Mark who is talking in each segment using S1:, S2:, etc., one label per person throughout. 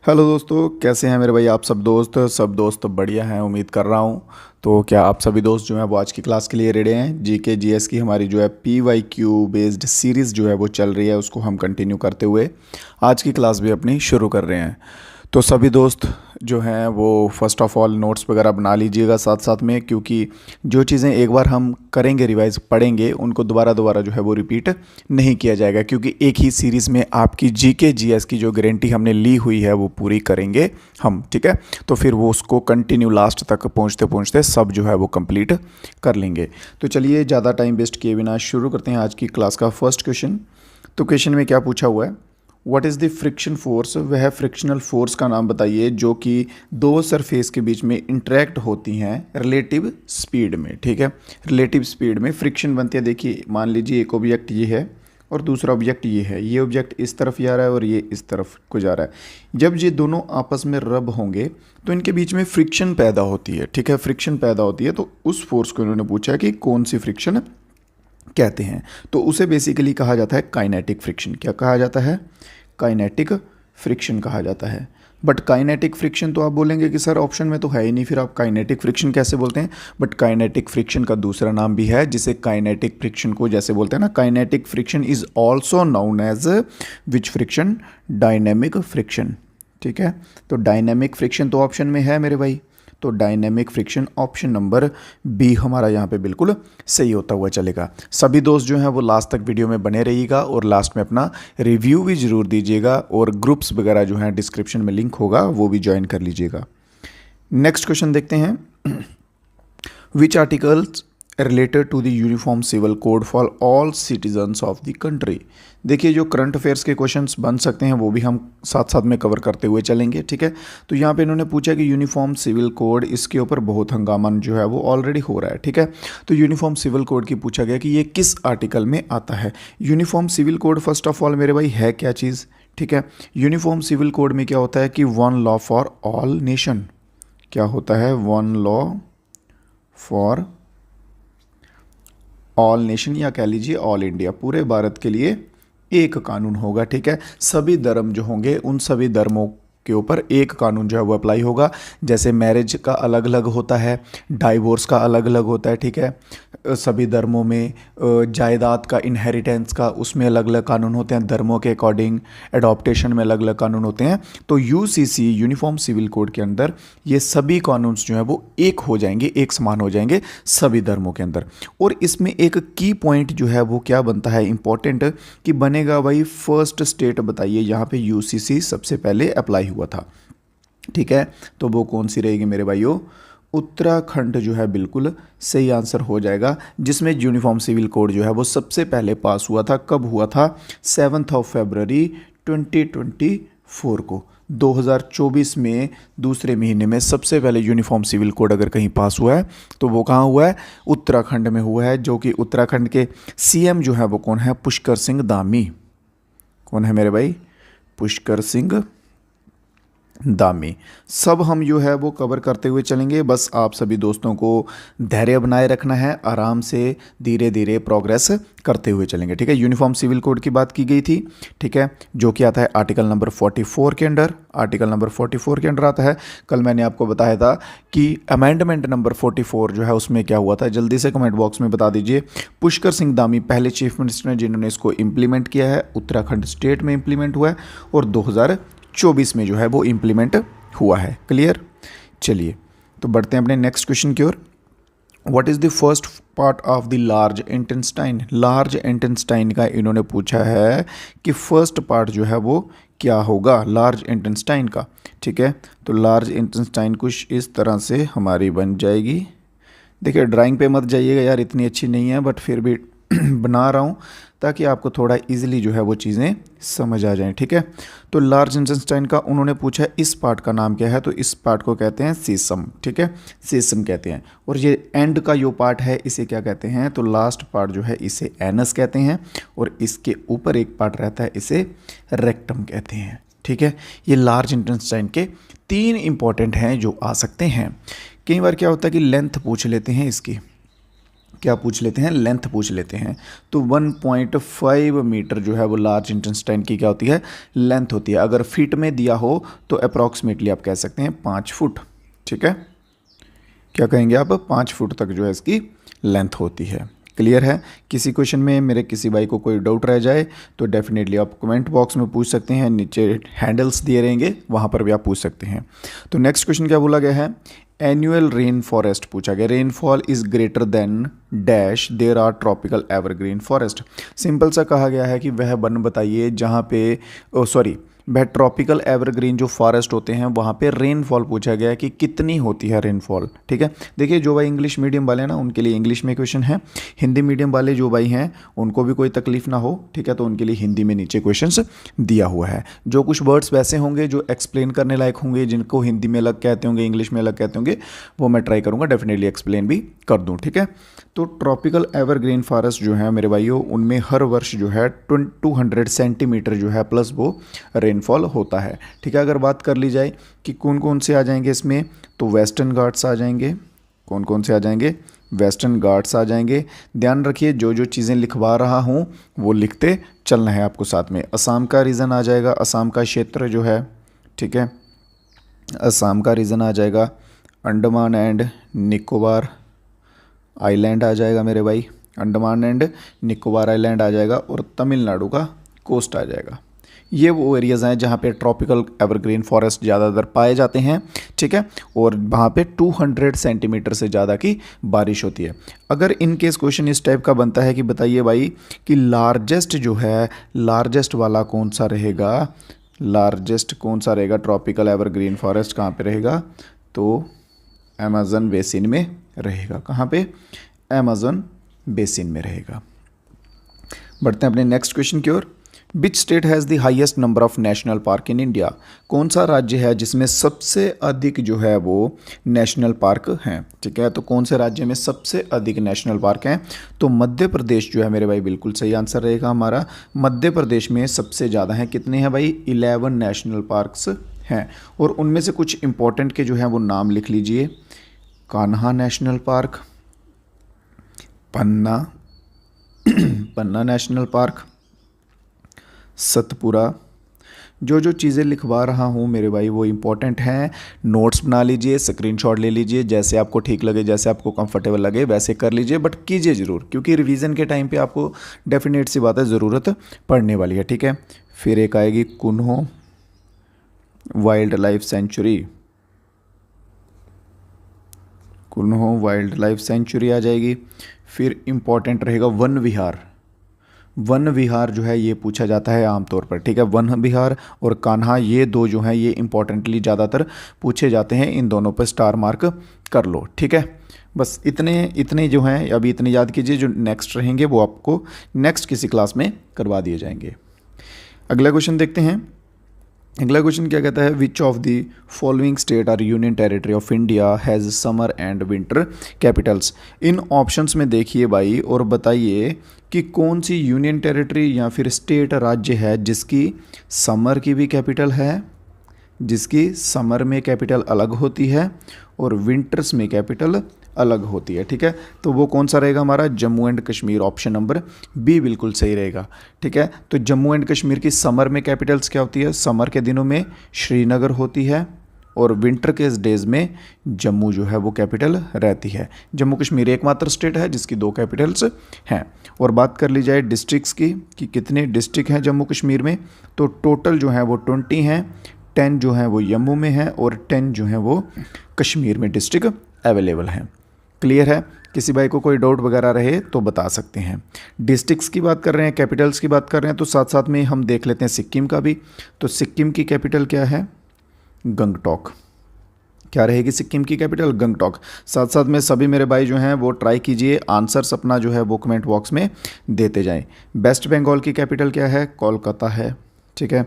S1: Hello दोस्तों, कैसे हैं मेरे भाई? आप सब दोस्त बढ़िया हैं, उम्मीद कर रहा हूँ। तो क्या आप सभी दोस्त जो हैं वो आज की क्लास के लिए रेडी हैं? जीके जीएस की हमारी जो है PYQ बेस्ड सीरीज़ जो है वो चल रही है, उसको हम कंटिन्यू करते हुए आज की क्लास भी अपनी शुरू कर रहे हैं। तो सभी दोस्त जो हैं वो फ़र्स्ट ऑफ़ ऑल नोट्स वगैरह बना लीजिएगा साथ साथ में, क्योंकि जो चीज़ें एक बार हम करेंगे रिवाइज पढ़ेंगे उनको दोबारा दोबारा जो है वो रिपीट नहीं किया जाएगा, क्योंकि एक ही सीरीज़ में आपकी जीके जीएस की जो गारंटी हमने ली हुई है वो पूरी करेंगे हम। ठीक है, तो फिर वो उसको कंटिन्यू लास्ट तक पहुँचते पहुँचते सब जो है वो कंप्लीट कर लेंगे। तो चलिए ज़्यादा टाइम वेस्ट किए बिना शुरू करते हैं आज की क्लास का फर्स्ट क्वेश्चन। तो क्वेश्चन में क्या पूछा हुआ है? What is the friction force? वह फ्रिक्शनल फोर्स का नाम बताइए जो कि दो सरफेस के बीच में इंटरेक्ट होती हैं रिलेटिव स्पीड में। ठीक है, रिलेटिव स्पीड में फ्रिक्शन बनती है। देखिए, मान लीजिए एक ऑब्जेक्ट ये है और दूसरा ऑब्जेक्ट ये है। ये ऑब्जेक्ट इस तरफ जा रहा है और ये इस तरफ को जा रहा है। जब ये दोनों आपस में रब होंगे तो इनके बीच में फ्रिक्शन पैदा होती है। ठीक है, फ्रिक्शन पैदा होती है। तो उस फोर्स को इन्होंने पूछा है कि कौन सी फ्रिक्शन कहते हैं। तो उसे बेसिकली कहा जाता है काइनेटिक फ्रिक्शन। क्या कहा जाता है? काइनेटिक फ्रिक्शन कहा जाता है। बट काइनेटिक फ्रिक्शन तो आप बोलेंगे कि सर ऑप्शन में तो है ही नहीं, फिर आप काइनेटिक फ्रिक्शन कैसे बोलते हैं? बट काइनेटिक फ्रिक्शन का दूसरा नाम भी है जिसे काइनेटिक फ्रिक्शन को जैसे बोलते हैं ना, kinetic friction is also known as which friction? Dynamic friction. ठीक है, तो डायनेमिक फ्रिक्शन तो ऑप्शन में है मेरे भाई। तो dynamic friction option number B हमारा यहाँ पे बिल्कुल सही होता हुआ चलेगा। सभी दोस्त जो हैं वो लास्ट तक वीडियो में बने रहिएगा और लास्ट में अपना रिव्यू भी ज़रूर दीजिएगा, और ग्रुप्स वगैरह जो हैं डिस्क्रिप्शन में लिंक होगा वो भी ज्वाइन कर लीजिएगा। नेक्स्ट क्वेश्चन देखते हैं। Which articles related to the uniform civil code for all citizens of the country? देखिए, जो करंट अफेयर्स के क्वेश्चंस बन सकते हैं वो भी हम साथ साथ में कवर करते हुए चलेंगे। ठीक है, तो यहाँ पे इन्होंने पूछा कि यूनिफॉर्म सिविल कोड, इसके ऊपर बहुत हंगामा जो है वो ऑलरेडी हो रहा है। ठीक है, तो यूनिफॉर्म सिविल कोड की पूछा गया कि ये किस आर्टिकल में आता है। Uniform civil code first of all मेरे भाई है क्या चीज़? ठीक है, यूनिफॉर्म सिविल कोड में क्या होता है कि one law for all nation. क्या होता है? One law for all nation, या कह लीजिए ऑल इंडिया, पूरे भारत के लिए एक कानून होगा। ठीक है, सभी धर्म जो होंगे उन सभी धर्मों के ऊपर एक कानून जो है वो अप्लाई होगा। जैसे मैरिज का अलग अलग होता है, डाइवोर्स का अलग अलग होता है। ठीक है, सभी धर्मों में जायदाद का, इनहेरिटेंस का, उसमें अलग अलग कानून होते हैं धर्मों के अकॉर्डिंग। एडॉप्टेशन में अलग अलग कानून होते हैं। तो यूसीसी यूनिफॉर्म सिविल कोड के अंदर ये सभी कानून जो हैं वो एक हो जाएंगे, एक समान हो जाएंगे सभी धर्मों के अंदर। और इसमें एक की पॉइंट जो है वो क्या बनता है इंपॉर्टेंट, कि बनेगा भाई फर्स्ट स्टेट बताइए यहाँ पे यूसीसी सबसे पहले अप्लाई हुआ था। ठीक है, तो वो कौन सी रहेगी मेरे भाइयों? उत्तराखंड जो है बिल्कुल सही आंसर हो जाएगा, जिसमें यूनिफॉर्म सिविल कोड जो है वो सबसे पहले पास हुआ था। कब हुआ था? 7 फरवरी 2024 को, 2024 में दूसरे महीने में सबसे पहले यूनिफॉर्म सिविल कोड अगर कहीं पास हुआ है तो वो कहाँ हुआ है? उत्तराखंड में हुआ है। जो कि उत्तराखंड के सीएम जो है वो कौन है? पुष्कर सिंह धामी। कौन है मेरे भाई? पुष्कर सिंह दामी। सब हम जो है वो कवर करते हुए चलेंगे। बस आप सभी दोस्तों को धैर्य बनाए रखना है, आराम से धीरे धीरे प्रोग्रेस करते हुए चलेंगे। ठीक है, यूनिफॉर्म सिविल कोड की बात की गई थी। ठीक है, जो कि आता है आर्टिकल नंबर 44 के अंडर। आर्टिकल नंबर 44 के अंडर आता है। कल मैंने आपको बताया था कि अमेंडमेंट नंबर 44 जो है उसमें क्या हुआ था, जल्दी से कमेंट बॉक्स में बता दीजिए। पुष्कर सिंह धामी पहले चीफ मिनिस्टर हैं जिन्होंने इसको इम्प्लीमेंट किया है। उत्तराखंड स्टेट में इम्प्लीमेंट हुआ है और 2024 में जो है वो इम्प्लीमेंट हुआ है। क्लियर? चलिए तो बढ़ते हैं अपने नेक्स्ट क्वेश्चन की ओर। What is the first part of the large intestine? Large intestine का इन्होंने पूछा है कि फर्स्ट पार्ट जो है वो क्या होगा लार्ज इंटेस्टाइन का। ठीक है, तो लार्ज इंटेस्टाइन कुछ इस तरह से हमारी बन जाएगी। देखिए, ड्राइंग पे मत जाइएगा यार, इतनी अच्छी नहीं है, बट फिर भी बना रहा हूँ ताकि आपको थोड़ा इजीली जो है वो चीज़ें समझ आ जाएं। ठीक है, तो लार्ज इंटेस्टाइन का उन्होंने पूछा है इस पार्ट का नाम क्या है, तो इस पार्ट को कहते हैं सीसम। ठीक है, सीसम कहते हैं। और ये एंड का जो पार्ट है इसे क्या कहते हैं? तो लास्ट पार्ट जो है इसे एनस कहते हैं, और इसके ऊपर एक पार्ट रहता है इसे रेक्टम कहते हैं। ठीक है, ये लार्ज इंटेस्टाइन के 3 इंपॉर्टेंट हैं जो आ सकते हैं। कई बार क्या होता है कि लेंथ पूछ लेते हैं इसकी, क्या पूछ लेते हैं, लेंथ पूछ लेते हैं। तो 1.5 मीटर जो है वो लार्ज इंटेस्टाइन की क्या होती है, लेंथ होती है। अगर फीट में दिया हो तो अप्रॉक्सीमेटली आप कह सकते हैं 5 फुट। ठीक है, क्या कहेंगे आप, 5 फुट तक जो है इसकी लेंथ होती है। क्लियर है। किसी क्वेश्चन में मेरे किसी भाई को कोई डाउट रह जाए तो डेफिनेटली आप कमेंट बॉक्स में पूछ सकते हैं, नीचे हैंडल्स दिए रहेंगे वहाँ पर भी आप पूछ सकते हैं। तो नेक्स्ट क्वेश्चन क्या बोला गया है, एनुअल रेन फॉरेस्ट पूछा गया, rainfall is greater than dash there are tropical evergreen forest. Simple सा कहा गया है कि वह वन बताइए जहाँ पे वह ट्रॉपिकल एवरग्रीन जो फॉरेस्ट होते हैं वहाँ पे रेनफॉल पूछा गया है कि कितनी होती है रेनफॉल। ठीक है, देखिए जो भाई इंग्लिश मीडियम वाले हैं ना उनके लिए इंग्लिश में क्वेश्चन है, हिंदी मीडियम वाले जो भाई हैं उनको भी कोई तकलीफ ना हो, ठीक है, तो उनके लिए हिंदी में नीचे क्वेश्चंस दिया हुआ है। जो कुछ वर्ड्स वैसे होंगे जो एक्सप्लेन करने लायक होंगे, जिनको हिंदी में अलग कहते होंगे इंग्लिश में अलग कहते होंगे, वो मैं ट्राई करूँगा डेफिनेटली एक्सप्लेन भी कर दूँ। ठीक है, तो ट्रॉपिकल एवरग्रीन फॉरेस्ट जो है मेरे भाइयों उनमें हर वर्ष जो है 200 सेंटीमीटर जो है प्लस वो रेनफॉल होता है। ठीक है, अगर बात कर ली जाए कि कौन कौन से आ जाएंगे इसमें, तो वेस्टर्न घाट्स आ जाएंगे। कौन कौन से आ जाएंगे, वेस्टर्न घाट्स आ जाएंगे। ध्यान रखिए जो जो चीज़ें लिखवा रहा हूँ वो लिखते चलना है आपको साथ में। असम का रीजन आ जाएगा, असम का क्षेत्र जो है, ठीक है, असम का रीजन आ जाएगा। अंडमान एंड निकोबार आइलैंड आ जाएगा मेरे भाई, अंडमान एंड निकोबार आइलैंड आ जाएगा, और तमिलनाडु का कोस्ट आ जाएगा। ये वो एरियाज़ हैं जहाँ पे ट्रॉपिकल एवरग्रीन फॉरेस्ट ज़्यादातर पाए जाते हैं। ठीक है, और वहाँ पे 200 सेंटीमीटर से ज़्यादा की बारिश होती है। अगर इन केस क्वेश्चन इस टाइप का बनता है कि बताइए भाई कि लार्जेस्ट जो है, लार्जेस्ट वाला कौन सा रहेगा, लार्जेस्ट कौन सा रहेगा ट्रॉपिकल एवरग्रीन फॉरेस्ट कहाँ पे रहेगा, तो अमेज़न बेसिन में रहेगा। कहाँ पे, अमेज़न बेसिन में रहेगा। बढ़ते हैं अपने नेक्स्ट क्वेश्चन की ओर। Which state has the highest number of national park in India. कौन सा राज्य है जिसमें सबसे अधिक जो है वो नेशनल पार्क हैं। ठीक है, तो कौन से राज्य में सबसे अधिक नेशनल पार्क हैं, तो मध्य प्रदेश जो है मेरे भाई बिल्कुल सही आंसर रहेगा हमारा। मध्य प्रदेश में सबसे ज़्यादा हैं, कितने हैं भाई, 11 नेशनल पार्क्स हैं। और उनमें से कुछ इंपॉर्टेंट के जो हैं वो नाम लिख लीजिए। कान्हा नेशनल पार्क, पन्ना पन्ना नेशनल पार्क, सतपुरा। जो जो चीज़ें लिखवा रहा हूँ मेरे भाई वो इंपॉर्टेंट हैं, नोट्स बना लीजिए, स्क्रीनशॉट ले लीजिए, जैसे आपको ठीक लगे, जैसे आपको कंफर्टेबल लगे वैसे कर लीजिए, बट कीजिए ज़रूर, क्योंकि रिवीजन के टाइम पे आपको डेफिनेट सी बात है ज़रूरत पड़ने वाली है। ठीक है, फिर एक आएगी Kuno wild life sanctuary, Kuno wild life sanctuary आ जाएगी। फिर इम्पॉर्टेंट रहेगा वन विहार, वन विहार जो है ये पूछा जाता है आमतौर पर। ठीक है, वन विहार और कान्हा ये दो जो हैं ये इंपॉर्टेंटली ज़्यादातर पूछे जाते हैं, इन दोनों पर स्टार मार्क कर लो। ठीक है, बस इतने जो हैं अभी इतने याद कीजिए, जो नेक्स्ट रहेंगे वो आपको नेक्स्ट किसी क्लास में करवा दिए जाएंगे। अगला क्वेश्चन देखते हैं। अगला क्वेश्चन क्या कहता है, which of the following state are union territory of India has summer and winter capitals. इन ऑप्शंस में देखिए भाई और बताइए कि कौन सी यूनियन टेरिटरी या फिर स्टेट राज्य है जिसकी समर की भी कैपिटल है, जिसकी समर में कैपिटल अलग होती है और विंटर्स में कैपिटल अलग होती है। ठीक है, तो वो कौन सा रहेगा हमारा, Jammu and Kashmir, option number B बिल्कुल सही रहेगा। ठीक है, तो जम्मू एंड कश्मीर की समर में कैपिटल्स क्या होती है, समर के दिनों में श्रीनगर होती है और विंटर के डेज में जम्मू जो है वो कैपिटल रहती है। जम्मू कश्मीर एकमात्र स्टेट है जिसकी 2 कैपिटल्स हैं। और बात कर ली जाए डिस्ट्रिक्ट्स की कि कितने डिस्ट्रिक्ट हैं जम्मू कश्मीर में, तो टोटल जो है वो 20 हैं, 10 जो हैं वो जम्मू में हैं और 10 जो हैं वो कश्मीर में डिस्ट्रिक्ट अवेलेबल हैं। क्लियर है, किसी भाई को कोई डाउट वगैरह रहे तो बता सकते हैं। डिस्ट्रिक्ट्स की बात कर रहे हैं, कैपिटल्स की बात कर रहे हैं, तो साथ साथ में हम देख लेते हैं सिक्किम का भी। तो सिक्किम की कैपिटल क्या है, गंगटोक। क्या रहेगी सिक्किम की कैपिटल, गंगटोक। साथ साथ में सभी मेरे भाई जो हैं वो ट्राई कीजिए, आंसर्स अपना जो है वो कमेंट बॉक्स में देते जाएं। वेस्ट बंगाल की कैपिटल क्या है, कोलकाता है। ठीक है,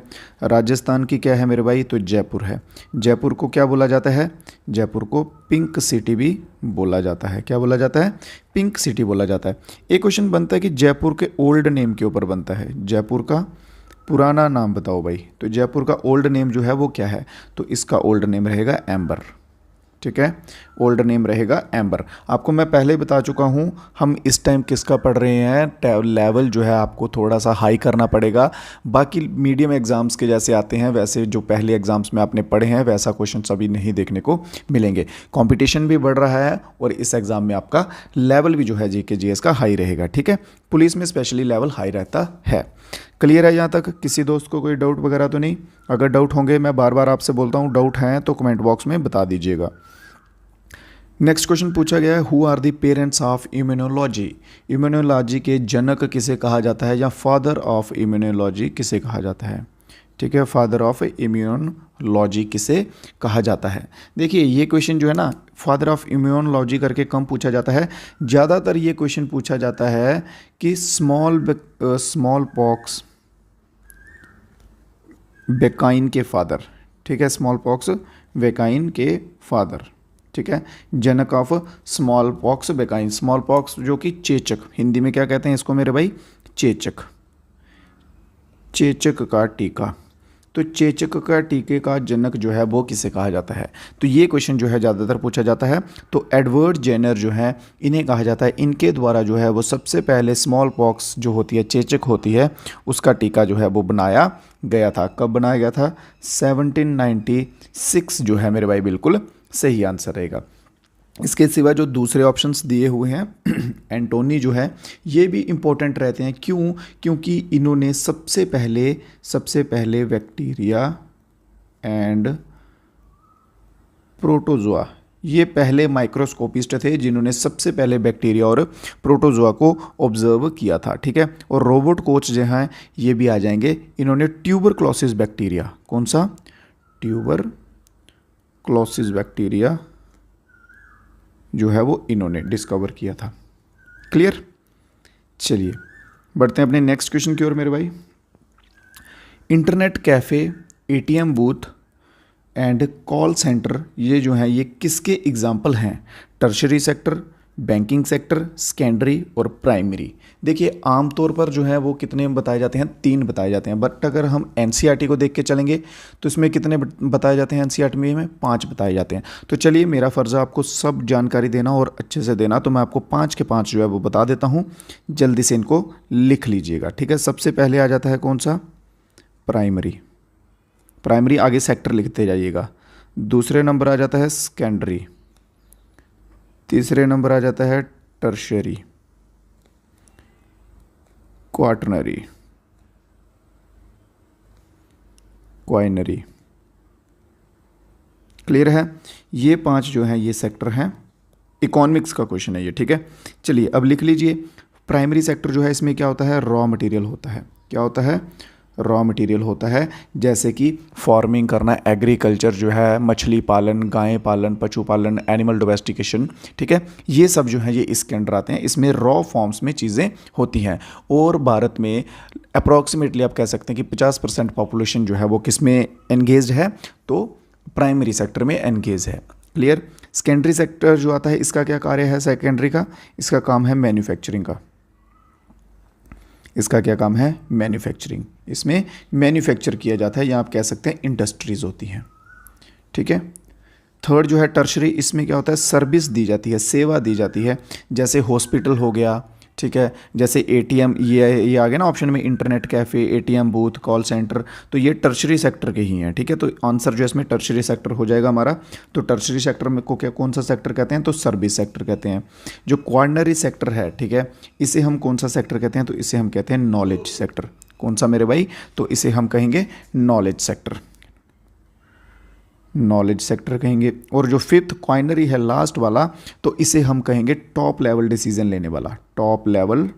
S1: राजस्थान की क्या है मेरे भाई, तो जयपुर है। जयपुर को क्या बोला जाता है, जयपुर को पिंक सिटी भी बोला जाता है। क्या बोला जाता है, पिंक सिटी बोला जाता है। एक क्वेश्चन बनता है कि जयपुर के ओल्ड नेम के ऊपर बनता है, जयपुर का पुराना नाम बताओ भाई। तो जयपुर का ओल्ड नेम जो है वो क्या है, तो इसका ओल्ड नेम रहेगा एम्बर। ठीक है, ओल्ड नेम रहेगा एम्बर। आपको मैं पहले ही बता चुका हूँ, हम इस टाइम किसका पढ़ रहे हैं, लेवल जो है आपको थोड़ा सा हाई करना पड़ेगा। बाकी मीडियम एग्जाम्स के जैसे आते हैं वैसे जो पहले एग्जाम्स में आपने पढ़े हैं वैसा क्वेश्चन अभी नहीं देखने को मिलेंगे। कंपटीशन भी बढ़ रहा है और इस एग्ज़ाम में आपका लेवल भी जो है जीके जीएस का हाई रहेगा। ठीक है, पुलिस में स्पेशली लेवल हाई रहता है। क्लियर है यहाँ तक? किसी दोस्त को कोई डाउट वगैरह तो नहीं? अगर डाउट होंगे, मैं बार बार आपसे बोलता हूँ, डाउट हैं तो कमेंट बॉक्स में बता दीजिएगा। नेक्स्ट क्वेश्चन पूछा गया है, who are the parents of immunology. Immunology के जनक किसे कहा जाता है, या फादर ऑफ इम्यूनोलॉजी किसे कहा जाता है? ठीक है, फादर ऑफ इम्यूनोलॉजी किसे कहा जाता है। देखिए ये क्वेश्चन जो है ना, फादर ऑफ इम्यूनोलॉजी करके कम पूछा जाता है। ज़्यादातर ये क्वेश्चन पूछा जाता है कि स्मॉल पॉक्स बेकाइन के फादर, ठीक है, स्मॉल पॉक्स बेकाइन के फादर, ठीक है, जनक ऑफ स्मॉल पॉक्स बेकाइन। स्मॉल पॉक्स जो कि चेचक, हिंदी में क्या कहते हैं इसको मेरे भाई? चेचक, चेचक का टीका। तो चेचक का टीके का जनक जो है वो किसे कहा जाता है? तो ये क्वेश्चन जो है ज़्यादातर पूछा जाता है। तो एडवर्ड जेनर जो है इन्हें कहा जाता है, इनके द्वारा जो है वो सबसे पहले स्मॉल पॉक्स जो होती है, चेचक होती है, उसका टीका जो है वो बनाया गया था। कब बनाया गया था? 1796 जो है मेरे भाई बिल्कुल सही आंसर रहेगा। इसके सिवा जो दूसरे ऑप्शंस दिए हुए हैं एंटोनी जो है ये भी इम्पोर्टेंट रहते हैं। क्यों? क्योंकि इन्होंने सबसे पहले बैक्टीरिया एंड प्रोटोजोआ, ये पहले माइक्रोस्कोपिस्ट थे जिन्होंने सबसे पहले बैक्टीरिया और प्रोटोजोआ को ऑब्जर्व किया था। ठीक है, और रोबोट कोच जो हैं ये भी आ जाएंगे। इन्होंने ट्यूबरक्लोसिस बैक्टीरिया, कौन सा? ट्यूबरक्लोसिस बैक्टीरिया जो है वो इन्होंने डिस्कवर किया था। क्लियर? चलिए बढ़ते हैं अपने नेक्स्ट क्वेश्चन की ओर मेरे भाई। Internet cafe, ATM booth and call centre, ये जो हैं ये किसके एग्जाम्पल हैं? Tertiary sector, banking sector, secondary और प्राइमरी। देखिए आमतौर पर जो है वो कितने बताए जाते हैं? 3 बताए जाते हैं। बट अगर हम एनसीईआरटी को देख के चलेंगे तो इसमें कितने बताए जाते हैं? एनसीईआरटी में 5 बताए जाते हैं। तो चलिए मेरा फ़र्ज़ है आपको सब जानकारी देना और अच्छे से देना, तो मैं आपको 5 के 5 जो है वो बता देता हूँ। जल्दी से इनको लिख लीजिएगा। ठीक है, सबसे पहले आ जाता है कौन सा? प्राइमरी। प्राइमरी आगे सेक्टर लिखते जाइएगा। दूसरे नंबर आ जाता है सेकेंडरी। तीसरे नंबर आ जाता है टर्शियरी, क्वाटरनरी, क्वाइनरी। क्लियर है? ये 5 जो हैं ये सेक्टर हैं। इकोनॉमिक्स का क्वेश्चन है ये। ठीक है, चलिए अब लिख लीजिए। प्राइमरी सेक्टर जो है इसमें क्या होता है? रॉ मटेरियल होता है। क्या होता है? रॉ मटेरियल होता है, जैसे कि फार्मिंग करना, एग्रीकल्चर जो है, मछली पालन, गाय पालन, पशुपालन, एनिमल डोमेस्टिकेशन। ठीक है, ये सब जो है ये इसके अंडर आते हैं। इसमें रॉ फॉर्म्स में चीज़ें होती हैं। और भारत में अप्रॉक्सीमेटली आप कह सकते हैं कि 50% पॉपुलेशन जो है वो किस में एंगेज है? तो प्राइमरी सेक्टर में एंगेज है। क्लियर? सेकेंडरी सेक्टर जो आता है इसका क्या कार्य है? सेकेंडरी का इसका काम है मैन्युफैक्चरिंग का। इसका क्या काम है? मैन्युफैक्चरिंग। इसमें मैन्युफैक्चर किया जाता है, या आप कह सकते हैं इंडस्ट्रीज़ होती हैं। ठीक है। थर्ड जो है टर्शरी, इसमें क्या होता है? सर्विस दी जाती है, सेवा दी जाती है, जैसे हॉस्पिटल हो गया। ठीक है, जैसे एटीएम, ये आ गया ना ऑप्शन में, internet cafe, ATM booth, call centre, तो ये टर्शरी सेक्टर के ही हैं। ठीक है, तो आंसर जो है इसमें टर्शरी सेक्टर हो जाएगा हमारा। तो टर्शरी सेक्टर में को क्या, कौन सा सेक्टर कहते हैं? तो सर्विस सेक्टर कहते हैं। जो क्वार्नरी सेक्टर है, ठीक है, इसे हम कौन सा सेक्टर कहते हैं? तो इसे हम कहते हैं नॉलेज सेक्टर। कौन सा मेरे भाई? तो इसे हम कहेंगे नॉलेज सेक्टर। नॉलेज सेक्टर कहेंगे। और जो फिफ्थ क्वाइनरी है, लास्ट वाला, तो इसे हम कहेंगे टॉप लेवल डिसीजन लेने वाला, टॉप लेवल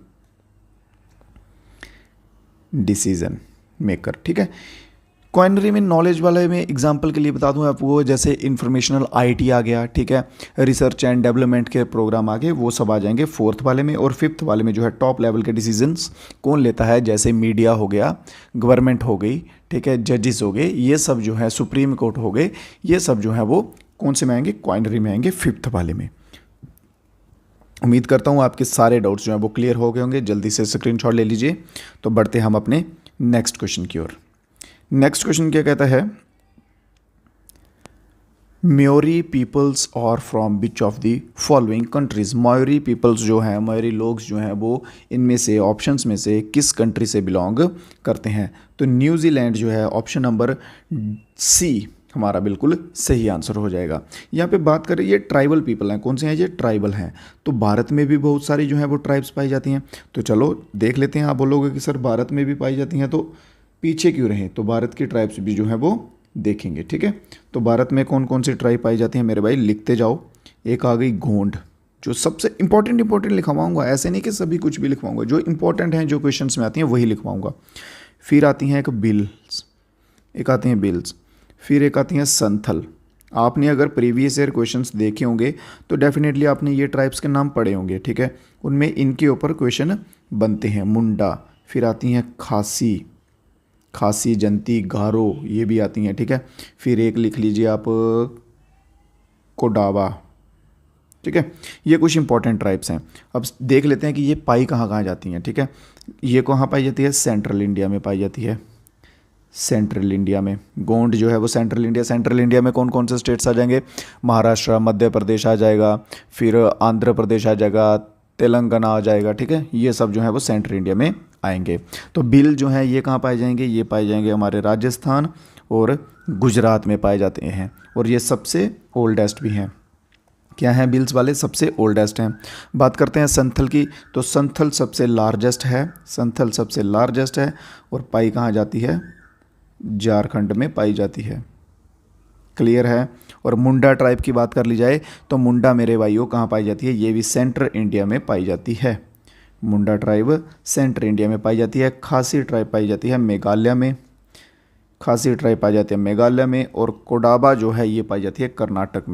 S1: डिसीजन मेकर। ठीक है, क्वाइनरी में नॉलेज वाले में एग्जांपल के लिए बता दूं आपको, जैसे इंफॉर्मेशनल आईटी आ गया। ठीक है, रिसर्च एंड डेवलपमेंट के प्रोग्राम आ गए, वो सब आ जाएंगे फोर्थ वाले में। और फिफ्थ वाले में जो है टॉप लेवल के डिसीजंस कौन लेता है? जैसे मीडिया हो गया, गवर्नमेंट हो गई, ठीक है, जजेस हो गए, ये सब जो है, सुप्रीम कोर्ट हो गए, ये सब जो है वो कौन से में आएंगे? क्वाइनरी में आएंगे, फिफ्थ वाले में। उम्मीद करता हूँ आपके सारे डाउट्स जो हैं वो क्लियर हो गए होंगे। जल्दी से स्क्रीनशॉट ले लीजिए। तो बढ़ते हम अपने नेक्स्ट क्वेश्चन की ओर। नेक्स्ट क्वेश्चन क्या कहता है? म्योरी पीपल्स और from which of the following countries. Maori peoples जो हैं, म्योरी लोग जो हैं, वो इनमें से ऑप्शंस में से किस कंट्री से बिलोंग करते हैं? तो न्यूजीलैंड जो है, ऑप्शन नंबर सी हमारा बिल्कुल सही आंसर हो जाएगा। यहाँ पे बात करें, ये ट्राइबल पीपल हैं। कौन से हैं ये? ट्राइबल हैं। तो भारत में भी बहुत सारी जो है वो ट्राइब्स पाई जाती हैं। तो चलो देख लेते हैं। आप बोलोगे कि सर भारत में भी पाई जाती हैं तो पीछे क्यों रहें? तो भारत की ट्राइब्स भी जो है वो देखेंगे, ठीक है। तो भारत में कौन कौन सी ट्राइब पाई जाती हैं मेरे भाई, लिखते जाओ। एक आ गई गोंड, जो सबसे इंपॉर्टेंट लिखवाऊंगा, ऐसे नहीं कि सभी कुछ भी लिखवाऊंगा, जो इंपॉर्टेंट हैं, जो क्वेश्चंस में आती हैं वही लिखवाऊंगा। फिर आती हैं एक आती हैं बिल्स, फिर एक आती हैं संथल। आपने अगर प्रीवियस ईयर क्वेश्चंस देखे होंगे तो डेफिनेटली आपने ये ट्राइब्स के नाम पढ़े होंगे, ठीक है। उनमें इनके ऊपर क्वेश्चन बनते हैं। मुंडा, फिर आती हैं खासी, जंती, गारो, ये भी आती हैं, ठीक है। फिर एक लिख लीजिए आप कोडावा, ठीक है। ये कुछ इंपॉर्टेंट ट्राइब्स हैं। अब देख लेते हैं कि ये पाई कहाँ कहाँ जाती हैं, ठीक है। ये कहाँ पाई जाती है? सेंट्रल इंडिया में पाई जाती है। सेंट्रल इंडिया में गोंड जो है वो सेंट्रल इंडिया में कौन कौन से स्टेट्स आ जाएंगे? महाराष्ट्र, मध्य प्रदेश आ जाएगा, फिर आंध्र प्रदेश आ जाएगा, तेलंगाना आ जाएगा, ठीक है। ये सब जो है वो सेंट्रल इंडिया में आएंगे। तो बिल जो है ये कहाँ पाए जाएंगे? ये पाए जाएंगे हमारे राजस्थान और गुजरात में पाए जाते हैं, और ये सबसे ओल्डेस्ट भी हैं। क्या हैं बिल्स वाले? सबसे ओल्डेस्ट हैं। बात करते हैं संथल की, तो संथल सबसे लार्जेस्ट है, और पाई कहाँ जाती है? झारखंड में पाई जाती है। क्लियर है। और मुंडा ट्राइब की बात कर ली जाए तो मुंडा मेरे भाइयों कहाँ पाई जाती है? ये भी सेंट्रल इंडिया में पाई जाती है। मुंडा ट्राइब सेंट्रल इंडिया में पाई जाती है। खासी ट्राइब पाई जाती है मेघालय में, और कोडाबा जो है ये पाई जाती है कर्नाटक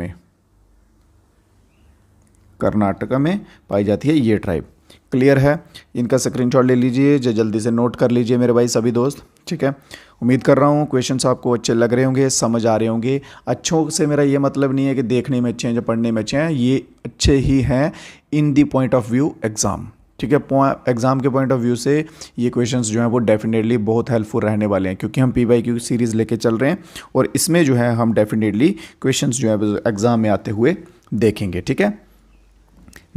S1: में पाई जाती है ये ट्राइब। क्लियर है। इनका स्क्रीनशॉट ले लीजिए, जो जल्दी से नोट कर लीजिए मेरे भाई सभी दोस्त, ठीक है। उम्मीद कर रहा हूँ क्वेश्चंस आपको अच्छे लग रहे होंगे, समझ आ रहे होंगे। अच्छों से मेरा ये मतलब नहीं है कि देखने में अच्छे हैं या पढ़ने में अच्छे हैं, ये अच्छे ही हैं in the point of view exam, ठीक है। एग्ज़ाम के पॉइंट ऑफ व्यू से ये क्वेश्चंस जो हैं वो डेफिनेटली बहुत हेल्पफुल रहने वाले हैं, क्योंकि हम PYQ सीरीज़ लेके चल रहे हैं, और इसमें जो है हम डेफिनेटली क्वेश्चंस जो है एग्ज़ाम में आते हुए देखेंगे, ठीक है।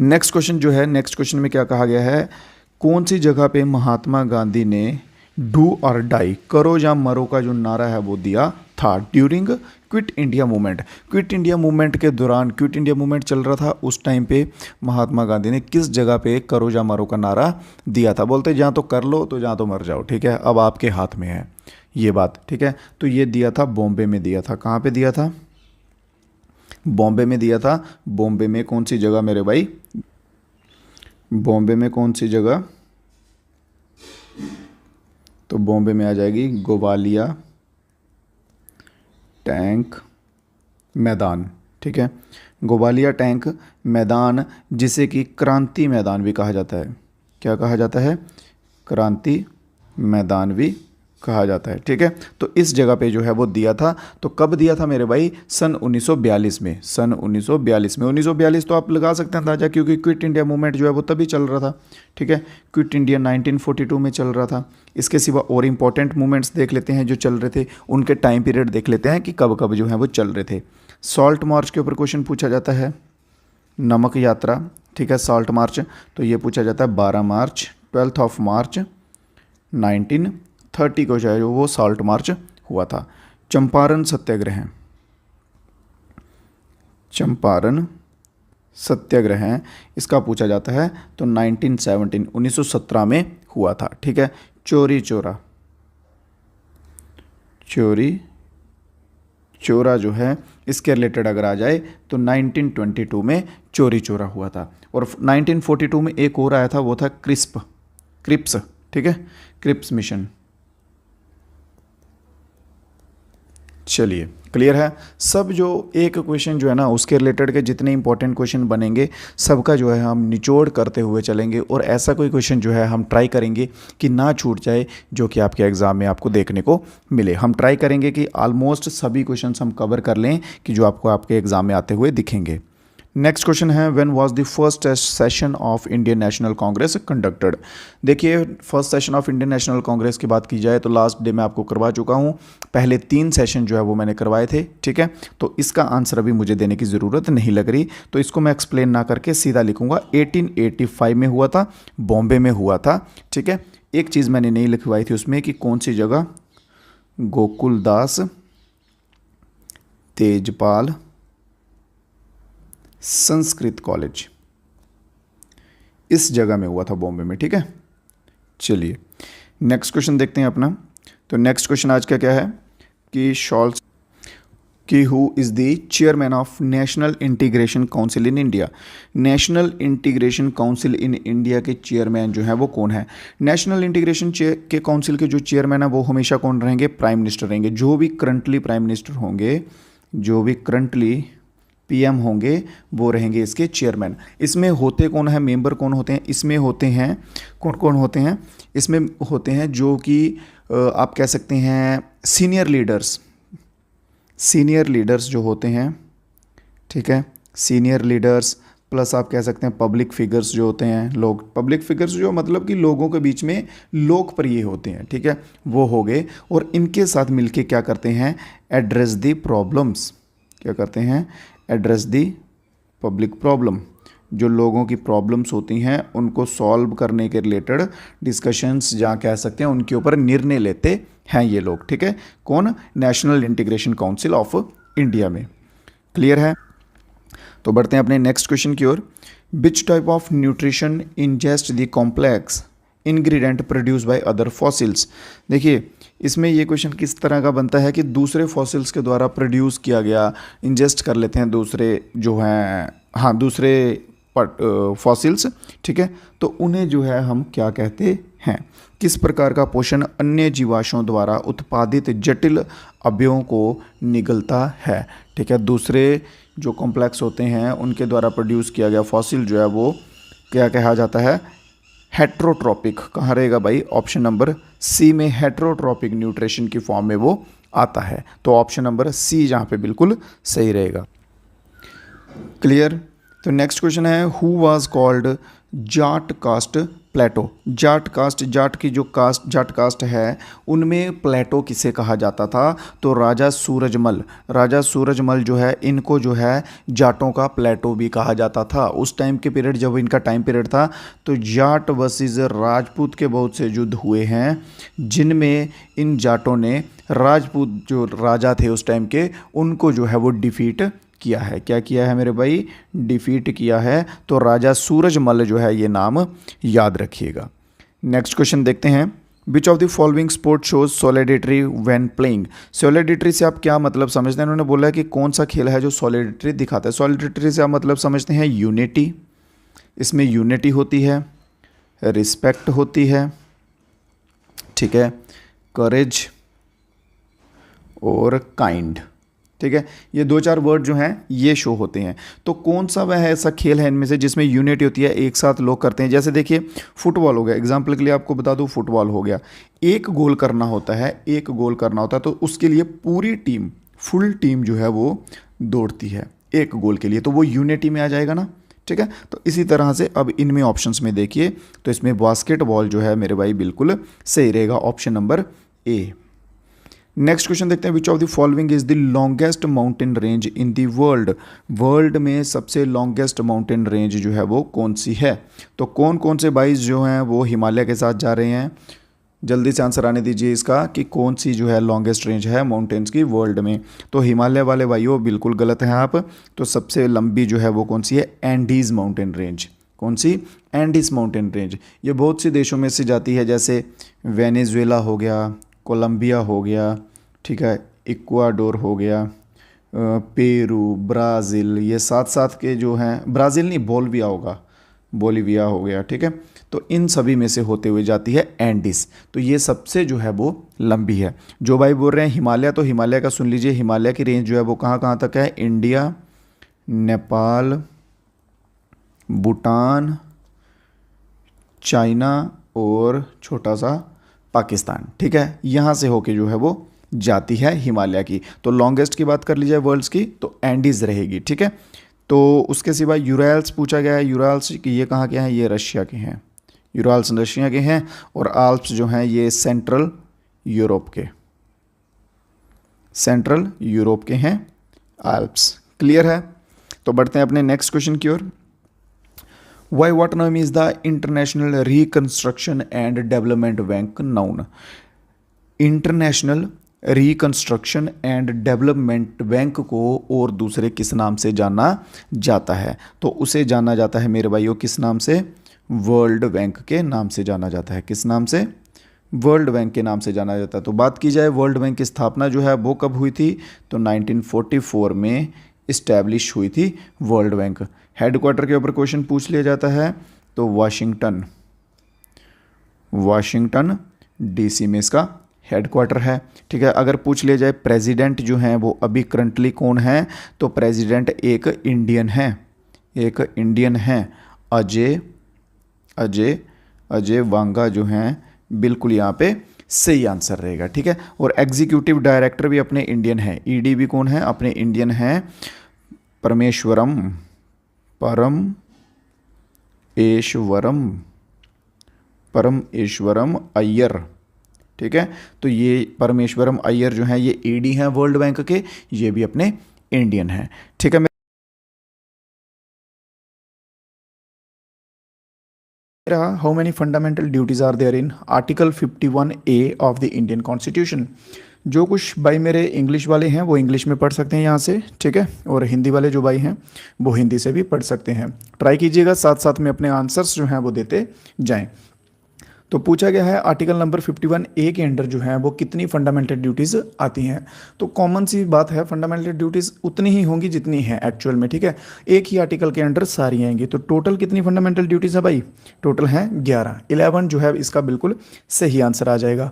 S1: नेक्स्ट क्वेश्चन में क्या कहा गया है? कौन सी जगह पे महात्मा गांधी ने डू और डाई, करो या मरो का जो नारा है वो दिया था ड्यूरिंग क्विट इंडिया मूवमेंट के दौरान, क्विट इंडिया मूवमेंट चल रहा था उस टाइम पे महात्मा गांधी ने किस जगह पे करो या मरो का नारा दिया था? बोलते जहाँ तो कर लो तो जहाँ तो मर जाओ, ठीक है। अब आपके हाथ में है ये बात, ठीक है। तो ये दिया था बॉम्बे में दिया था। कहाँ पे दिया था? बॉम्बे में दिया था। बॉम्बे में कौन सी जगह मेरे भाई? बॉम्बे में कौन सी जगह? तो बॉम्बे में आ जाएगी ग्वालिया टैंक मैदान, ठीक है। ग्वालिया टैंक मैदान, जिसे कि क्रांति मैदान भी कहा जाता है। क्या कहा जाता है? क्रांति मैदान भी कहा जाता है, ठीक है। तो इस जगह पे जो है वो दिया था। तो कब दिया था मेरे भाई? सन 1942 में। 1942 तो आप लगा सकते हैं अंदाजा, क्योंकि क्विट इंडिया मूवमेंट जो है वो तभी चल रहा था, ठीक है। क्विट इंडिया 1942 में चल रहा था। इसके सिवा और इंपॉर्टेंट मूवमेंट्स देख लेते हैं जो चल रहे थे, उनके टाइम पीरियड देख लेते हैं कि कब कब जो है वो चल रहे थे। सॉल्ट मार्च के ऊपर क्वेश्चन पूछा जाता है। नमक यात्रा, ठीक है, सॉल्ट मार्च, तो ये पूछा जाता है 12 मार्च, 12 ऑफ मार्च 1930 को जो वो सॉल्ट मार्च हुआ था। चंपारण सत्याग्रह इसका पूछा जाता है, तो 1917 में हुआ था, ठीक है। चोरी चोरा जो है इसके रिलेटेड अगर आ जाए तो 1922 में चोरी चोरा हुआ था। और 1942 में एक और आया था, वो था क्रिप्स, ठीक है, क्रिप्स मिशन। चलिए क्लियर है। सब जो एक क्वेश्चन जो है ना उसके रिलेटेड के जितने इंपॉर्टेंट क्वेश्चन बनेंगे सबका जो है हम निचोड़ करते हुए चलेंगे, और ऐसा कोई क्वेश्चन जो है हम ट्राई करेंगे कि ना छूट जाए, जो कि आपके एग्ज़ाम में आपको देखने को मिले। हम ट्राई करेंगे कि ऑलमोस्ट सभी क्वेश्चंस हम कवर कर लें कि जो आपको आपके एग्ज़ाम में आते हुए दिखेंगे। नेक्स्ट क्वेश्चन है when was the first session of Indian National Congress conducted. देखिए first session of Indian National Congress की बात की जाए तो लास्ट डे मैं आपको करवा चुका हूँ, पहले 3 सेशन जो है वो मैंने करवाए थे, ठीक है। तो इसका आंसर अभी मुझे देने की ज़रूरत नहीं लग रही, तो इसको मैं एक्सप्लेन ना करके सीधा लिखूंगा 1885 में हुआ था, बॉम्बे में हुआ था, ठीक है। एक चीज़ मैंने नहीं लिखवाई थी उसमें कि कौन सी जगह, गोकुलदास तेजपाल संस्कृत कॉलेज, इस जगह में हुआ था बॉम्बे में, ठीक है। चलिए नेक्स्ट क्वेश्चन देखते हैं अपना। तो नेक्स्ट क्वेश्चन आज का क्या है कि शॉल्स कि who is the chairman of national Integration council in India. National Integration council in India के चेयरमैन जो है वो कौन है। नेशनल इंटीग्रेशन के काउंसिल के जो चेयरमैन है वो हमेशा कौन रहेंगे, प्राइम मिनिस्टर रहेंगे। जो भी करंटली प्राइम मिनिस्टर होंगे, जो भी करंटली पीएम होंगे वो रहेंगे इसके चेयरमैन। इसमें होते कौन है, मेंबर कौन होते हैं, इसमें होते हैं कौन कौन होते हैं, इसमें होते हैं जो कि आप कह सकते हैं सीनियर लीडर्स जो होते हैं, ठीक है। सीनियर लीडर्स प्लस आप कह सकते हैं पब्लिक फिगर्स जो होते हैं, लोग पब्लिक फिगर्स जो मतलब कि लोगों के बीच में लोकप्रिय होते हैं, ठीक है, वो हो गए। और इनके साथ मिलके क्या करते हैं, एड्रेस दी प्रॉब्लम्स, क्या करते हैं, एड्रेस दी पब्लिक प्रॉब्लम। जो लोगों की प्रॉब्लम्स होती हैं उनको सॉल्व करने के रिलेटेड डिस्कशंस जहाँ कह सकते हैं उनके ऊपर निर्णय लेते हैं ये लोग, ठीक है। कौन, National Integration Council of India में। क्लियर है। तो बढ़ते हैं अपने नेक्स्ट क्वेश्चन की ओर। Which type of nutrition ingest the complex ingredient produce by other fossils. देखिए इसमें ये क्वेश्चन किस तरह का बनता है कि दूसरे फॉसिल्स के द्वारा प्रोड्यूस किया गया, इंजेस्ट कर लेते हैं दूसरे जो हैं, हाँ दूसरे फॉसिल्स, ठीक है। तो उन्हें जो है हम क्या कहते हैं, किस प्रकार का पोषण अन्य जीवाश्मों द्वारा उत्पादित जटिल अवयवों को निगलता है, ठीक है। दूसरे जो कॉम्प्लेक्स होते हैं उनके द्वारा प्रोड्यूस किया गया फॉसिल जो है वो क्या कहा जाता है, हेट्रोट्रॉपिक। कहाँ रहेगा भाई, ऑप्शन नंबर सी में हेट्रोट्रॉपिक न्यूट्रिशन की फॉर्म में वो आता है। तो ऑप्शन नंबर सी जहाँ पे बिल्कुल सही रहेगा। क्लियर। तो नेक्स्ट क्वेश्चन है who was called Jat caste Plato. Jat की जो जाट कास्ट है उनमें प्लेटो किसे कहा जाता था, तो राजा सूरजमल जो है इनको जो है जाटों का प्लेटो भी कहा जाता था। उस टाइम के पीरियड जब इनका टाइम पीरियड था तो जाट वर्सेस राजपूत के बहुत से युद्ध हुए हैं जिनमें इन जाटों ने राजपूत जो राजा थे उस टाइम के उनको जो है वो डिफीट किया है। क्या किया है मेरे भाई, डिफीट किया है। तो राजा सूरजमल जो है ये नाम याद रखिएगा। नेक्स्ट क्वेश्चन देखते हैं। विच of the following sport shows सॉलिडेटरी when playing. सॉलिडेटरी से आप क्या मतलब समझते हैं, उन्होंने बोला है कि कौन सा खेल है जो सॉलिडेटरी दिखाता है। सॉलिडेटरी से आप मतलब समझते हैं यूनिटी, इसमें यूनिटी होती है, रिस्पेक्ट होती है, ठीक है, करेज और काइंड, ठीक है। ये 2-4 वर्ड जो हैं ये शो होते हैं। तो कौन सा वह ऐसा खेल है इनमें से जिसमें यूनिटी होती है, एक साथ लोग करते हैं। जैसे देखिए फुटबॉल हो गया, एग्जांपल के लिए आपको बता दूं, फुटबॉल हो गया, एक गोल करना होता है तो उसके लिए पूरी टीम, फुल टीम जो है वो दौड़ती है एक गोल के लिए, तो वो यूनिटी में आ जाएगा ना, ठीक है। तो इसी तरह से अब इनमें ऑप्शंस में देखिए तो इसमें बास्केटबॉल जो है मेरे भाई बिल्कुल सही रहेगा, option number A. Next question देखते हैं। विच of the following is the longest mountain range in the world में सबसे लॉन्गेस्ट माउंटेन रेंज जो है वो कौन सी है। तो कौन कौन से बाइस जो हैं वो हिमालय के साथ जा रहे हैं, जल्दी से आंसर आने दीजिए इसका कि कौन सी जो है लॉन्गेस्ट रेंज है माउंटेन्स की वर्ल्ड में। तो हिमालय वाले भाइयों बिल्कुल गलत हैं आप। तो सबसे लंबी जो है वो कौन सी है, एंडीज माउंटेन रेंज। कौन सी, एंडीज माउंटेन रेंज। ये बहुत सी देशों में से जाती है, जैसे वेनेजुएला हो गया, कोलंबिया हो गया, ठीक है, इक्वाडोर हो गया, पेरू, ब्राज़ील, ये साथ के जो हैं, ब्राज़ील नहीं बोलिविया हो गया, ठीक है। तो इन सभी में से होते हुए जाती है एंडीज। तो ये सबसे जो है वो लंबी है। जो भाई बोल रहे हैं हिमालय, तो हिमालय का सुन लीजिए, हिमालय की रेंज जो है वो कहाँ कहाँ तक है, इंडिया, नेपाल, भूटान, चाइना और छोटा सा पाकिस्तान, ठीक है। यहाँ से होके जो है वो जाती है हिमालय की। तो लॉन्गेस्ट की बात कर लीजिए वर्ल्ड्स की तो एंडीज रहेगी, ठीक है। तो उसके सिवा यूरल्स पूछा गया है। यूरल्स ये कहाँ के हैं? ये रशिया के हैं। यूरल्स रशिया के हैं और आल्प्स जो हैं ये सेंट्रल यूरोप के हैं आल्प्स। क्लियर है? तो बढ़ते हैं अपने नेक्स्ट क्वेश्चन की ओर। Why what name is the International Reconstruction and Development Bank known? International Reconstruction and Development Bank को और दूसरे किस नाम से जाना जाता है? तो उसे जाना जाता है मेरे भाइयों किस नाम से? वर्ल्ड बैंक के नाम से जाना जाता है। किस नाम से? वर्ल्ड बैंक के नाम से जाना जाता है। तो बात की जाए वर्ल्ड बैंक की स्थापना जो है वो कब हुई थी? तो 1944 में इस्टेब्लिश हुई थी वर्ल्ड बैंक। हेडक्वार्टर के ऊपर क्वेश्चन पूछ लिया जाता है तो वाशिंगटन डीसी में इसका हेडक्वार्टर है। ठीक है, अगर पूछ लिया जाए प्रेसिडेंट जो हैं वो अभी करंटली कौन है? तो प्रेसिडेंट एक इंडियन है, अजय वांगा जो हैं, बिल्कुल यहाँ पे सही आंसर रहेगा। ठीक है, और एग्जीक्यूटिव डायरेक्टर भी अपने इंडियन है। ईडी भी कौन है? अपने इंडियन है, परमेश्वरम अय्यर। ठीक है, तो ये परमेश्वरम अय्यर जो है ये ईडी हैं वर्ल्ड बैंक के, ये भी अपने इंडियन हैं। ठीक है, how many fundamental duties are there in article 51A of the Indian constitution? जो कुछ भाई मेरे इंग्लिश वाले हैं वो इंग्लिश में पढ़ सकते हैं यहाँ से। ठीक है, और हिंदी वाले जो भाई हैं वो हिंदी से भी पढ़ सकते हैं। ट्राई कीजिएगा, साथ साथ में अपने आंसर्स जो हैं वो देते जाएं। तो पूछा गया है आर्टिकल नंबर 51A के अंडर जो है वो कितनी फंडामेंटल ड्यूटीज़ आती हैं? तो कॉमन सी बात है, फंडामेंटल ड्यूटीज़ उतनी ही होंगी जितनी है एक्चुअल में। ठीक है, एक ही आर्टिकल के अंडर सारी आएंगी। तो टोटल कितनी फंडामेंटल ड्यूटीज़ है भाई? टोटल है 11। 11 जो है इसका बिल्कुल सही आंसर आ जाएगा।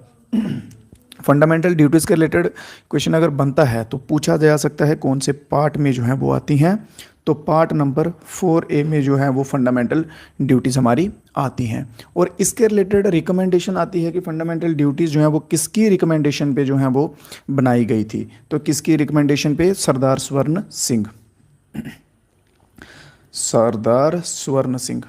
S1: फंडामेंटल ड्यूटीज़ के रिलेटेड क्वेश्चन अगर बनता है तो पूछा जा सकता है कौन से पार्ट में जो है वो आती हैं? तो पार्ट नंबर 4A में जो है वो फंडामेंटल ड्यूटीज़ हमारी आती हैं। और इसके रिलेटेड रिकमेंडेशन आती है कि फंडामेंटल ड्यूटीज़ जो है वो किसकी रिकमेंडेशन पे जो है वो बनाई गई थी? तो किसकी रिकमेंडेशन पे? सरदार स्वर्ण सिंह।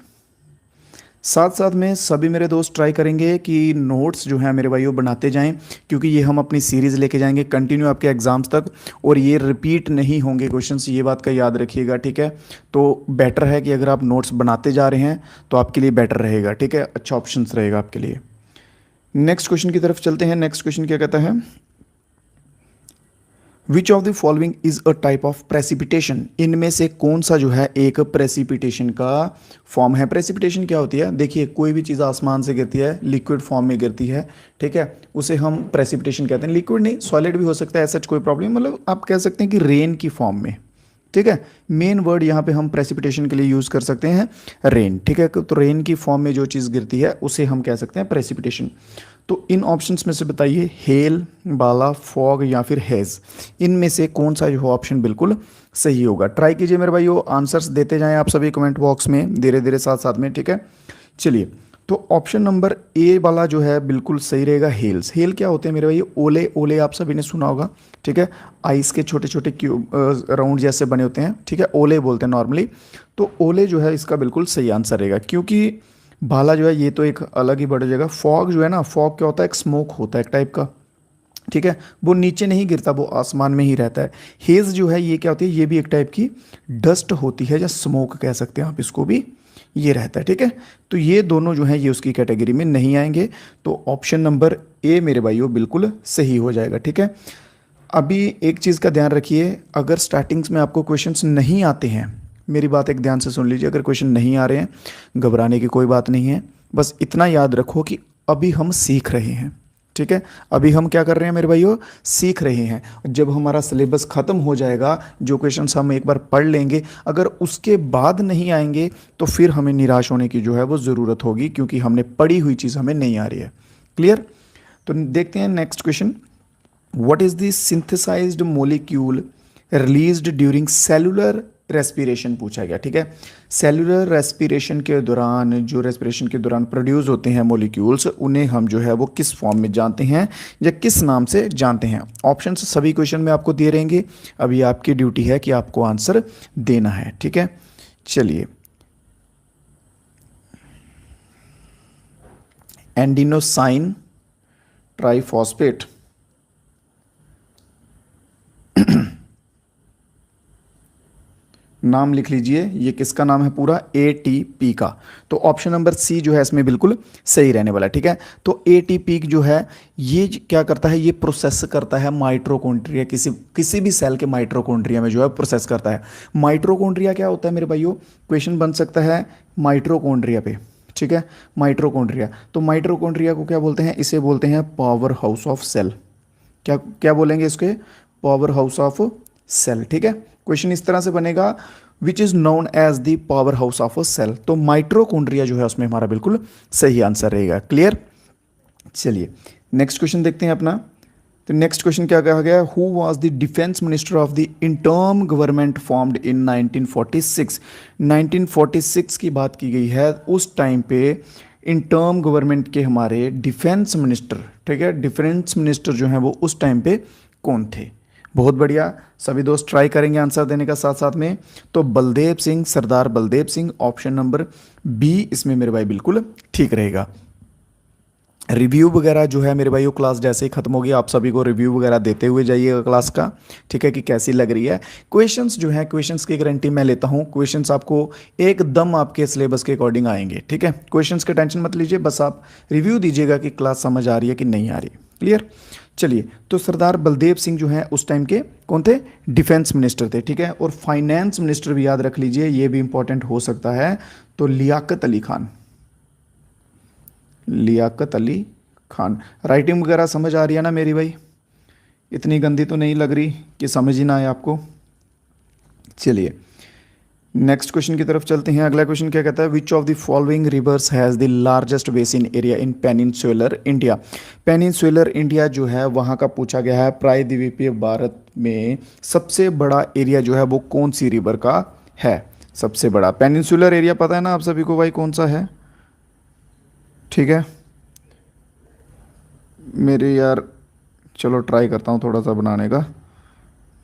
S1: साथ साथ में सभी मेरे दोस्त ट्राई करेंगे कि नोट्स जो हैं मेरे भाइयों बनाते जाएं, क्योंकि ये हम अपनी सीरीज़ लेके जाएंगे कंटिन्यू आपके एग्ज़ाम्स तक, और ये रिपीट नहीं होंगे क्वेश्चंस, ये बात का याद रखिएगा। ठीक है, तो बेटर है कि अगर आप नोट्स बनाते जा रहे हैं तो आपके लिए बेटर रहेगा। ठीक है, अच्छा ऑप्शन रहेगा आपके लिए। नेक्स्ट क्वेश्चन की तरफ चलते हैं। नेक्स्ट क्वेश्चन क्या कहता है? Which of the following is a type of precipitation? इनमें से कौन सा जो है एक प्रेसिपिटेशन का फॉर्म है? प्रेसिपिटेशन क्या होती है? देखिए, कोई भी चीज़ आसमान से गिरती है, लिक्विड फॉर्म में गिरती है। ठीक है, उसे हम प्रेसिपिटेशन कहते हैं। लिक्विड नहीं, सॉलिड भी हो सकता है, ऐसा कोई प्रॉब्लम, मतलब आप कह सकते हैं कि रेन की फॉर्म में। ठीक है, मेन वर्ड यहाँ पे हम प्रेसिपिटेशन के लिए यूज़ कर सकते हैं रेन। ठीक है, तो रेन की फॉर्म में जो चीज़ गिरती है उसे हम कह सकते हैं प्रेसिपिटेशन। तो इन ऑप्शंस में से बताइए, हेल, बाला, फॉग या फिर हेज, इनमें से कौन सा जो ऑप्शन बिल्कुल सही होगा? ट्राई कीजिए मेरे भाइयों, आंसर्स देते जाएं आप सभी कमेंट बॉक्स में धीरे धीरे साथ साथ में। ठीक है, चलिए, तो ऑप्शन नंबर ए वाला जो है बिल्कुल सही रहेगा, हेल्स। हेल क्या होते हैं मेरे भाई? ओले। ओले आप सभी ने सुना होगा। ठीक है, आइस के छोटे छोटे क्यूब राउंड जैसे बने होते हैं। ठीक है, ओले बोलते हैं नॉर्मली। तो ओले जो है इसका बिल्कुल सही आंसर रहेगा, क्योंकि भाला जो है ये तो एक अलग ही बढ़ जाएगा। फॉग जो है ना, फॉग क्या होता है? एक स्मोक होता है एक टाइप का। ठीक है, वो नीचे नहीं गिरता, वो आसमान में ही रहता है। हेज जो है ये क्या होती है? ये भी एक टाइप की डस्ट होती है, या स्मोक कह सकते हैं आप इसको भी, ये रहता है। ठीक है, तो ये दोनों जो है ये उसकी कैटेगरी में नहीं आएंगे। तो ऑप्शन नंबर ए मेरे भाइयों बिल्कुल सही हो जाएगा। ठीक है, अभी एक चीज़ का ध्यान रखिए, अगर स्टार्टिंग्स में आपको क्वेश्चंस नहीं आते हैं, मेरी बात एक ध्यान से सुन लीजिए, अगर क्वेश्चन नहीं आ रहे हैं घबराने की कोई बात नहीं है। बस इतना याद रखो कि अभी हम सीख रहे हैं। ठीक है, अभी हम क्या कर रहे हैं मेरे भाइयों? सीख रहे हैं। जब हमारा सिलेबस ख़त्म हो जाएगा, जो क्वेश्चंस हम एक बार पढ़ लेंगे, अगर उसके बाद नहीं आएंगे तो फिर हमें निराश होने की जो है वो ज़रूरत होगी, क्योंकि हमने पढ़ी हुई चीज़ हमें नहीं आ रही है। क्लियर? तो देखते हैं next question. What is the synthesized molecule released during cellular respiration पूछा गया, ठीक है। सेलुलर रेस्पिरेशन के दौरान, जो रेस्पिरेशन के दौरान प्रोड्यूस होते हैं मॉलिक्यूल्स, उन्हें हम जो है वो किस फॉर्म में जानते हैं या किस नाम से जानते हैं। ऑप्शंस सभी क्वेश्चन में आपको दिए रहेंगे, अभी आपकी ड्यूटी है कि आपको आंसर देना है, ठीक है। चलिए, एंडिनोसाइन ट्राइफॉस्फेट नाम लिख लीजिए, ये किसका नाम है पूरा, एटीपी का। तो ऑप्शन नंबर सी जो है इसमें बिल्कुल सही रहने वाला है, ठीक है। तो एटीपी जो है ये क्या करता है, ये प्रोसेस करता है माइटोकॉन्ड्रिया, किसी भी सेल के माइटोकॉन्ड्रिया में जो है प्रोसेस करता है। माइटोकॉन्ड्रिया क्या होता है मेरे भाइयों, क्वेश्चन बन सकता है माइटोकॉन्ड्रिया पे, ठीक है। माइटोकॉन्ड्रिया, तो माइटोकॉन्ड्रिया को क्या बोलते हैं, इसे बोलते हैं पावर हाउस ऑफ सेल। क्या क्या बोलेंगे इसके, पावर हाउस ऑफ सेल, ठीक है। क्वेश्चन इस तरह से बनेगा, which is known as the power house of a cell. तो माइटोकॉन्ड्रिया जो है उसमें हमारा बिल्कुल सही आंसर रहेगा, क्लियर। चलिए नेक्स्ट क्वेश्चन देखते हैं अपना। तो नेक्स्ट क्वेश्चन क्या कहा गया, who was the defence minister of the interim government formed in 1946। 1946 की बात की गई है, उस टाइम पे इंटर्म गवर्नमेंट के हमारे डिफेंस मिनिस्टर, ठीक है, डिफेंस मिनिस्टर जो हैं वो उस टाइम पे कौन थे। बहुत बढ़िया, सभी दोस्त ट्राई करेंगे आंसर देने का साथ साथ में। तो Baldev Singh, Sardar Baldev Singh, option number B इसमें मेरे भाई बिल्कुल ठीक रहेगा। रिव्यू वगैरह जो है मेरे भाई वो क्लास जैसे ही खत्म होगी, आप सभी को रिव्यू वगैरह देते हुए जाइएगा क्लास का, ठीक है, कि कैसी लग रही है। क्वेश्चंस जो है, क्वेश्चंस की गारंटी मैं लेता हूँ, क्वेश्चंस आपको एकदम आपके सिलेबस के अकॉर्डिंग आएंगे, ठीक है। क्वेश्चंस का टेंशन मत लीजिए, बस आप रिव्यू दीजिएगा कि क्लास समझ आ रही है कि नहीं आ रही, क्लियर। चलिए, तो सरदार बलदेव सिंह जो है उस टाइम के कौन थे, डिफेंस मिनिस्टर थे, ठीक है। और फाइनेंस मिनिस्टर भी याद रख लीजिए, ये भी इंपॉर्टेंट हो सकता है, तो लियाकत अली खान, लियाकत अली खान। राइटिंग वगैरह समझ आ रही है ना मेरी भाई, इतनी गंदी तो नहीं लग रही कि समझ ही ना आए आपको। चलिए नेक्स्ट क्वेश्चन की तरफ चलते हैं। अगला क्वेश्चन क्या कहता है, which of the following rivers has the largest basin area in peninsular India. Peninsular India जो है वहाँ का पूछा गया है, प्रायद्वीपीय भारत में सबसे बड़ा एरिया जो है वो कौन सी रिवर का है, सबसे बड़ा। पेनिनसुलर एरिया पता है ना आप सभी को भाई कौन सा है, ठीक है। मेरे यार चलो ट्राई करता हूँ थोड़ा सा बनाने का,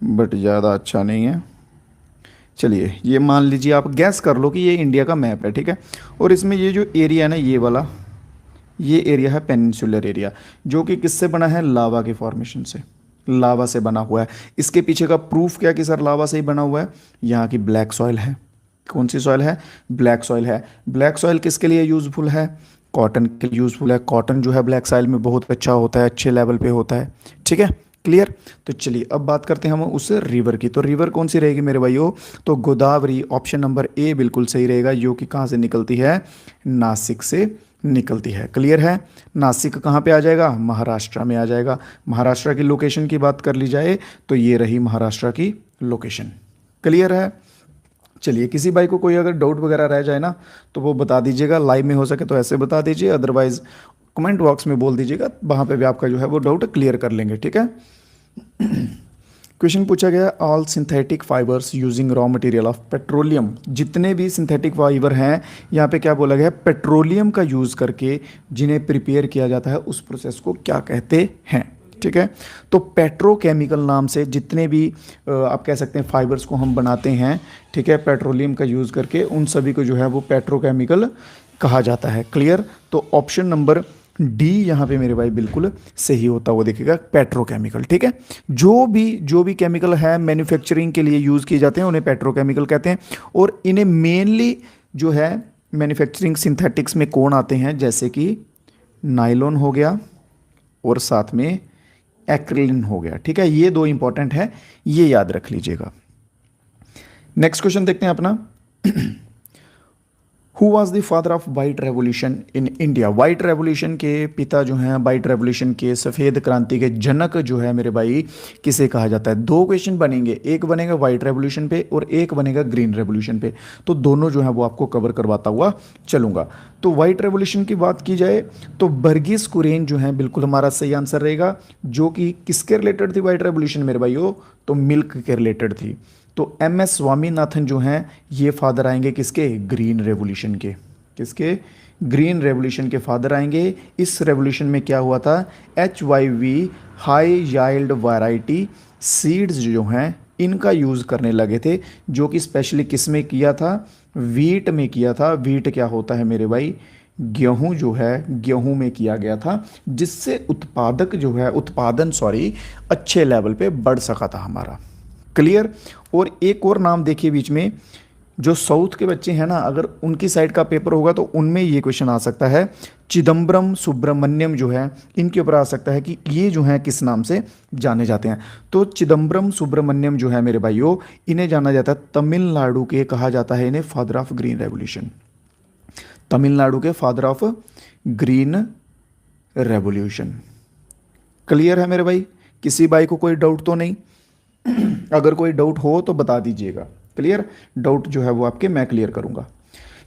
S1: बट ज़्यादा अच्छा नहीं है। चलिए ये मान लीजिए, आप गैस कर लो कि ये इंडिया का मैप है, ठीक है। और इसमें ये जो एरिया है ना, ये वाला, ये एरिया है पेनिनसुलर एरिया, जो कि किससे बना है, लावा के फॉर्मेशन से, लावा से बना हुआ है। इसके पीछे का प्रूफ क्या कि सर लावा से ही बना हुआ है, यहाँ की ब्लैक सॉइल है। कौन सी सॉइल है, ब्लैक सॉइल है। ब्लैक सॉइल किसके लिए यूज़फुल है, कॉटन के लिए यूज़फुल है। कॉटन जो है ब्लैक सॉइल में बहुत अच्छा होता है, अच्छे लेवल पे होता है, ठीक है, क्लियर। तो चलिए अब बात करते हैं हम उस रिवर की। तो रिवर कौन सी रहेगी मेरे भाइयों, तो गोदावरी, ऑप्शन नंबर ए बिल्कुल सही रहेगा, जो कि कहाँ से निकलती है, नासिक से निकलती है, क्लियर है। नासिक कहाँ पे आ जाएगा, महाराष्ट्र में आ जाएगा। महाराष्ट्र की लोकेशन की बात कर ली जाए तो ये रही महाराष्ट्र की लोकेशन, क्लियर है। चलिए किसी भाई को कोई अगर डाउट वगैरह रह जाए ना तो वो बता दीजिएगा, लाइव में हो सके तो ऐसे बता दीजिए, अदरवाइज कमेंट बॉक्स में बोल दीजिएगा, वहाँ पे भी आपका जो है वो डाउट क्लियर कर लेंगे, ठीक है। क्वेश्चन पूछा गया, all synthetic fibres using raw material of petroleum. जितने भी सिंथेटिक फाइबर हैं, यहाँ पे क्या बोला गया, पेट्रोलियम का यूज़ करके जिन्हें प्रिपेयर किया जाता है उस प्रोसेस को क्या कहते हैं, ठीक है। तो पेट्रोकेमिकल नाम से जितने भी आप कह सकते हैं फाइबर्स को हम बनाते हैं, ठीक है, पेट्रोलियम का यूज़ करके, उन सभी को जो है वो पेट्रोकेमिकल कहा जाता है, क्लियर। तो ऑप्शन नंबर डी यहाँ पे मेरे भाई बिल्कुल सही होता हुआ दिखेगा, पेट्रोकेमिकल, ठीक है। जो भी केमिकल है मैन्युफैक्चरिंग के लिए यूज़ किए जाते हैं उन्हें पेट्रोकेमिकल कहते हैं। और इन्हें मेनली जो है मैन्युफैक्चरिंग सिंथेटिक्स में कौन आते हैं, जैसे कि नायलॉन हो गया और साथ में एक्रिलिन हो गया, ठीक है। ये दो इंपॉर्टेंट है, ये याद रख लीजिएगा। नेक्स्ट क्वेश्चन देखते हैं अपना, who was the father of white revolution in India. White revolution के पिता जो हैं, वाइट रेवोल्यूशन के सफ़ेद क्रांति के जनक जो है मेरे भाई, किसे कहा जाता है। दो क्वेश्चन बनेंगे, एक बनेगा वाइट रेवोल्यूशन पे और एक बनेगा ग्रीन रेवोल्यूशन पे, तो दोनों जो है वो आपको कवर करवाता हुआ चलूंगा। तो वाइट रेवोल्यूशन की बात की जाए तो वर्गीस कुरियन जो है बिल्कुल हमारा सही आंसर रहेगा, जो कि किसके रिलेटेड थी वाइट रेवोल्यूशन मेरे भाइयों, तो मिल्क के रिलेटेड थी। तो एम एस स्वामीनाथन जो हैं ये फादर आएंगे किसके, ग्रीन रेवोल्यूशन के, किसके, ग्रीन रेवोल्यूशन के फादर आएंगे। इस रेवोल्यूशन में क्या हुआ था, HYV high yield variety seeds जो हैं इनका यूज़ करने लगे थे, जो कि स्पेशली किस में किया था, वीट में किया था। वीट क्या होता है मेरे भाई, गेहूं जो है, गेहूं में किया गया था, जिससे उत्पादक जो है, उत्पादन सॉरी, अच्छे लेवल पे बढ़ सका था हमारा। क्लियर। और एक और नाम देखिए बीच में, जो साउथ के बच्चे हैं ना, अगर उनकी साइड का पेपर होगा तो उनमें ये क्वेश्चन आ सकता है, चिदम्बरम सुब्रमण्यम जो है इनके ऊपर आ सकता है कि ये जो है किस नाम से जाने जाते हैं। तो चिदम्बरम सुब्रमण्यम जो है मेरे भाइयों, इन्हें जाना जाता है तमिलनाडु के, कहा जाता है इन्हें father of green revolution, Tamil Nadu के father of green revolution. Clear है मेरे भाई, किसी भाई को कोई डाउट तो नहीं? अगर कोई डाउट हो तो बता दीजिएगा। क्लियर, डाउट जो है वो आपके मैं क्लियर करूंगा।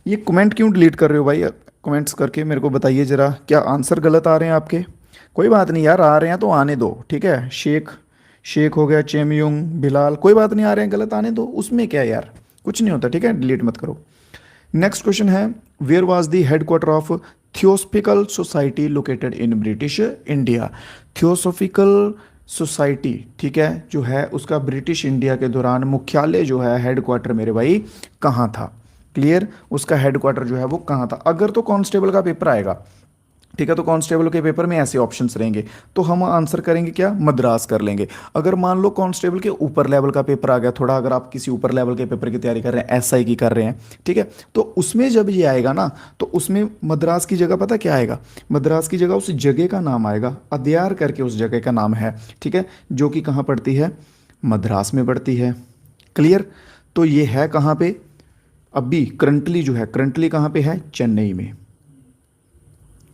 S1: ये कमेंट क्यों डिलीट कर रहे हो भाई, कमेंट्स करके मेरे को बताइए ज़रा, क्या आंसर गलत आ रहे हैं आपके? कोई बात नहीं यार, आ रहे हैं तो आने दो, ठीक है। शेख हो गया, चेमयुंग, बिलाल, कोई बात नहीं, आ रहे हैं गलत आने दो, उसमें क्या यार, कुछ नहीं होता, ठीक है, डिलीट मत करो। नेक्स्ट क्वेश्चन है, where was the headquarter of theosophical society located in British India. Theosophical society, ठीक है, जो है उसका ब्रिटिश इंडिया के दौरान मुख्यालय जो है, हेडक्वार्टर मेरे भाई कहाँ था? क्लियर, उसका हेडक्वार्टर जो है वो कहाँ था? अगर तो कांस्टेबल का पेपर आएगा, ठीक है, तो कांस्टेबल के पेपर में ऐसे ऑप्शंस रहेंगे, तो हम आंसर करेंगे क्या, मद्रास कर लेंगे। अगर मान लो कांस्टेबल के ऊपर लेवल का पेपर आ गया थोड़ा, अगर आप किसी ऊपर लेवल के पेपर की तैयारी कर रहे हैं, SI की कर रहे हैं, ठीक है, तो उसमें जब ये आएगा ना, तो उसमें मद्रास की जगह पता क्या आएगा, मद्रास की जगह उस जगह का नाम आएगा, अदयार करके उस जगह का नाम है, ठीक है, जो कि कहाँ पड़ती है, मद्रास में पड़ती है। क्लियर, तो ये है कहाँ पे अभी करंटली जो है, करंटली कहाँ पे है, चेन्नई में।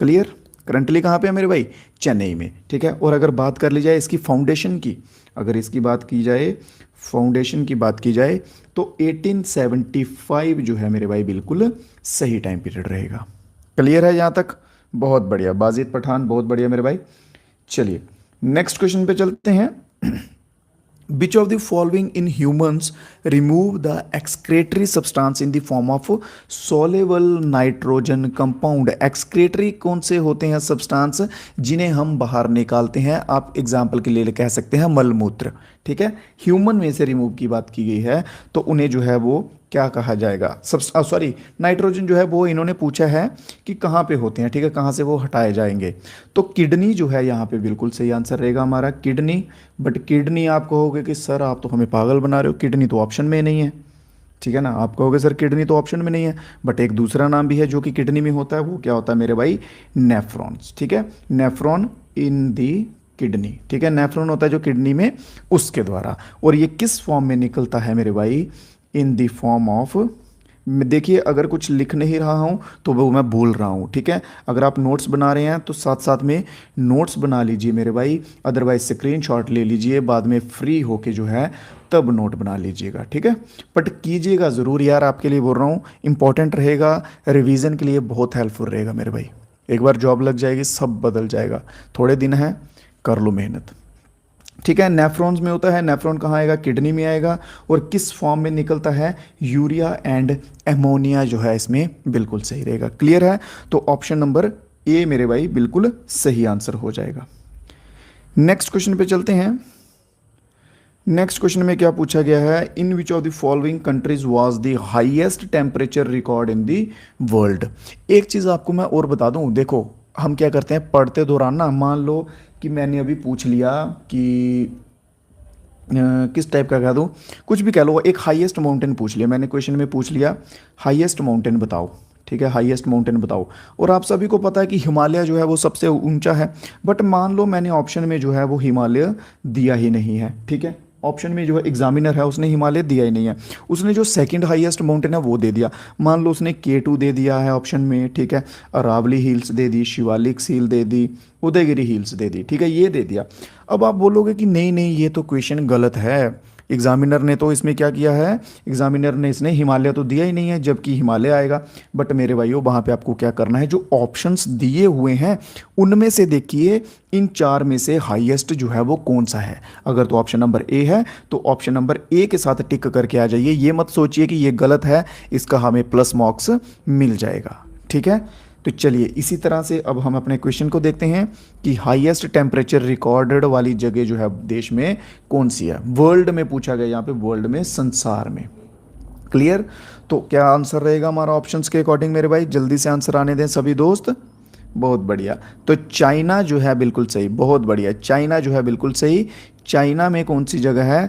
S1: क्लियर, करंटली कहाँ पे है मेरे भाई, चेन्नई में, ठीक है। और अगर बात कर ली जाए इसकी फाउंडेशन की, अगर इसकी बात की जाए, फाउंडेशन की बात की जाए, तो 1875 जो है मेरे भाई बिल्कुल सही टाइम पीरियड रहेगा। क्लियर है यहाँ तक? बहुत बढ़िया, बाजिद पठान, बहुत बढ़िया मेरे भाई। चलिए नेक्स्ट क्वेश्चन पे चलते हैं। Which of the following in humans remove the excretory substance in the form of soluble nitrogen compound? excretory कौन से होते हैं सब्सटेंस जिन्हें हम बाहर निकालते हैं? आप एग्जाम्पल के लिए कह सकते हैं मलमूत्र, ठीक है। ह्यूमन में से रिमूव की बात की गई है, तो उन्हें जो है वो क्या कहा जाएगा, सॉरी नाइट्रोजन जो है वो इन्होंने पूछा है कि कहाँ पे होते हैं, ठीक है, कहाँ से वो हटाए जाएंगे। तो किडनी जो है यहाँ पे बिल्कुल सही आंसर रहेगा हमारा, किडनी। बट किडनी आप कहोगे कि सर आप तो हमें पागल बना रहे हो, किडनी तो ऑप्शन में नहीं है, ठीक है ना, आप कहोगे सर किडनी तो ऑप्शन में नहीं है, बट एक दूसरा नाम भी है जो कि किडनी में होता है, वो क्या होता है मेरे भाई, नेफ्रॉन्स, ठीक है, नेफ्रॉन इन दी किडनी, ठीक है, नेफ्रॉन होता है जो किडनी में, उसके द्वारा। और ये किस फॉर्म में निकलता है मेरे भाई, इन द फॉर्म ऑफ, देखिए अगर कुछ लिख नहीं रहा हूँ तो वो मैं बोल रहा हूँ, ठीक है। अगर आप नोट्स बना रहे हैं तो साथ साथ में नोट्स बना लीजिए मेरे भाई, अदरवाइज स्क्रीनशॉट ले लीजिए, बाद में फ्री होके जो है तब नोट बना लीजिएगा, ठीक है। बट कीजिएगा ज़रूर यार, आपके लिए बोल रहा हूँ, इंपॉर्टेंट रहेगा, रिवीजन के लिए बहुत हेल्पफुल रहेगा मेरे भाई। एक बार जॉब लग जाएगी सब बदल जाएगा, थोड़े दिन हैं, कर लो मेहनत, ठीक है। नेफ्रॉन्स में होता है, नेफ्रॉन कहाँ आएगा, किडनी में आएगा। और किस फॉर्म में निकलता है, यूरिया एंड एमोनिया जो है इसमें बिल्कुल सही रहेगा। क्लियर है, तो ऑप्शन नंबर ए मेरे भाई बिल्कुल सही आंसर हो जाएगा। नेक्स्ट क्वेश्चन पे चलते हैं। नेक्स्ट क्वेश्चन में क्या पूछा गया है, in which of the following countries was the highest temperature record in the world. एक चीज़ आपको मैं और बता दूं, देखो हम क्या करते हैं पढ़ते दौरान ना, मान लो कि मैंने अभी पूछ लिया कि किस टाइप का कह दूँ, कुछ भी कह लो, एक हाईएस्ट माउंटेन पूछ लिया मैंने, क्वेश्चन में पूछ लिया हाईएस्ट माउंटेन बताओ, ठीक है, हाईएस्ट माउंटेन बताओ। और आप सभी को पता है कि हिमालय जो है वो सबसे ऊंचा है, बट मान लो मैंने ऑप्शन में जो है वो हिमालय दिया ही नहीं है, ठीक है, ऑप्शन में जो है एग्जामिनर है उसने हिमालय दिया ही नहीं है, उसने जो सेकंड हाईएस्ट माउंटेन है वो दे दिया, मान लो उसने K2 दे दिया है ऑप्शन में, ठीक है, Aravalli hills they the, Shivalik hill they the, Udayagiri hills they दी, ठीक है, ये दे दिया। अब आप बोलोगे कि नहीं नहीं ये तो क्वेश्चन गलत है, एग्जामिनर ने तो इसमें क्या किया है, एग्जामिनर ने इसने हिमालय तो दिया ही नहीं है, जबकि हिमालय आएगा। बट मेरे भाइयों वहाँ पे आपको क्या करना है, जो ऑप्शंस दिए हुए हैं उनमें से देखिए इन चार में से हाईएस्ट जो है वो कौन सा है। अगर तो ऑप्शन नंबर ए है तो ऑप्शन नंबर ए के साथ टिक करके आ जाइए। ये मत सोचिए कि ये गलत है, इसका हमें प्लस मार्क्स मिल जाएगा। ठीक है, तो चलिए इसी तरह से अब हम अपने क्वेश्चन को देखते हैं कि हाईएस्ट टेम्परेचर रिकॉर्डेड वाली जगह जो है देश में कौन सी है। वर्ल्ड में पूछा गया, यहाँ पे वर्ल्ड में, संसार में। क्लियर, तो क्या आंसर रहेगा हमारा ऑप्शंस के अकॉर्डिंग मेरे भाई, जल्दी से आंसर आने दें सभी दोस्त। बहुत बढ़िया, तो चाइना जो है बिल्कुल सही, बहुत बढ़िया, चाइना जो है बिल्कुल सही। चाइना में कौन सी जगह है,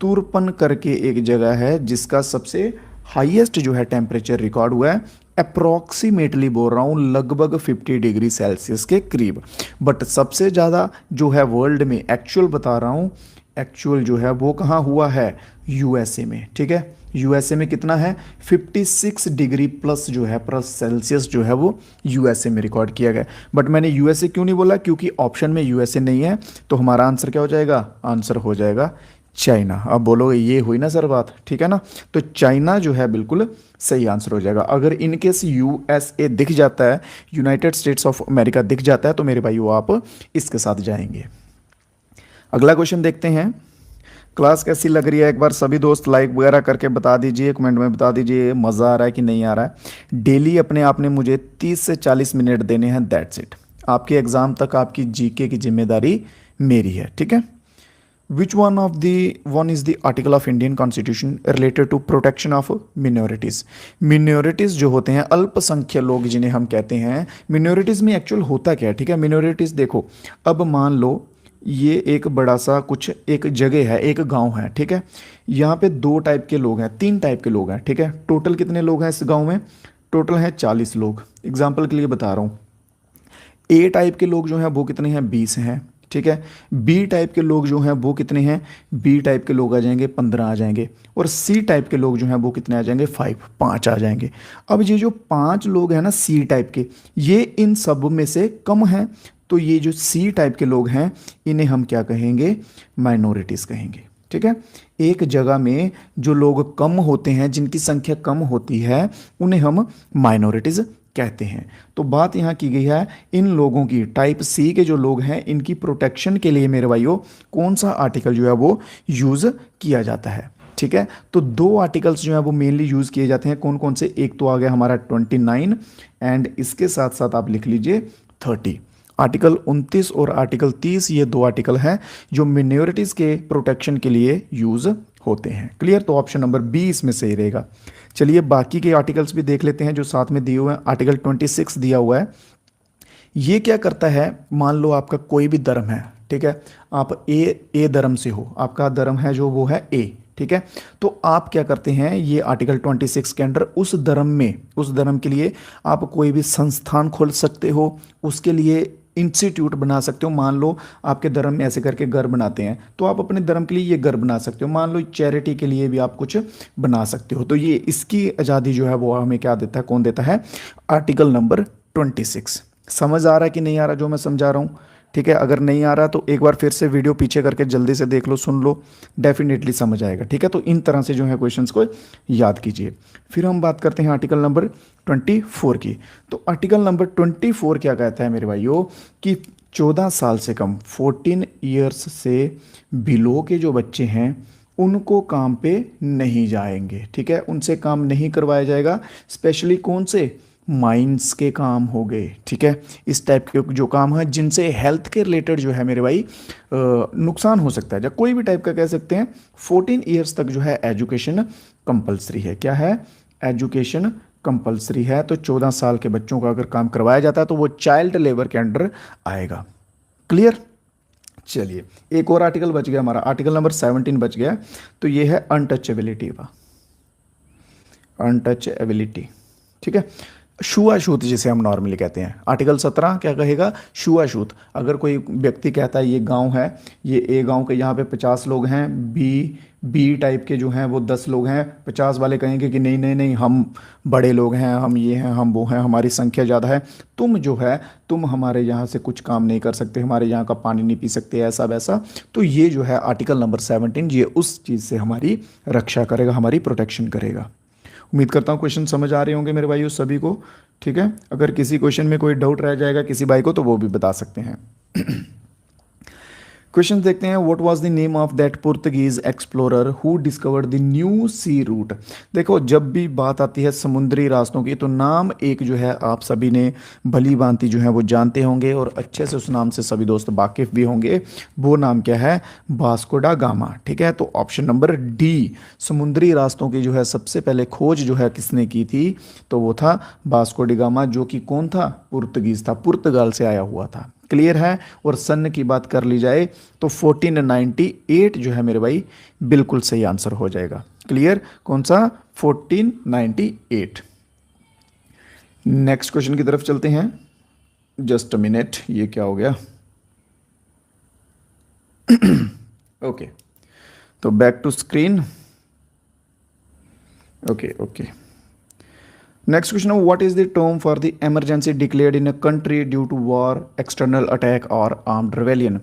S1: तुरपन करके एक जगह है जिसका सबसे हाईएस्ट जो है टेम्परेचर रिकॉर्ड हुआ है, अप्रॉक्सीमेटली बोल रहा हूँ लगभग 50 डिग्री सेल्सियस के करीब। बट सबसे ज़्यादा जो है वर्ल्ड में, एक्चुअल बता रहा हूँ, एक्चुअल जो है वो कहाँ हुआ है, यूएसए में। ठीक है, यूएसए में कितना है, 56 डिग्री प्लस जो है प्लस सेल्सियस जो है वो यूएसए में रिकॉर्ड किया गया। बट मैंने यूएसए क्यों नहीं बोला, क्योंकि ऑप्शन में यूएसए नहीं है, तो हमारा आंसर क्या हो जाएगा, आंसर हो जाएगा चाइना। अब बोलोगे ये हुई ना सर बात, ठीक है ना, तो चाइना जो है बिल्कुल सही आंसर हो जाएगा। अगर इनकेस यूएसए दिख जाता है, यूनाइटेड स्टेट्स ऑफ अमेरिका दिख जाता है, तो मेरे भाई वो आप इसके साथ जाएंगे। अगला क्वेश्चन देखते हैं। क्लास कैसी लग रही है, एक बार सभी दोस्त लाइक वगैरह करके बता दीजिए, कमेंट में बता दीजिए मज़ा आ रहा है कि नहीं आ रहा है। डेली अपने आप ने मुझे 30 से 40 मिनट देने हैं, दैट्स इट। आपके एग्ज़ाम तक आपकी जीके की जिम्मेदारी मेरी है, ठीक है। Which one is the article of Indian Constitution related to protection of minorities? Minorities जो होते हैं, अल्पसंख्यक लोग जिन्हें हम कहते हैं, minorities में एक्चुअल होता क्या है, ठीक है। minorities देखो, अब मान लो ये एक बड़ा सा कुछ एक जगह है, एक गांव है, ठीक है। यहाँ पे 2 टाइप के लोग हैं, 3 टाइप के लोग हैं, ठीक है। टोटल कितने लोग हैं इस गांव में, टोटल हैं 40 लोग। एग्जाम्पल के लिए बता रहा हूँ, ए टाइप के लोग जो हैं वो कितने हैं, 20 हैं, ठीक है। बी टाइप के लोग जो हैं वो कितने हैं, बी टाइप के लोग आ जाएंगे 15 आ जाएंगे, और सी टाइप के लोग जो हैं वो कितने आ जाएंगे, 5 आ जाएंगे। अब ये जो 5 लोग हैं ना सी टाइप के, ये इन सब में से कम हैं, तो ये जो सी टाइप के लोग हैं इन्हें हम क्या कहेंगे, माइनॉरिटीज़ कहेंगे, ठीक है। एक जगह में जो लोग कम होते हैं, जिनकी संख्या कम होती है, उन्हें हम माइनॉरिटीज़ कहते हैं। तो बात यहाँ की गई है इन लोगों की, टाइप सी के जो लोग हैं, इनकी प्रोटेक्शन के लिए मेरे भाइयों कौन सा आर्टिकल जो है वो यूज़ किया जाता है, ठीक है। तो 2 आर्टिकल्स जो है वो मेनली यूज़ किए जाते हैं, कौन कौन से, एक तो आ गया हमारा 29 एंड इसके साथ साथ आप लिख लीजिए 30। आर्टिकल 29 और आर्टिकल 30, ये 2 आर्टिकल हैं जो मिनॉरिटीज़ के प्रोटेक्शन के लिए यूज़ होते हैं। क्लियर, तो ऑप्शन नंबर बी इसमें सही रहेगा। चलिए बाकी के आर्टिकल्स भी देख लेते हैं जो साथ में दिए हुए हैं। आर्टिकल 26 दिया हुआ है, ये क्या करता है, मान लो आपका कोई भी धर्म है, ठीक है, आप ए धर्म से हो, आपका धर्म है जो वो है ए, ठीक है। तो आप क्या करते हैं, ये आर्टिकल 26 के अंडर उस धर्म में, उस धर्म के लिए आप कोई भी संस्थान खोल सकते हो, उसके लिए इंस्टीट्यूट बना सकते हो। मान लो आपके धर्म में ऐसे करके घर बनाते हैं, तो आप अपने धर्म के लिए ये घर बना सकते हो। मान लो चैरिटी के लिए भी आप कुछ बना सकते हो। तो ये इसकी आज़ादी जो है वो हमें क्या देता है, कौन देता है, आर्टिकल नंबर 26। समझ आ रहा है कि नहीं आ रहा जो मैं समझा रहा हूँ, ठीक है। अगर नहीं आ रहा तो एक बार फिर से वीडियो पीछे करके जल्दी से देख लो, सुन लो, डेफिनेटली समझ आएगा, ठीक है। तो इन तरह से जो है क्वेश्चंस को याद कीजिए। फिर हम बात करते हैं आर्टिकल नंबर 24 की। तो आर्टिकल नंबर 24 क्या कहता है मेरे भाइयों, कि 14 साल से कम, 14 ईयर्स से बिलो के जो बच्चे हैं उनको काम पे नहीं जाएंगे, ठीक है, उनसे काम नहीं करवाया जाएगा। स्पेशली कौन से, माइंस के काम हो गए, ठीक है। इस टाइप के जो काम है जिनसे हेल्थ के रिलेटेड जो है मेरे भाई नुकसान हो सकता है, या कोई भी टाइप का कह सकते हैं। 14 ईयर्स तक जो है एजुकेशन कंपलसरी है। क्या है, एजुकेशन कंपलसरी है। तो 14 साल के बच्चों का अगर काम करवाया जाता है तो वो चाइल्ड लेबर के अंडर आएगा। क्लियर, चलिए एक और आर्टिकल बच गया हमारा, आर्टिकल नंबर 17 बच गया। तो ये है अनटचेबिलिटी का, अनटचेबिलिटी, ठीक है। छुआछूत जिसे हम नॉर्मली कहते हैं। आर्टिकल 17 क्या कहेगा? छुआछूत। अगर कोई व्यक्ति कहता है ये गांव है, ये ए गांव के यहाँ पे 50 लोग हैं, बी टाइप के जो हैं वो 10 लोग हैं, 50 वाले कहेंगे कि नहीं नहीं नहीं, हम बड़े लोग हैं, हम ये हैं, हम वो हैं, हमारी संख्या ज़्यादा है, तुम हमारे यहाँ से कुछ काम नहीं कर सकते, हमारे यहाँ का पानी नहीं पी सकते, ऐसा वैसा। तो ये जो है आर्टिकल नंबर 17, ये उस चीज़ से हमारी रक्षा करेगा, हमारी प्रोटेक्शन करेगा। उम्मीद करता हूँ क्वेश्चन समझ आ रहे होंगे मेरे भाइयों सभी को। ठीक है, अगर किसी क्वेश्चन में कोई डाउट रह जाएगा किसी भाई को तो वो भी बता सकते हैं। क्वेश्चन देखते हैं। What was the name of that Portuguese explorer who discovered the new sea route. देखो, जब भी बात आती है समुद्री रास्तों की तो नाम एक जो है आप सभी ने भली भांति जो है वो जानते होंगे और अच्छे से उस नाम से सभी दोस्त वाकिफ भी होंगे। वो नाम क्या है? वास्को डा गामा। ठीक है, तो ऑप्शन नंबर डी, समुद्री रास्तों की जो है सबसे पहले खोज जो है किसने की थी? तो वो था वास्को डी गामा, जो कि कौन था? पुर्तगीज था, पुर्तगाल से आया हुआ था। क्लियर है। और सन की बात कर ली जाए तो 1498 जो है मेरे भाई बिल्कुल सही आंसर हो जाएगा। क्लियर, कौन सा? 1498। नेक्स्ट क्वेश्चन की तरफ चलते हैं। जस्ट अ मिनट, ये क्या हो गया? ओके, तो back to screen. Okay okay, next question है what is the term for the emergency declared in a country due to war, external attack और आर्म्ड रिवेलियन।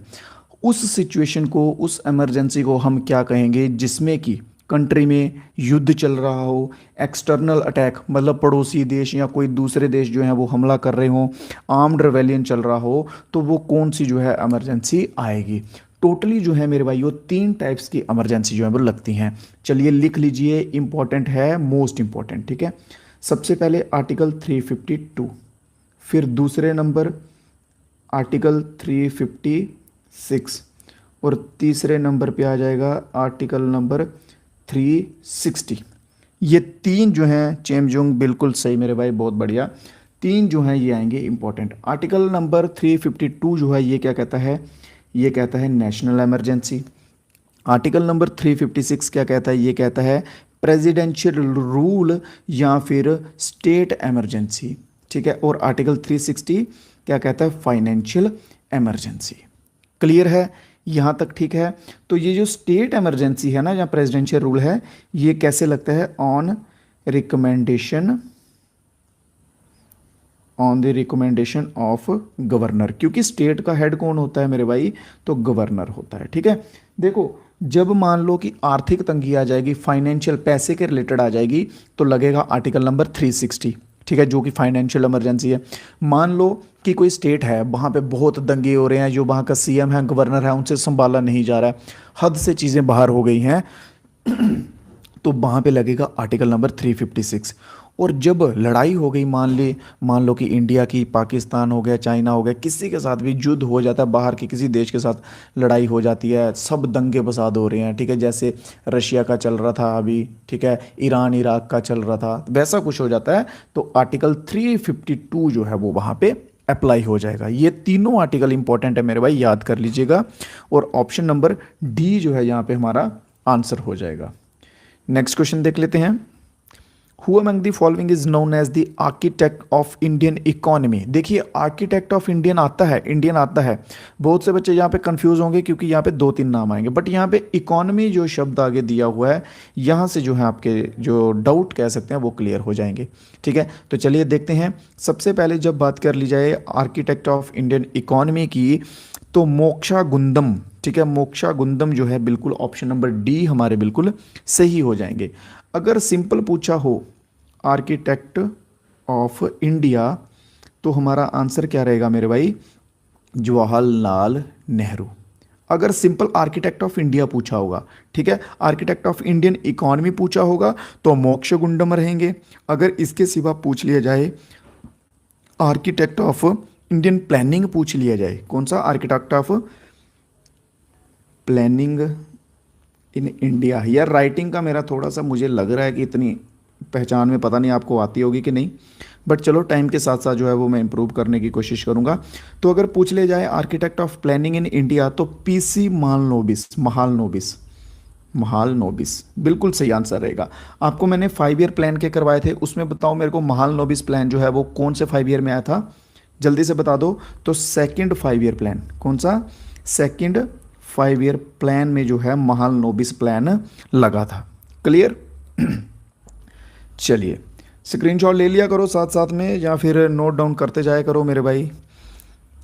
S1: उस सिचुएशन को, उस इमरजेंसी को हम क्या कहेंगे जिसमें कि कंट्री में युद्ध चल रहा हो, एक्सटर्नल अटैक मतलब पड़ोसी देश या कोई दूसरे देश जो है वो हमला कर रहे हो, आर्म्ड रिवेलियन चल रहा हो, तो वो कौन सी जो है इमरजेंसी आएगी? टोटली जो है मेरे भाई वो 3 टाइप्स की इमरजेंसी जो है वो लगती हैं। चलिए लिख लीजिए, इंपॉर्टेंट है, मोस्ट इंपॉर्टेंट। ठीक है, सबसे पहले आर्टिकल 352, फिर दूसरे नंबर आर्टिकल 356 और तीसरे नंबर पे आ जाएगा आर्टिकल नंबर 360। ये 3 जो हैं, चेमजोंग बिल्कुल सही मेरे भाई, बहुत बढ़िया। 3 जो हैं ये आएंगे इंपॉर्टेंट। आर्टिकल नंबर 352 जो है ये क्या कहता है? ये कहता है नेशनल इमरजेंसी। आर्टिकल नंबर 356 क्या कहता है? ये कहता है प्रेसिडेंशियल रूल या फिर स्टेट इमरजेंसी। ठीक है, और आर्टिकल 360 क्या कहता है? Financial emergency. क्लियर है, यहाँ तक ठीक है। तो ये जो स्टेट इमरजेंसी है ना, जहाँ प्रेसिडेंशियल रूल है, ये कैसे लगता है? On the recommendation of governor, क्योंकि स्टेट का हेड कौन होता है मेरे भाई? तो गवर्नर होता है। ठीक है, देखो जब मान लो कि आर्थिक तंगी आ जाएगी, फाइनेंशियल पैसे के रिलेटेड आ जाएगी, तो लगेगा आर्टिकल नंबर 360। ठीक है, जो कि फाइनेंशियल इमरजेंसी है। मान लो कि कोई स्टेट है, वहाँ पे बहुत दंगे हो रहे हैं, जो वहाँ का सीएम है, गवर्नर है, उनसे संभाला नहीं जा रहा है, हद से चीज़ें बाहर हो गई हैं, तो वहाँ पे लगेगा आर्टिकल नंबर 356। और जब लड़ाई हो गई, मान लो कि इंडिया की, पाकिस्तान हो गया, चाइना हो गया, किसी के साथ भी युद्ध हो जाता है, बाहर के किसी देश के साथ लड़ाई हो जाती है, सब दंगे फसाद हो रहे हैं। ठीक है, जैसे रशिया का चल रहा था अभी, ठीक है, ईरान इराक का चल रहा था, वैसा कुछ हो जाता है, तो आर्टिकल 352 जो है वो वहाँ पे अप्लाई हो जाएगा। ये तीनों आर्टिकल इंपॉर्टेंट है मेरे भाई, याद कर लीजिएगा। और ऑप्शन नंबर डी जो है यहाँ पे हमारा आंसर हो जाएगा। नेक्स्ट क्वेश्चन देख लेते हैं। Who among the following is known as the architect of Indian economy? देखिए आर्किटेक्ट ऑफ इंडियन आता है, इंडियन आता है। बहुत से बच्चे यहाँ पे कंफ्यूज होंगे क्योंकि यहाँ पे 2-3 नाम आएंगे, बट यहाँ पे इकोनॉमी जो शब्द आगे दिया हुआ है, यहाँ से जो है आपके जो डाउट कह सकते हैं वो क्लियर हो जाएंगे। ठीक है, तो चलिए देखते हैं। सबसे पहले जब बात कर ली जाए आर्किटेक्ट ऑफ इंडियन इकोनॉमी की, तो मोक्षा गुंदम। ठीक है, मोक्षा गुंदम जो है बिल्कुल ऑप्शन नंबर डी हमारे बिल्कुल सही हो जाएंगे। अगर सिंपल पूछा हो आर्किटेक्ट ऑफ इंडिया, तो हमारा आंसर क्या रहेगा मेरे भाई? जवाहरलाल नेहरू। अगर सिंपल आर्किटेक्ट ऑफ इंडिया पूछा होगा, ठीक है, आर्किटेक्ट ऑफ इंडियन इकोनॉमी पूछा होगा तो मोक्षगुंडम रहेंगे। अगर इसके सिवा पूछ लिया जाए आर्किटेक्ट ऑफ इंडियन प्लानिंग पूछ लिया जाए, कौन सा? Architect of planning in India. यार राइटिंग का मेरा थोड़ा सा मुझे लग रहा है कि इतनी पहचान में पता नहीं आपको आती होगी कि नहीं, बट चलो टाइम के साथ साथ जो है वो मैं इंप्रूव करने की कोशिश करूंगा। तो अगर पूछ ले जाए architect of planning in India, तो पीसी महालनोबिस, महाल नोबिस बिल्कुल सही आंसर रहेगा। आपको मैंने 5 ईयर प्लान के करवाए थे, उसमें बताओ मेरे को महाल नोबिस प्लान जो है वो कौन से 5 ईयर में आया था, जल्दी से बता दो। तो सेकंड 5 ईयर प्लान, कौन सा, सेकंड 5 ईयर प्लान में जो है महाल नोबिस प्लान लगा था। क्लियर। चलिए स्क्रीनशॉट ले लिया करो साथ साथ में, या फिर नोट डाउन करते जाया करो मेरे भाई।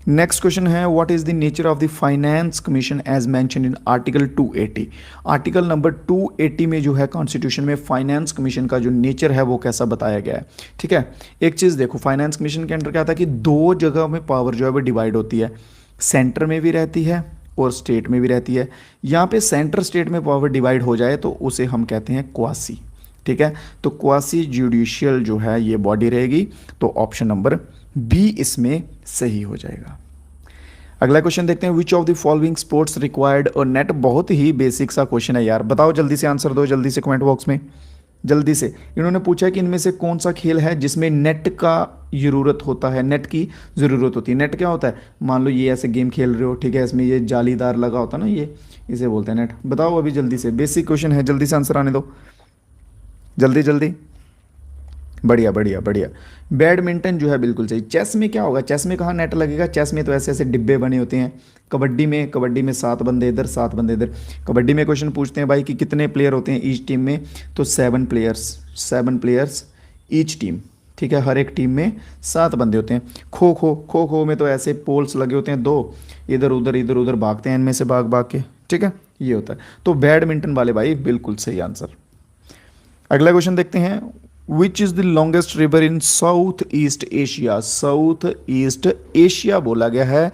S1: नेक्स्ट क्वेश्चन है, what is the nature of the finance commission as mention in article 280। Article number 280 में जो है कॉन्स्टिट्यूशन में फाइनेंस कमीशन का जो नेचर है वो कैसा बताया गया है। ठीक है, एक चीज़ देखो, फाइनेंस कमीशन के अंडर क्या था कि 2 जगह में पावर जो है वो डिवाइड होती है, सेंटर में भी रहती है और स्टेट में भी रहती है। यहाँ पे सेंटर स्टेट में पावर डिवाइड हो जाए तो उसे हम कहते हैं क्वासी। ठीक है, तो क्वासी जुडिशियल जो है ये बॉडी रहेगी, तो ऑप्शन नंबर बी इसमें सही हो जाएगा। अगला क्वेश्चन देखते हैं, विच of the following sports required a net. बहुत ही बेसिक सा क्वेश्चन है यार, बताओ जल्दी से आंसर दो, जल्दी से कमेंट बॉक्स में जल्दी से। इन्होंने पूछा है कि इनमें से कौन सा खेल है जिसमें नेट का ज़रूरत होता है, नेट की ज़रूरत होती है। नेट क्या होता है, मान लो ये ऐसे गेम खेल रहे हो, ठीक है, इसमें ये जालीदार लगा होता है ना, ये इसे बोलते हैं नेट। बताओ अभी जल्दी से, बेसिक क्वेश्चन है, जल्दी से आंसर आने दो, जल्दी जल्दी। बढ़िया बढ़िया बढ़िया। बैडमिंटन जो है बिल्कुल सही। चेस में क्या होगा, चेस में कहाँ नेट लगेगा, चेस में तो ऐसे ऐसे डिब्बे बने होते हैं। कबड्डी में 7 बंदे इधर 7 बंदे इधर। कबड्डी में क्वेश्चन पूछते हैं भाई कि कितने प्लेयर होते हैं ईच टीम में, तो 7 प्लेयर्स ईच टीम। ठीक है, हर एक टीम में 7 बंदे होते हैं। खो खो में तो ऐसे पोल्स लगे होते हैं 2, इधर उधर भागते हैं, इनमें से भाग भाग के। ठीक है, ये होता है। तो बैडमिंटन वाले भाई बिल्कुल सही आंसर। अगला क्वेश्चन देखते हैं, which is the longest river in south east Asia. South east Asia बोला गया है,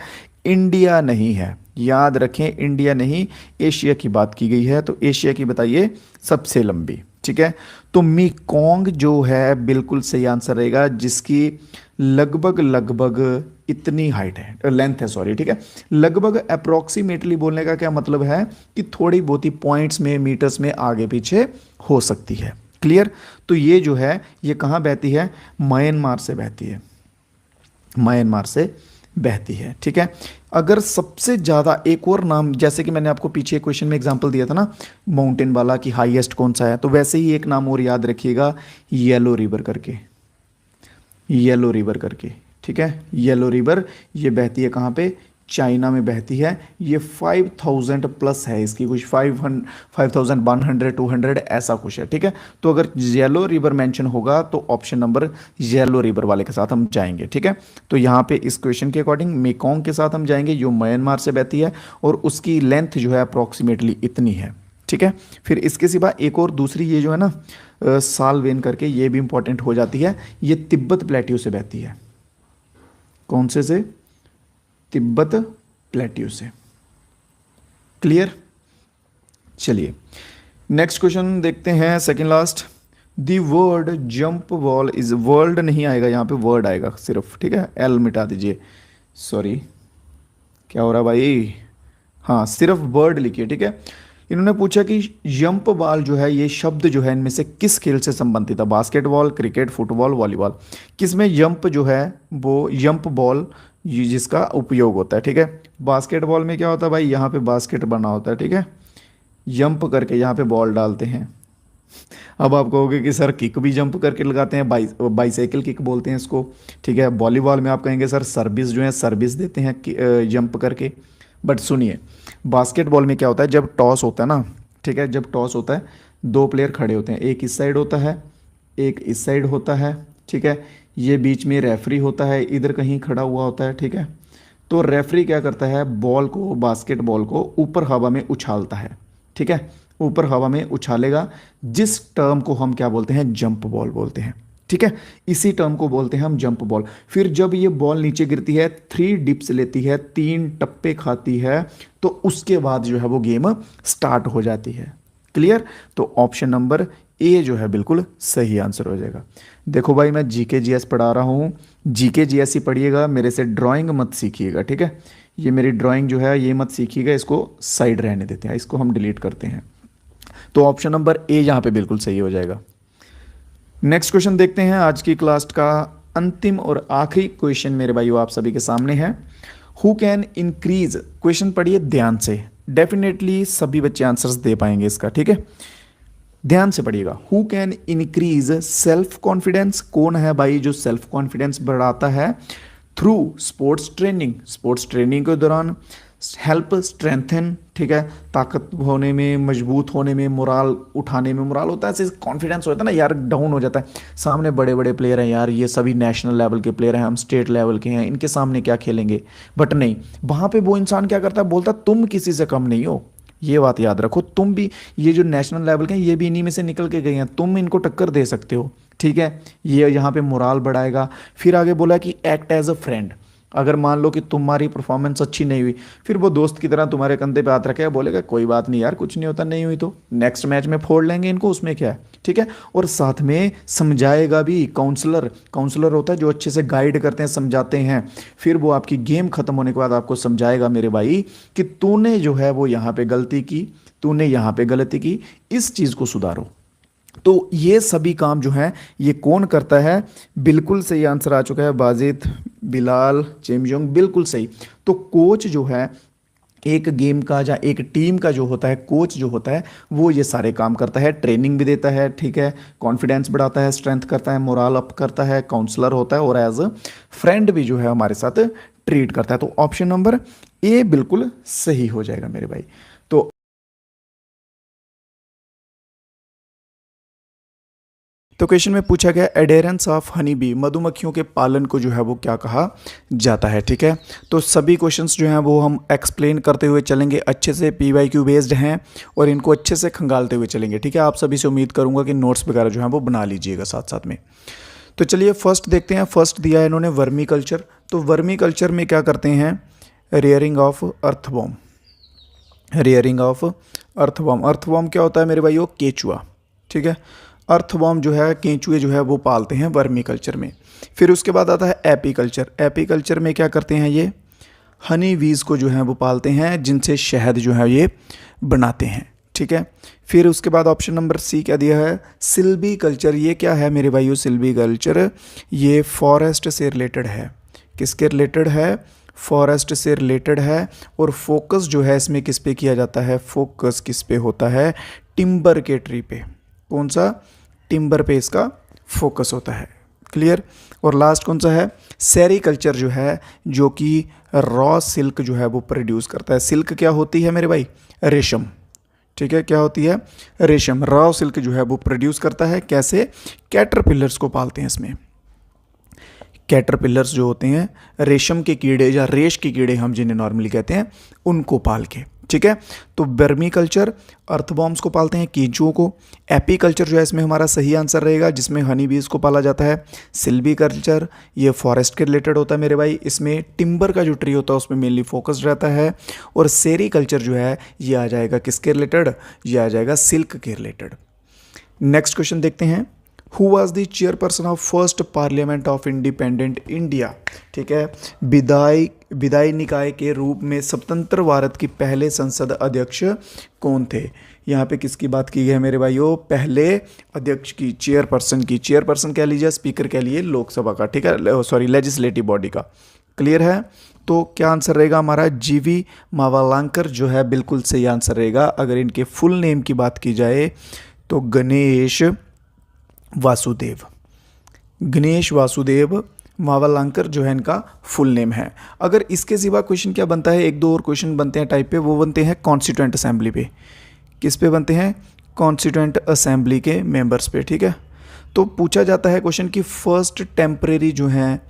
S1: इंडिया नहीं है, याद रखें, इंडिया नहीं, एशिया की बात की गई है। तो एशिया की बताइए सबसे लंबी। ठीक है, तो मेकोंग जो है बिल्कुल सही आंसर रहेगा, जिसकी लगभग इतनी हाइट है, लेंथ है सॉरी। ठीक है, लगभग अप्रोक्सीमेटली बोलने का क्या मतलब है कि थोड़ी बहुत ही पॉइंट्स में, मीटर्स में आगे पीछे हो सकती है। क्लियर। तो ये जो है ये कहाँ बहती है, म्यांमार से बहती है, म्यांमार से बहती है। ठीक है, अगर सबसे ज़्यादा एक और नाम, जैसे कि मैंने आपको पीछे क्वेश्चन में एग्जांपल दिया था ना माउंटेन वाला कि हाईएस्ट कौन सा है, तो वैसे ही एक नाम और याद रखिएगा, येलो रिवर करके, येलो रिवर करके। ठीक है, येलो रिवर ये बहती है कहाँ पे, चाइना में बहती है। ये 5000 प्लस है इसकी, कुछ 5100 200 ऐसा कुछ है। ठीक है, तो अगर येलो रिवर मेंशन होगा तो ऑप्शन नंबर येलो रिवर वाले के साथ हम जाएंगे। ठीक है, तो यहाँ पे इस क्वेश्चन के अकॉर्डिंग मेकोंग के साथ हम जाएंगे, जो म्यांमार से बहती है और उसकी लेंथ जो है अप्रॉक्सीमेटली इतनी है। ठीक है, फिर इसके सिवा एक और दूसरी ये जो है ना सालवेन करके, ये भी इंपॉर्टेंट हो जाती है, ये तिब्बत प्लेट्यू से बहती है। कौन से तिब्बत प्लेट्यू से। क्लियर। चलिए नेक्स्ट क्वेश्चन देखते हैं, second last. The word jump ball is, world नहीं आएगा यहाँ पे, वर्ड आएगा सिर्फ। ठीक है, एल मिटा दीजिए, सॉरी क्या हो रहा भाई, हाँ सिर्फ वर्ड लिखिए। ठीक है, इन्होंने पूछा कि जंप बॉल जो है ये शब्द जो है इनमें से किस खेल से संबंधित है, बास्केटबॉल, क्रिकेट, फुटबॉल, वॉलीबॉल। किसमें जंप जो है वो जंप बॉल जिसका उपयोग होता है। ठीक है, बास्केटबॉल में क्या होता है भाई, यहाँ पे बास्केट बना होता है। ठीक है, जंप करके यहाँ पे बॉल डालते हैं। अब आप कहोगे कि सर किक भी जंप करके लगाते हैं, बाईसाइकिल किक बोलते हैं इसको। ठीक है, वॉलीबॉल में आप कहेंगे सर सर्विस जो है सर्विस देते हैं जंप करके। बट सुनिए, बास्केटबॉल में क्या होता है, जब टॉस होता है ना, ठीक है, जब टॉस होता है 2 प्लेयर खड़े होते हैं, एक इस साइड होता है, एक इस साइड होता है। ठीक है, ये बीच में रेफरी होता है, इधर कहीं खड़ा हुआ होता है। ठीक है, तो रेफरी क्या करता है, बॉल को, बास्केटबॉल को ऊपर हवा में उछालता है। ठीक है, ऊपर हवा में उछालेगा, जिस टर्म को हम क्या बोलते हैं, जंप बॉल बोलते हैं। ठीक है, इसी टर्म को बोलते हैं हम जंप बॉल। फिर जब ये बॉल नीचे गिरती है, 3 डिप्स लेती है, 3 टप्पे खाती है, तो उसके बाद जो है वो गेम स्टार्ट हो जाती है। क्लियर। तो ऑप्शन नंबर ए जो है बिल्कुल सही आंसर हो जाएगा। देखो भाई मैं जीके जीएस पढ़ा रहा हूँ, जीके जीएस ही पढ़िएगा, मेरे से ड्राइंग मत सीखिएगा। ठीक है, ये मेरी ड्राइंग जो है ये मत सीखिएगा, इसको साइड रहने देते हैं, इसको हम डिलीट करते हैं। तो ऑप्शन नंबर ए यहाँ पे बिल्कुल सही हो जाएगा। नेक्स्ट क्वेश्चन देखते हैं, आज की क्लास का अंतिम और आखिरी क्वेश्चन मेरे भाइयों आप सभी के सामने है। हु कैन इंक्रीज, क्वेश्चन पढ़िए ध्यान से, डेफिनेटली सभी बच्चे आंसर्स दे पाएंगे इसका, ठीक है। ध्यान से पढ़िएगा। Who can increase self confidence, कौन है भाई जो सेल्फ कॉन्फिडेंस बढ़ाता है? Through sports training, sports training के दौरान। हेल्प स्ट्रेंथन, ठीक है, ताकत होने में, मजबूत होने में, मोराल उठाने में। मोराल होता है ऐसे कॉन्फिडेंस होता है ना यार, डाउन हो जाता है, सामने बड़े बड़े प्लेयर हैं यार, ये सभी नेशनल लेवल के प्लेयर हैं, हम स्टेट लेवल के हैं, इनके सामने क्या खेलेंगे। बट नहीं, वहाँ पे वो इंसान क्या करता है, बोलता तुम किसी से कम नहीं हो। ये बात याद रखो, तुम भी, ये जो नेशनल लेवल के हैं ये भी इन्हीं में से निकल के गए हैं, तुम इनको टक्कर दे सकते हो, ठीक है। ये यहाँ पे मोराल बढ़ाएगा। फिर आगे बोला कि एक्ट एज अ फ्रेंड। अगर मान लो कि तुम्हारी परफॉर्मेंस अच्छी नहीं हुई, फिर वो दोस्त की तरह तुम्हारे कंधे पे हाथ रखेगा, बोलेगा कोई बात नहीं यार, कुछ नहीं होता, नहीं हुई तो नेक्स्ट मैच में फोड़ लेंगे इनको, उसमें क्या है, ठीक है। और साथ में समझाएगा भी। काउंसलर, काउंसलर होता है जो अच्छे से गाइड करते हैं, समझाते हैं। फिर वो आपकी गेम खत्म होने के बाद आपको समझाएगा मेरे भाई कि तूने जो है वो यहाँ पे गलती की, तूने यहाँ पे गलती की, इस चीज़ को सुधारो। तो ये सभी काम जो है ये कौन करता है? बिल्कुल सही आंसर आ चुका है, बाजिद, बिलाल, चेमजोंग, बिल्कुल सही। तो कोच जो है एक गेम का या एक टीम का जो होता है, कोच जो होता है वो ये सारे काम करता है, ट्रेनिंग भी देता है, ठीक है, कॉन्फिडेंस बढ़ाता है, स्ट्रेंथ करता है, मोरल अप करता है, काउंसलर होता है, और एज अ फ्रेंड भी जो है हमारे साथ ट्रीट करता है। तो ऑप्शन नंबर ए बिल्कुल सही हो जाएगा मेरे भाई। तो क्वेश्चन में पूछा गया एडेरेंस ऑफ हनी बी, मधुमक्खियों के पालन को जो है वो क्या कहा जाता है, ठीक है। तो सभी क्वेश्चंस जो हैं वो हम एक्सप्लेन करते हुए चलेंगे, अच्छे से PYQ बेस्ड हैं और इनको अच्छे से खंगालते हुए चलेंगे, ठीक है। आप सभी से उम्मीद करूंगा कि नोट्स वगैरह जो है वो बना लीजिएगा साथ साथ में। तो चलिए फर्स्ट देखते हैं। फर्स्ट दिया है इन्होंने वर्मी कल्चर। तो वर्मी कल्चर में क्या करते हैं? Rearing of earthworm, rearing of earthworm. Earthworm क्या होता है मेरे भाइयों? केचुआ, ठीक है। अर्थवॉर्म जो है, केंचुए जो है वो पालते हैं वर्मी कल्चर में। फिर उसके बाद आता है एपीकल्चर। एपीकल्चर में क्या करते हैं? ये हनी वीज को जो है वो पालते हैं, जिनसे शहद जो है ये बनाते हैं, ठीक है। फिर उसके बाद ऑप्शन नंबर सी क्या दिया है? सिल्वी कल्चर। ये क्या है मेरे भाइयों? सिल्वी कल्चर ये फॉरेस्ट से रिलेटेड है। किसके रिलेटेड है? फॉरेस्ट से रिलेटेड है। और फोकस जो है इसमें किस पे किया जाता है? फोकस किस पे होता है? टिम्बर के ट्री पे। कौन सा? टिम्बर पे इसका फोकस होता है। क्लियर। और लास्ट कौन सा है? सेरीकल्चर जो है, जो कि रॉ सिल्क जो है वो प्रोड्यूस करता है। सिल्क क्या होती है मेरे भाई? रेशम, ठीक है। क्या होती है? रेशम। रॉ सिल्क जो है वो प्रोड्यूस करता है। कैसे? कैटरपिलर्स को पालते हैं इसमें। कैटरपिलर्स जो होते हैं, रेशम के कीड़े या रेश के कीड़े हम जिन्हें नॉर्मली कहते हैं, उनको पाल के, ठीक है। तो वर्मी कल्चर अर्थवॉर्म्स को पालते हैं, कीचुओं को। एपीकल्चर जो है इसमें हमारा सही आंसर रहेगा, जिसमें हनी बीज को पाला जाता है। सिल्वी कल्चर ये फॉरेस्ट के रिलेटेड होता है मेरे भाई, इसमें टिम्बर का जो ट्री होता है उसमें मेनली फोकस्ड रहता है। और सेरी कल्चर जो है ये आ जाएगा किसके रिलेटेड? ये आ जाएगा सिल्क के रिलेटेड। नेक्स्ट क्वेश्चन देखते हैं। Who was the chairperson of first parliament of independent India, ठीक है। विदाई निकाय के रूप में स्वतंत्र भारत की पहले संसद अध्यक्ष कौन थे? यहाँ पे किसकी बात की गई है मेरे भाइयों? पहले अध्यक्ष की, चेयरपर्सन की। चेयरपर्सन कह लीजिए, स्पीकर कह लिए लोकसभा का, ठीक है, सॉरी लेजिस्लेटिव बॉडी का। क्लियर है। तो क्या आंसर रहेगा हमारा? GV मावलांकर जो है बिल्कुल सही आंसर रहेगा। अगर इनके फुल नेम की बात की जाए तो गणेश वासुदेव, गणेश वासुदेव मावलांकर जो है इनका फुल नेम है। अगर इसके सिवा क्वेश्चन क्या बनता है? एक दो और क्वेश्चन बनते हैं टाइप पे, वो बनते हैं कॉन्स्टिट्यूएंट असेंबली पे। किस पे बनते हैं? कॉन्स्टिट्यूएंट असेंबली के मेंबर्स पे, ठीक है। तो पूछा जाता है क्वेश्चन कि फर्स्ट टेम्परेरी जो हैं,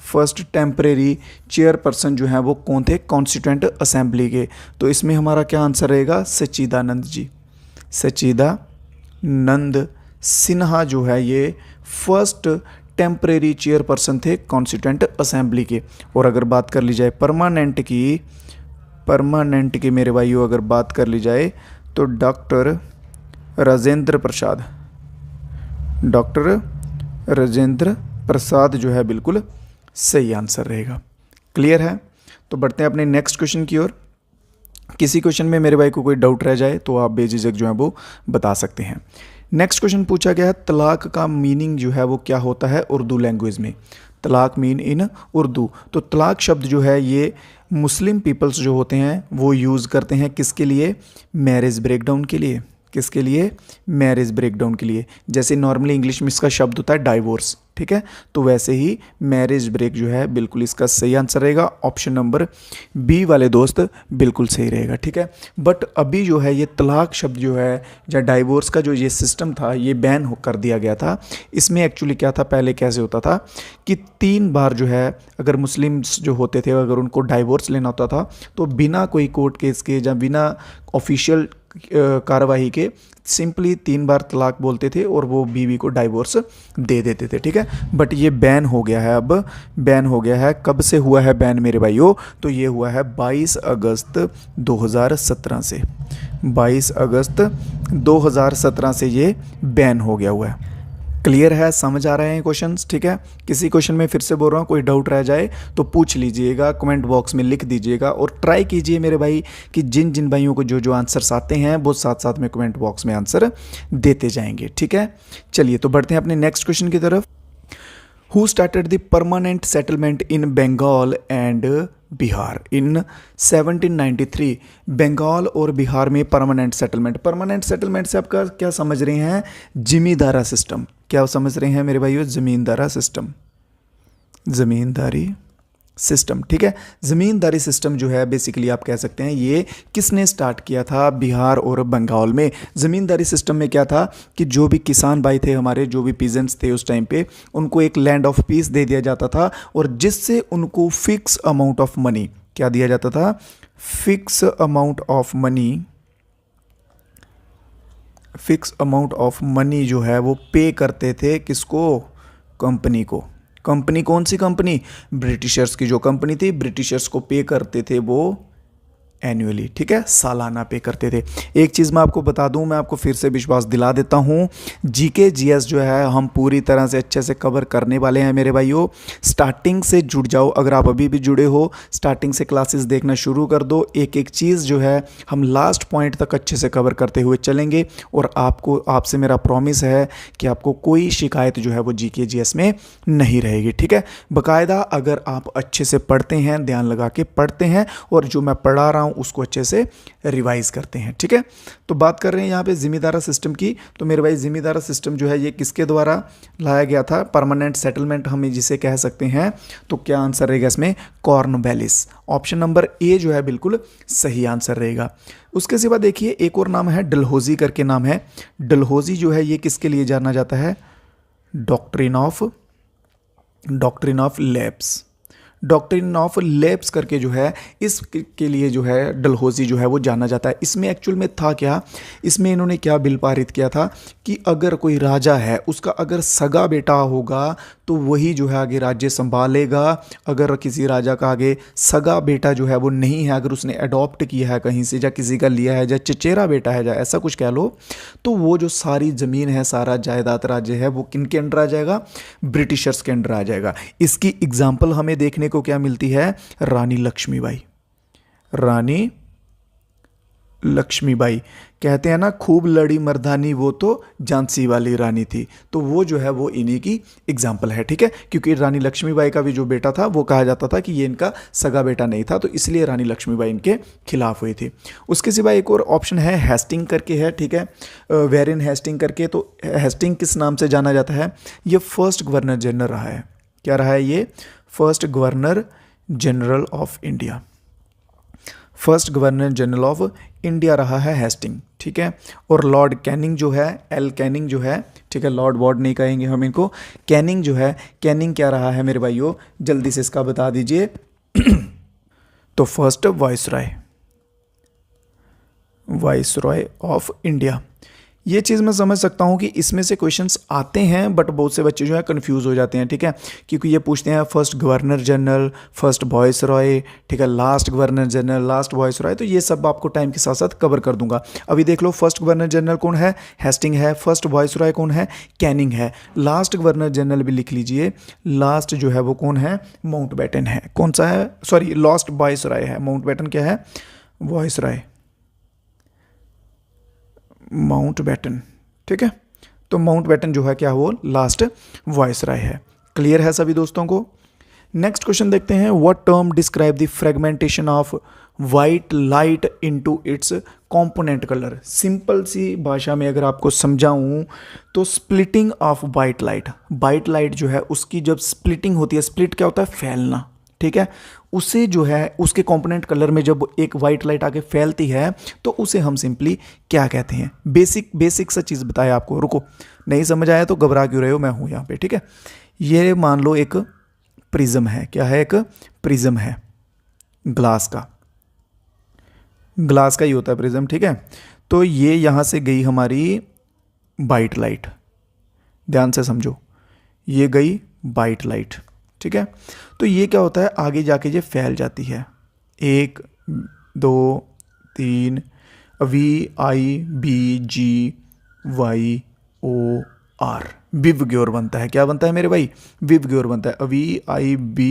S1: फर्स्ट टेम्परेरी चेयरपर्सन जो हैं वो कौन थे कॉन्स्टिट्यूएंट असेंबली के? तो इसमें हमारा क्या आंसर रहेगा? सच्चिदानंद जी, सच्चिदानंद सिन्हा जो है ये फर्स्ट टेम्परेरी चेयरपर्सन थे कॉन्स्टिट्यूएंट असेंबली के। और अगर बात कर ली जाए परमानेंट की, परमानेंट की मेरे भाइयों अगर बात कर ली जाए तो डॉक्टर राजेंद्र प्रसाद, डॉक्टर राजेंद्र प्रसाद जो है बिल्कुल सही आंसर रहेगा। क्लियर है। तो बढ़ते हैं अपने नेक्स्ट क्वेश्चन की ओर। किसी क्वेश्चन में मेरे भाई को कोई डाउट रह जाए तो आप बेझिझक जो है वो बता सकते हैं। नेक्स्ट क्वेश्चन पूछा गया है तलाक का मीनिंग जो है वो क्या होता है उर्दू लैंग्वेज में? तलाक मीन इन उर्दू। तो तलाक शब्द जो है ये मुस्लिम पीपल्स जो होते हैं वो यूज़ करते हैं किसके लिए, मैरिज ब्रेकडाउन के लिए। किसके लिए, मैरिज ब्रेकडाउन के लिए। जैसे नॉर्मली इंग्लिश में इसका शब्द होता है डाइवोर्स, ठीक है, तो वैसे ही मैरिज ब्रेक जो है बिल्कुल इसका सही आंसर रहेगा। ऑप्शन नंबर बी वाले दोस्त बिल्कुल सही रहेगा, ठीक है। बट अभी जो है ये तलाक शब्द जो है या डाइवोर्स का जो ये सिस्टम था ये बैन कर दिया गया था। इसमें एक्चुअली क्या था, पहले कैसे होता था कि 3 बार जो है अगर मुस्लिम्स जो होते थे अगर उनको डाइवोर्स लेना होता था तो बिना कोई कोर्ट केस के या बिना ऑफिशियल कार्रवाई के सिंपली 3 बार तलाक बोलते थे और वो बीवी को डाइवोर्स दे देते थे, ठीक है। बट ये बैन हो गया है, अब बैन हो गया है। कब से हुआ है बैन मेरे भाइयों, तो ये हुआ है 22 अगस्त 2017 से। 22 अगस्त 2017 से ये बैन हो गया हुआ है। क्लियर है, समझ आ रहे हैं क्वेश्चंस, ठीक है। किसी क्वेश्चन में फिर से बोल रहा हूँ, कोई डाउट रह जाए तो पूछ लीजिएगा, कमेंट बॉक्स में लिख दीजिएगा और ट्राई कीजिए मेरे भाई कि जिन जिन भाइयों को जो जो आंसर्स आते हैं वो साथ साथ में कमेंट बॉक्स में आंसर देते जाएंगे, ठीक है। चलिए तो बढ़ते हैं अपने नेक्स्ट क्वेश्चन की तरफ। Who started the permanent settlement in Bengal and Bihar in 1793। Bengal और बिहार में परमानेंट सेटलमेंट से आपका क्या समझ रहे हैं, जमींदारा सिस्टम। क्या समझ रहे हैं मेरे भाइयों, जमींदारा सिस्टम, जमींदारी सिस्टम, ठीक है। ज़मींदारी सिस्टम जो है बेसिकली आप कह सकते हैं ये किसने स्टार्ट किया था, बिहार और बंगाल में। ज़मींदारी सिस्टम में क्या था कि जो भी किसान भाई थे हमारे, जो भी पीजेंट्स थे उस टाइम पे, उनको एक लैंड ऑफ पीस दे दिया जाता था और जिससे उनको फिक्स अमाउंट ऑफ मनी, क्या दिया जाता था, fix amount of money, fix amount of money जो है वो पे करते थे किसको, कंपनी को। कंपनी कौन सी कंपनी, ब्रिटिशर्स की जो कंपनी थी, ब्रिटिशर्स को पे करते थे वो एनुअली, ठीक है, सालाना पे करते थे। एक चीज़ मैं आपको बता दूं, मैं आपको फिर से विश्वास दिला देता हूं, जीके जीएस जो है हम पूरी तरह से अच्छे से कवर करने वाले हैं मेरे भाइयों। स्टार्टिंग से जुड़ जाओ, अगर आप अभी भी जुड़े हो स्टार्टिंग से क्लासेस देखना शुरू कर दो। एक एक चीज़ जो है हम लास्ट पॉइंट तक अच्छे से कवर करते हुए चलेंगे और आपको, आपसे मेरा प्रॉमिस है कि आपको कोई शिकायत जो है वो जीके जीएस में नहीं रहेगी, ठीक है। बाकायदा अगर आप अच्छे से पढ़ते हैं, ध्यान लगा के पढ़ते हैं और जो मैं पढ़ा रहा हूं उसको अच्छे से रिवाइज करते हैं, ठीक है। तो बात कर रहे हैं यहाँ पे जिम्मेदारा सिस्टम की, तो मेरे भाई जिम्मेदारा सिस्टम जो है ये किसके द्वारा लाया गया था, परमानेंट सेटलमेंट हम जिसे कह सकते हैं। तो क्या आंसर रहेगा इसमें, कॉर्नवालिस। ऑप्शन नंबर ए जो है बिल्कुल सही आंसर रहेगा। उसके सिवा देखिए एक और नाम है, डलहौजी करके नाम है। डलहौजी जो है ये किसके लिए जाना जाता है, doctrine of labs, doctrine of labs करके जो है इसके लिए जो है डलहौजी जो है वो जाना जाता है। इसमें एक्चुअल में था क्या, इसमें इन्होंने क्या बिल पारित किया था कि अगर कोई राजा है उसका अगर सगा बेटा होगा तो वही जो है आगे राज्य संभालेगा। अगर किसी राजा का आगे सगा बेटा जो है वो नहीं है, अगर उसने अडॉप्ट किया है कहीं से या किसी का लिया है या चचेरा बेटा है या ऐसा कुछ कह लो, तो वो जो सारी ज़मीन है, सारा जायदाद राज्य है वो किन के अंडर आ जाएगा, ब्रिटिशर्स के अंडर आ जाएगा। इसकी एग्जाम्पल हमें देखने को क्या मिलती है, रानी लक्ष्मीबाई। रानी लक्ष्मीबाई कहते हैं ना, खूब लड़ी मर्दानी वो तो झांसी वाली रानी थी, तो वो जो है वो इन्हीं की एग्जाम्पल है, ठीक है। क्योंकि रानी लक्ष्मीबाई का भी जो बेटा था वो कहा जाता था कि ये इनका सगा बेटा नहीं था, तो इसलिए रानी लक्ष्मीबाई इनके खिलाफ हुई थी। उसके सिवा एक और ऑप्शन है, हेस्टिंग करके है, ठीक है, वेरिन हेस्टिंग करके। तो हेस्टिंग किस नाम से जाना जाता है, ये फर्स्ट गवर्नर जनरल रहा है। क्या रहा है ये, first governor general of India, first governor general of India रहा है हेस्टिंग, ठीक है। और लॉर्ड कैनिंग जो है, एल कैनिंग जो है, ठीक है, लॉर्ड वॉर्ड नहीं कहेंगे हम इनको, कैनिंग जो है, कैनिंग क्या रहा है मेरे भाइयों, जल्दी से इसका बता दीजिए। तो फर्स्ट वाइसरॉय ऑफ इंडिया। ये चीज़ मैं समझ सकता हूँ कि इसमें से क्वेश्चंस आते हैं बट बहुत से बच्चे जो है कंफ्यूज हो जाते हैं, ठीक है, क्योंकि ये पूछते हैं first governor general, first viceroy, ठीक है, last governor general, last viceroy. तो ये सब आपको टाइम के साथ साथ कवर कर दूंगा। अभी देख लो, फर्स्ट गवर्नर जनरल कौन है, हेस्टिंग है। फर्स्ट वाइसरॉय कौन है, कैनिंग है। लास्ट गवर्नर जनरल भी लिख लीजिए, लास्ट जो है वो कौन है, माउंटबेटन है। कौन सा है, सॉरी, लास्ट वाइसरॉय है, माउंटबेटन क्या है, वाइसरॉय, माउंटबेटन, ठीक है। तो माउंटबेटन जो है क्या, वो लास्ट वाइसरॉय है। क्लियर है सभी दोस्तों को, नेक्स्ट क्वेश्चन देखते हैं, what term describe the fragmentation of white light into its component colour. Simple सी भाषा में अगर आपको समझाऊं तो splitting of white light, white light जो है उसकी जब स्प्लिटिंग होती है, स्प्लिट क्या होता है, फैलना, ठीक है, उसे जो है उसके कंपोनेंट कलर में जब एक वाइट लाइट आके फैलती है तो उसे हम सिंपली क्या कहते हैं। बेसिक सा चीज़ बताया आपको, रुको नहीं समझ आया तो घबरा क्यों रहे हो, मैं हूँ यहाँ पे, ठीक है। ये मान लो एक प्रिज्म है, क्या है, एक प्रिज्म है ग्लास का, ग्लास का ही होता है प्रिज्म, ठीक है। तो ये यहाँ से गई हमारी वाइट लाइट, ध्यान से समझो, ये गई वाइट लाइट, ठीक है। तो ये क्या होता है, आगे जाके ये फैल जाती है, 1 2 3, VIBGYOR, विवग्योर बनता है, क्या बनता है मेरे भाई, विवग्योर बनता है, VIBGYOR,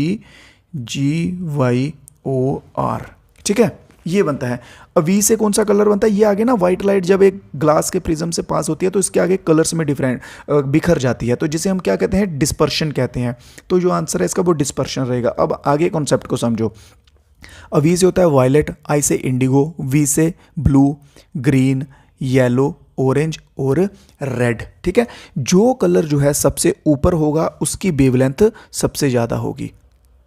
S1: ठीक है, ये बनता है। अभी से कौन सा कलर बनता है, ये आगे ना वाइट लाइट जब एक ग्लास के प्रिज्म से पास होती है तो इसके आगे कलर्स में डिफरेंट बिखर जाती है, तो जिसे हम क्या कहते हैं, डिस्पर्शन कहते हैं। तो जो आंसर है इसका वो डिस्पर्शन रहेगा। अब आगे कॉन्सेप्ट को समझो। वी से होता है वायलेट, आई से इंडिगो, वी से ब्लू, ग्रीन, येलो, ऑरेंज और रेड, ठीक है। जो कलर जो है सबसे ऊपर होगा उसकी वेवलेंथ सबसे ज़्यादा होगी,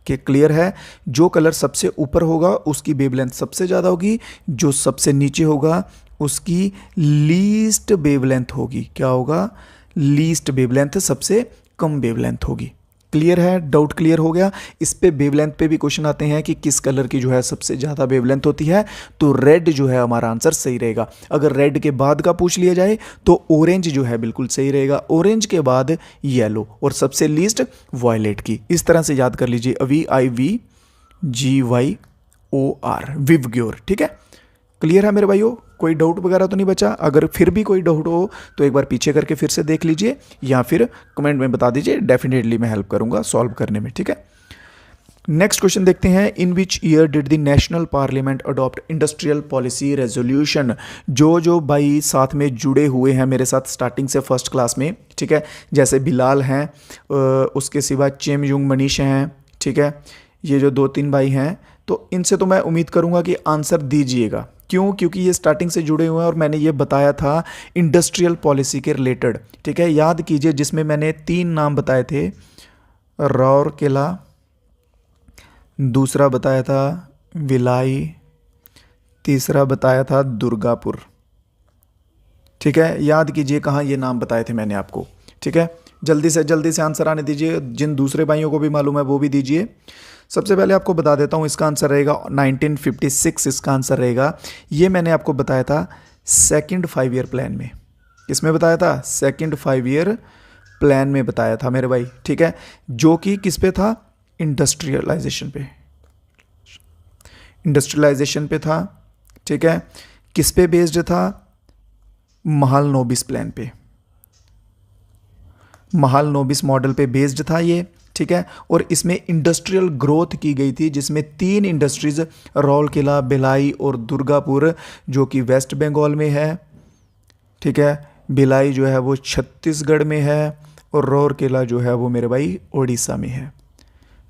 S1: कि क्लियर है, जो कलर सबसे ऊपर होगा उसकी वेवलेंथ सबसे ज़्यादा होगी, जो सबसे नीचे होगा उसकी लीस्ट वेवलेंथ होगी, क्या होगा, लीस्ट वेवलेंथ, सबसे कम वेवलेंथ होगी। क्लियर है, डाउट क्लियर हो गया। इस पे वेवलेंथ पे भी क्वेश्चन आते हैं कि किस कलर की जो है सबसे ज़्यादा वेवलेंथ होती है, तो रेड जो है हमारा आंसर सही रहेगा। अगर रेड के बाद का पूछ लिया जाए तो ऑरेंज जो है बिल्कुल सही रहेगा, ऑरेंज के बाद येलो और सबसे लीस्ट वायलेट की। इस तरह से याद कर लीजिए, VIVGYOR, विवग्योर, ठीक है। क्लियर है मेरे भाइयों, कोई डाउट वगैरह तो नहीं बचा। अगर फिर भी कोई डाउट हो तो एक बार पीछे करके फिर से देख लीजिए या फिर कमेंट में बता दीजिए, डेफिनेटली मैं हेल्प करूंगा सॉल्व करने में, ठीक है। नेक्स्ट क्वेश्चन देखते हैं, in which year did the national parliament adopt industrial policy resolution. जो भाई साथ में जुड़े हुए हैं मेरे साथ स्टार्टिंग से फर्स्ट क्लास में, ठीक है, जैसे बिलाल हैं, उसके सिवा चेमयुंग मनीष हैं, ठीक है, ये जो 2-3 भाई हैं, तो इनसे तो मैं उम्मीद करूंगा कि आंसर दीजिएगा। क्यों, क्योंकि ये स्टार्टिंग से जुड़े हुए हैं और मैंने ये बताया था इंडस्ट्रियल पॉलिसी के रिलेटेड, ठीक है। याद कीजिए, जिसमें मैंने 3 नाम बताए थे, राउरकेला, दूसरा बताया था भिलाई, तीसरा बताया था दुर्गापुर, ठीक है। याद कीजिए कहाँ ये नाम बताए थे मैंने आपको, ठीक है। जल्दी से आंसर आने दीजिए, जिन दूसरे भाइयों को भी मालूम है वो भी दीजिए। सबसे पहले आपको बता देता हूँ, इसका आंसर रहेगा 1956, इसका आंसर रहेगा। ये मैंने आपको बताया था सेकंड 5 ईयर प्लान में। किसमें बताया था, सेकंड 5 ईयर प्लान में बताया था मेरे भाई, ठीक है, जो कि किस पे था, इंडस्ट्रियलाइजेशन पे था, ठीक है। किस पे बेस्ड था, महालनोबिस प्लान पे, महालनोबिस मॉडल पे बेस्ड था ये, ठीक है। और इसमें इंडस्ट्रियल ग्रोथ की गई थी, जिसमें 3 इंडस्ट्रीज, राउरकेला, भिलाई और दुर्गापुर, जो कि वेस्ट बंगाल में है, ठीक है। भिलाई जो है वो छत्तीसगढ़ में है और राउरकेला जो है वो मेरे भाई उड़ीसा में है।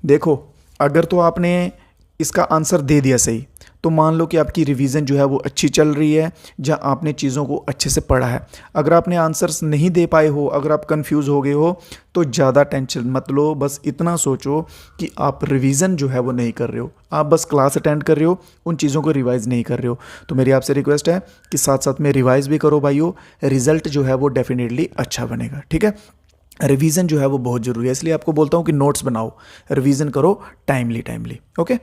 S1: देखो, अगर तो आपने इसका आंसर दे दिया सही तो मान लो कि आपकी रिवीजन जो है वो अच्छी चल रही है, जहां आपने चीज़ों को अच्छे से पढ़ा है। अगर आपने आंसर्स नहीं दे पाए हो, अगर आप कंफ्यूज हो गए हो, तो ज़्यादा टेंशन मत लो, बस इतना सोचो कि आप रिवीजन जो है वो नहीं कर रहे हो, आप बस क्लास अटेंड कर रहे हो, उन चीज़ों को रिवाइज नहीं कर रहे हो। तो मेरी आपसे रिक्वेस्ट है कि साथ साथ में रिवाइज भी करो भाइयों, रिजल्ट जो है वो डेफिनेटली अच्छा बनेगा, ठीक है। रिवीजन जो है वो बहुत ज़रूरी है, इसलिए आपको बोलता हूँ कि नोट्स बनाओ, रिवीजन करो टाइमली, ओके।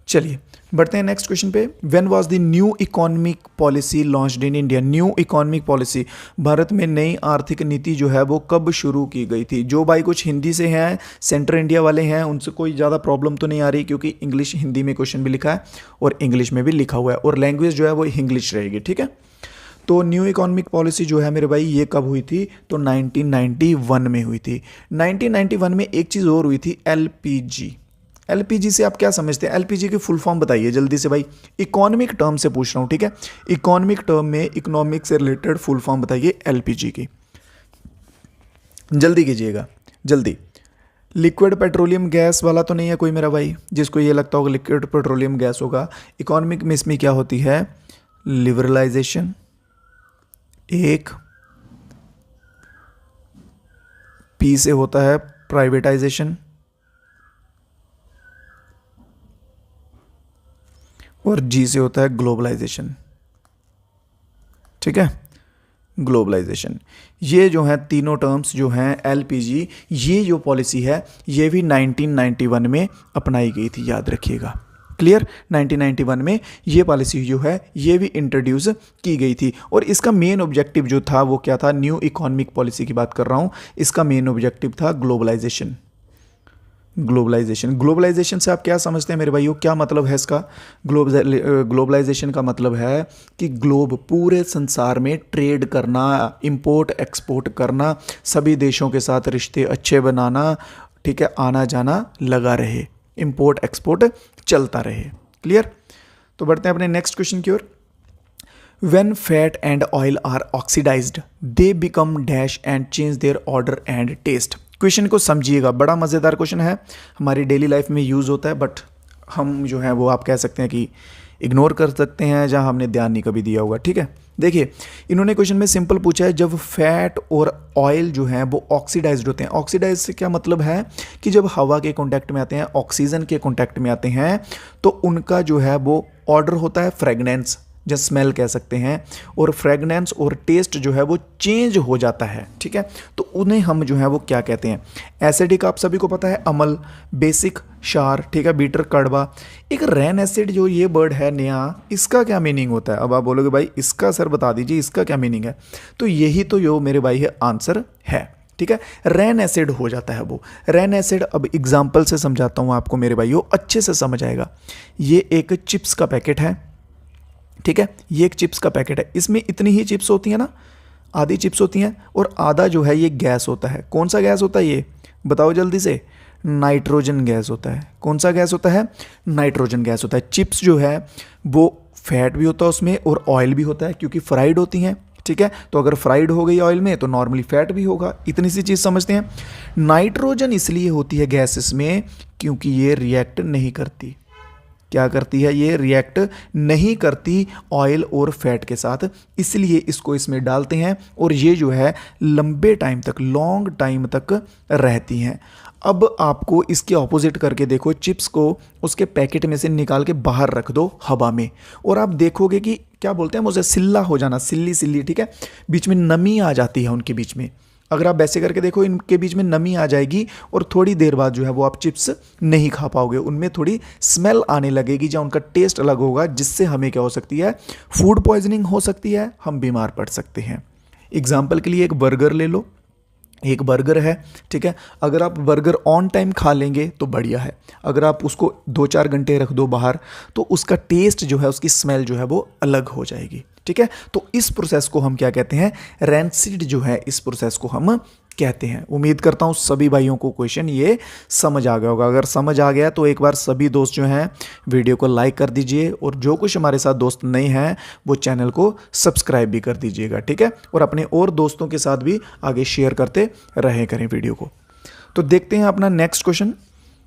S1: चलिए बढ़ते हैं नेक्स्ट क्वेश्चन पे। When was the new economic policy launched in India. New economic policy, Bharat में नई आर्थिक नीति जो है वो कब शुरू की गई थी। जो भाई कुछ हिंदी से हैं, सेंट्रल इंडिया वाले हैं, उनसे कोई ज़्यादा प्रॉब्लम तो नहीं आ रही, क्योंकि इंग्लिश हिंदी में क्वेश्चन भी लिखा है और इंग्लिश में भी लिखा हुआ है, और लैंग्वेज जो है वो इंग्लिश रहेगी, ठीक है। तो न्यू इकोनॉमिक पॉलिसी जो है मेरे भाई ये कब हुई थी, तो 1991 में हुई थी। 1991 में एक चीज़ और हुई थी, एलपीजी। एलपीजी से आप क्या समझते हैं, एलपीजी की फुल फॉर्म बताइए जल्दी से भाई, इकोनॉमिक टर्म से पूछ रहा हूँ, ठीक है। इकोनॉमिक टर्म में इकोनॉमिक से रिलेटेड फुल फॉर्म बताइए एलपीजी की, जल्दी कीजिएगा, जल्दी। लिक्विड पेट्रोलियम गैस वाला तो नहीं है कोई मेरा भाई जिसको ये लगता होगा लिक्विड पेट्रोलियम गैस होगा। इकोनॉमिक में इसमें क्या होती है, लिबरलाइजेशन एक, पी से होता है प्राइवेटाइजेशन, और जी से होता है ग्लोबलाइजेशन। ठीक है, ग्लोबलाइजेशन। ये जो है तीनों टर्म्स जो हैं एलपीजी, ये जो पॉलिसी है ये भी 1991 में अपनाई गई थी, याद रखिएगा। क्लियर, 1991 में ये पॉलिसी जो है ये भी इंट्रोड्यूस की गई थी। और इसका मेन ऑब्जेक्टिव जो था वो क्या था, न्यू इकोनॉमिक पॉलिसी की बात कर रहा हूँ, इसका मेन ऑब्जेक्टिव था ग्लोबलाइजेशन। ग्लोबलाइजेशन से आप क्या समझते हैं मेरे भाइयों, क्या मतलब है इसका? ग्लोबलाइजेशन का मतलब है कि ग्लोब, पूरे संसार में ट्रेड करना, इंपोर्ट एक्सपोर्ट करना, सभी देशों के साथ रिश्ते अच्छे बनाना, ठीक है, आना जाना लगा रहे, इंपोर्ट एक्सपोर्ट चलता रहे। क्लियर, तो बढ़ते हैं अपने नेक्स्ट क्वेश्चन की ओर। When fat and oil are oxidized, they become dash and change their order and taste. Question को समझिएगा, बड़ा मज़ेदार क्वेश्चन है, हमारी डेली लाइफ में यूज़ होता है, बट हम जो है वो आप कह सकते हैं कि इग्नोर कर सकते हैं, जहाँ हमने ध्यान नहीं कभी दिया होगा। ठीक है, देखिए इन्होंने क्वेश्चन में सिंपल पूछा है, जब फैट और ऑयल जो है वो ऑक्सीडाइज्ड होते हैं। ऑक्सीडाइज से क्या मतलब है कि जब हवा के कांटेक्ट में आते हैं, ऑक्सीजन के कांटेक्ट में आते हैं, तो उनका जो है वो ऑर्डर होता है फ्रेगनेंस, या स्मेल कह सकते हैं, और फ्रेगनेंस और टेस्ट जो है वो चेंज हो जाता है। ठीक है, तो उन्हें हम जो है वो क्या कहते हैं, एसिडिक आप सभी को पता है, अम्ल, बेसिक, क्षार, ठीक है, बीटर, कड़वा। एक रैन एसिड जो ये वर्ड है नया, इसका क्या मीनिंग होता है? अब आप बोलोगे भाई इसका सर बता दीजिए, इसका क्या मीनिंग है? तो यही तो यो मेरे भाई है आंसर है। ठीक है, रैन एसिड हो जाता है वो। रैन एसिड, अब एग्जाम्पल से समझाता हूँ आपको मेरे भाइयों, अच्छे से समझ आएगा। ये एक चिप्स का पैकेट है, ठीक है, ये एक चिप्स का पैकेट है, इसमें इतनी ही चिप्स होती हैं ना, आधी चिप्स होती हैं, और आधा जो है ये गैस होता है। कौन सा गैस होता है ये बताओ जल्दी से? नाइट्रोजन गैस होता है। कौन सा गैस होता है? नाइट्रोजन गैस होता है। चिप्स जो है वो फैट भी होता है उसमें, और ऑयल भी होता है, क्योंकि फ्राइड होती हैं। ठीक है, तो अगर फ्राइड हो गई ऑयल में तो नॉर्मली फैट भी होगा। इतनी सी चीज़ समझते हैं। नाइट्रोजन इसलिए होती है गैसेस में क्योंकि ये रिएक्ट नहीं करती। क्या करती है? ये रिएक्ट नहीं करती ऑयल और फैट के साथ, इसलिए इसको इसमें डालते हैं, और ये जो है लंबे टाइम तक, लॉन्ग टाइम तक रहती हैं। अब आपको इसके ऑपोजिट करके देखो, चिप्स को उसके पैकेट में से निकाल के बाहर रख दो हवा में, और आप देखोगे कि क्या बोलते हैं मुझे, सिल्ला हो जाना, सिल्ली सिल्ली, ठीक है, बीच में नमी आ जाती है उनके बीच में। अगर आप वैसे करके देखो, इनके बीच में नमी आ जाएगी, और थोड़ी देर बाद जो है वो आप चिप्स नहीं खा पाओगे, उनमें थोड़ी स्मेल आने लगेगी, या उनका टेस्ट अलग होगा, जिससे हमें क्या हो सकती है, फूड पॉइजनिंग हो सकती है, हम बीमार पड़ सकते हैं। एग्जाम्पल के लिए एक बर्गर ले लो, एक बर्गर है, ठीक है, अगर आप बर्गर ऑन टाइम खा लेंगे तो बढ़िया है, अगर आप उसको 2-4 घंटे रख दो बाहर, तो उसका टेस्ट जो है, उसकी स्मेल जो है वो अलग हो जाएगी। ठीक है, तो इस प्रोसेस को हम क्या कहते हैं? रैंसिड जो है, इस प्रोसेस को हम कहते हैं। उम्मीद करता हूँ सभी भाइयों को क्वेश्चन ये समझ आ गया होगा। अगर समझ आ गया तो एक बार सभी दोस्त जो हैं वीडियो को लाइक कर दीजिए, और जो कुछ हमारे साथ दोस्त नए हैं वो चैनल को सब्सक्राइब भी कर दीजिएगा। ठीक है, और अपने और दोस्तों के साथ भी आगे शेयर करते रहे करें वीडियो को। तो देखते हैं अपना next question.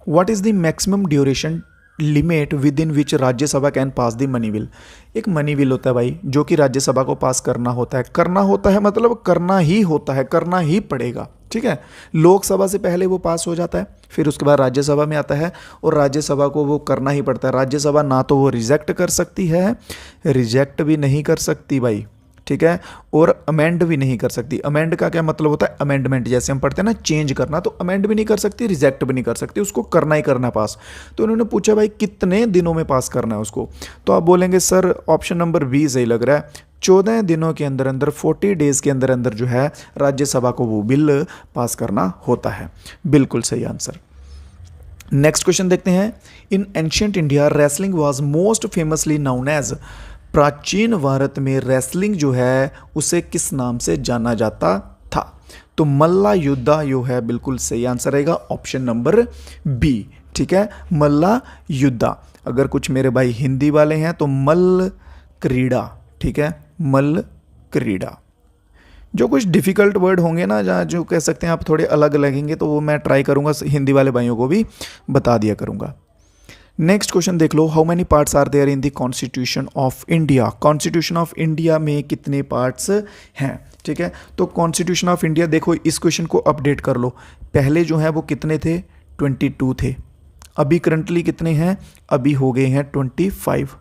S1: What is the maximum duration limit with in which Rajya Sabha can pass the money bill? एक मनी बिल होता है भाई, जो कि राज्यसभा को पास करना होता है। करना होता है मतलब करना ही होता है, करना ही पड़ेगा। ठीक है, लोकसभा से पहले वो पास हो जाता है, फिर उसके बाद राज्यसभा में आता है, और राज्यसभा को वो करना ही पड़ता है। राज्यसभा ना तो वो रिजेक्ट कर सकती है, रिजेक्ट भी नहीं कर सकती भाई, ठीक है, और अमेंड भी नहीं कर सकती। अमेंड का क्या मतलब होता है? अमेंडमेंट, जैसे हम पढ़ते हैं ना, चेंज करना, तो अमेंड भी नहीं कर सकती, रिजेक्ट भी नहीं कर सकती, उसको करना ही करना पास। तो उन्होंने पूछा भाई कितने दिनों में पास करना है उसको, तो आप बोलेंगे सर ऑप्शन नंबर बी सही लग रहा है, 14 दिनों के अंदर अंदर, 40 डेज के अंदर अंदर जो है राज्यसभा को वो बिल पास करना होता है। बिल्कुल सही आंसर। नेक्स्ट क्वेश्चन देखते हैं। In ancient India wrestling was most famously known as? प्राचीन भारत में रेसलिंग जो है उसे किस नाम से जाना जाता था? तो मल्ला युद्धा जो है बिल्कुल सही आंसर रहेगा, ऑप्शन नंबर बी। ठीक है, मल्ला युद्धा। अगर कुछ मेरे भाई हिंदी वाले हैं तो मल्ल क्रीड़ा, ठीक है, मल्ल क्रीड़ा। जो कुछ डिफ़िकल्ट वर्ड होंगे ना, जहाँ जो कह सकते हैं आप थोड़े अलग लगेंगे, तो वो मैं ट्राई करूँगा हिंदी वाले भाइयों को भी बता दिया करूँगा। नेक्स्ट क्वेश्चन देख लो, how many parts are there in the constitution of India. Constitution of India में कितने पार्ट्स हैं, ठीक है। तो कॉन्स्टिट्यूशन ऑफ इंडिया देखो, इस क्वेश्चन को अपडेट कर लो। पहले जो है वो कितने थे, 22 थे। अभी करंटली कितने हैं, अभी हो गए हैं 25,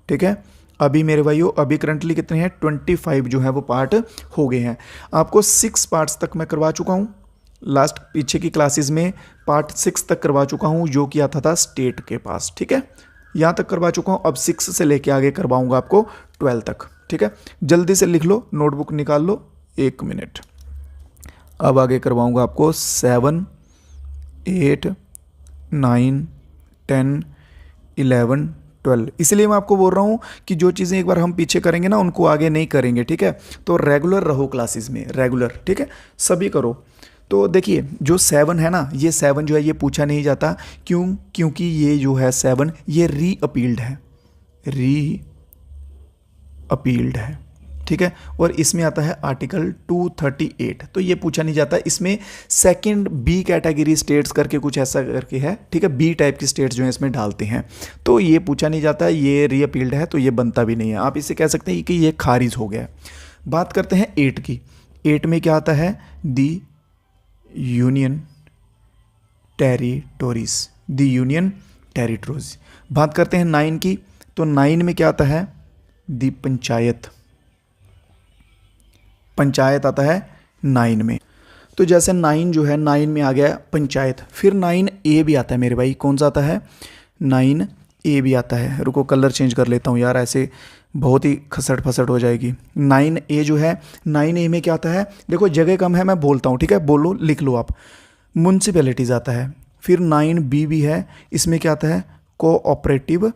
S1: ठीक है। अभी मेरे भाइयों अभी करंटली कितने हैं, 25 जो है वो पार्ट हो गए हैं। आपको 6 पार्ट्स तक मैं करवा चुका हूँ, लास्ट पीछे की क्लासेस में पार्ट 6 तक करवा चुका हूँ, जो कि आता था स्टेट के पास, ठीक है। यहाँ तक करवा चुका हूँ, अब 6 से लेके आगे करवाऊँगा आपको 12 तक, ठीक है। जल्दी से लिख लो, नोटबुक निकाल लो, 1 मिनट। अब आगे करवाऊँगा आपको 7, 8, 9, 10, 11, 12। इसलिए मैं आपको बोल रहा हूँ कि जो चीज़ें एक बार हम पीछे करेंगे ना, उनको आगे नहीं करेंगे, ठीक है। तो रेगुलर रहो क्लासेस में, रेगुलर, ठीक है, सभी करो। तो देखिए जो 7 है ना, ये 7 जो है ये पूछा नहीं जाता, क्योंकि ये जो है 7 ये री अपील्ड है, ठीक है। और इसमें आता है आर्टिकल 238, तो ये पूछा नहीं जाता। इसमें सेकंड बी कैटेगरी स्टेट्स करके कुछ ऐसा करके है, ठीक है। बी टाइप की स्टेट्स जो है इसमें डालते हैं, तो ये पूछा नहीं जाता। ये री अपील्ड है, तो ये बनता भी नहीं है। आप इसे कह सकते हैं कि ये खारिज हो गया है। बात करते हैं 8 की। 8 में क्या आता है, दी यूनियन टेरिटोरीज। बात करते हैं 9 की, तो 9 में क्या आता है, दी पंचायत आता है 9 में। तो जैसे 9 जो है, 9 में आ गया पंचायत। फिर 9A भी आता है मेरे भाई, कौन सा आता है, 9A भी आता है। रुको कलर चेंज कर लेता हूँ यार, ऐसे बहुत ही खसट फसट हो जाएगी। 9A जो है, 9A में क्या आता है, देखो जगह कम है, मैं बोलता हूँ, ठीक है, बोलो, लिख लो आप। म्यूनसिपैलिटीज़ आता है। फिर 9B भी है, इसमें क्या आता है, कोऑपरेटिव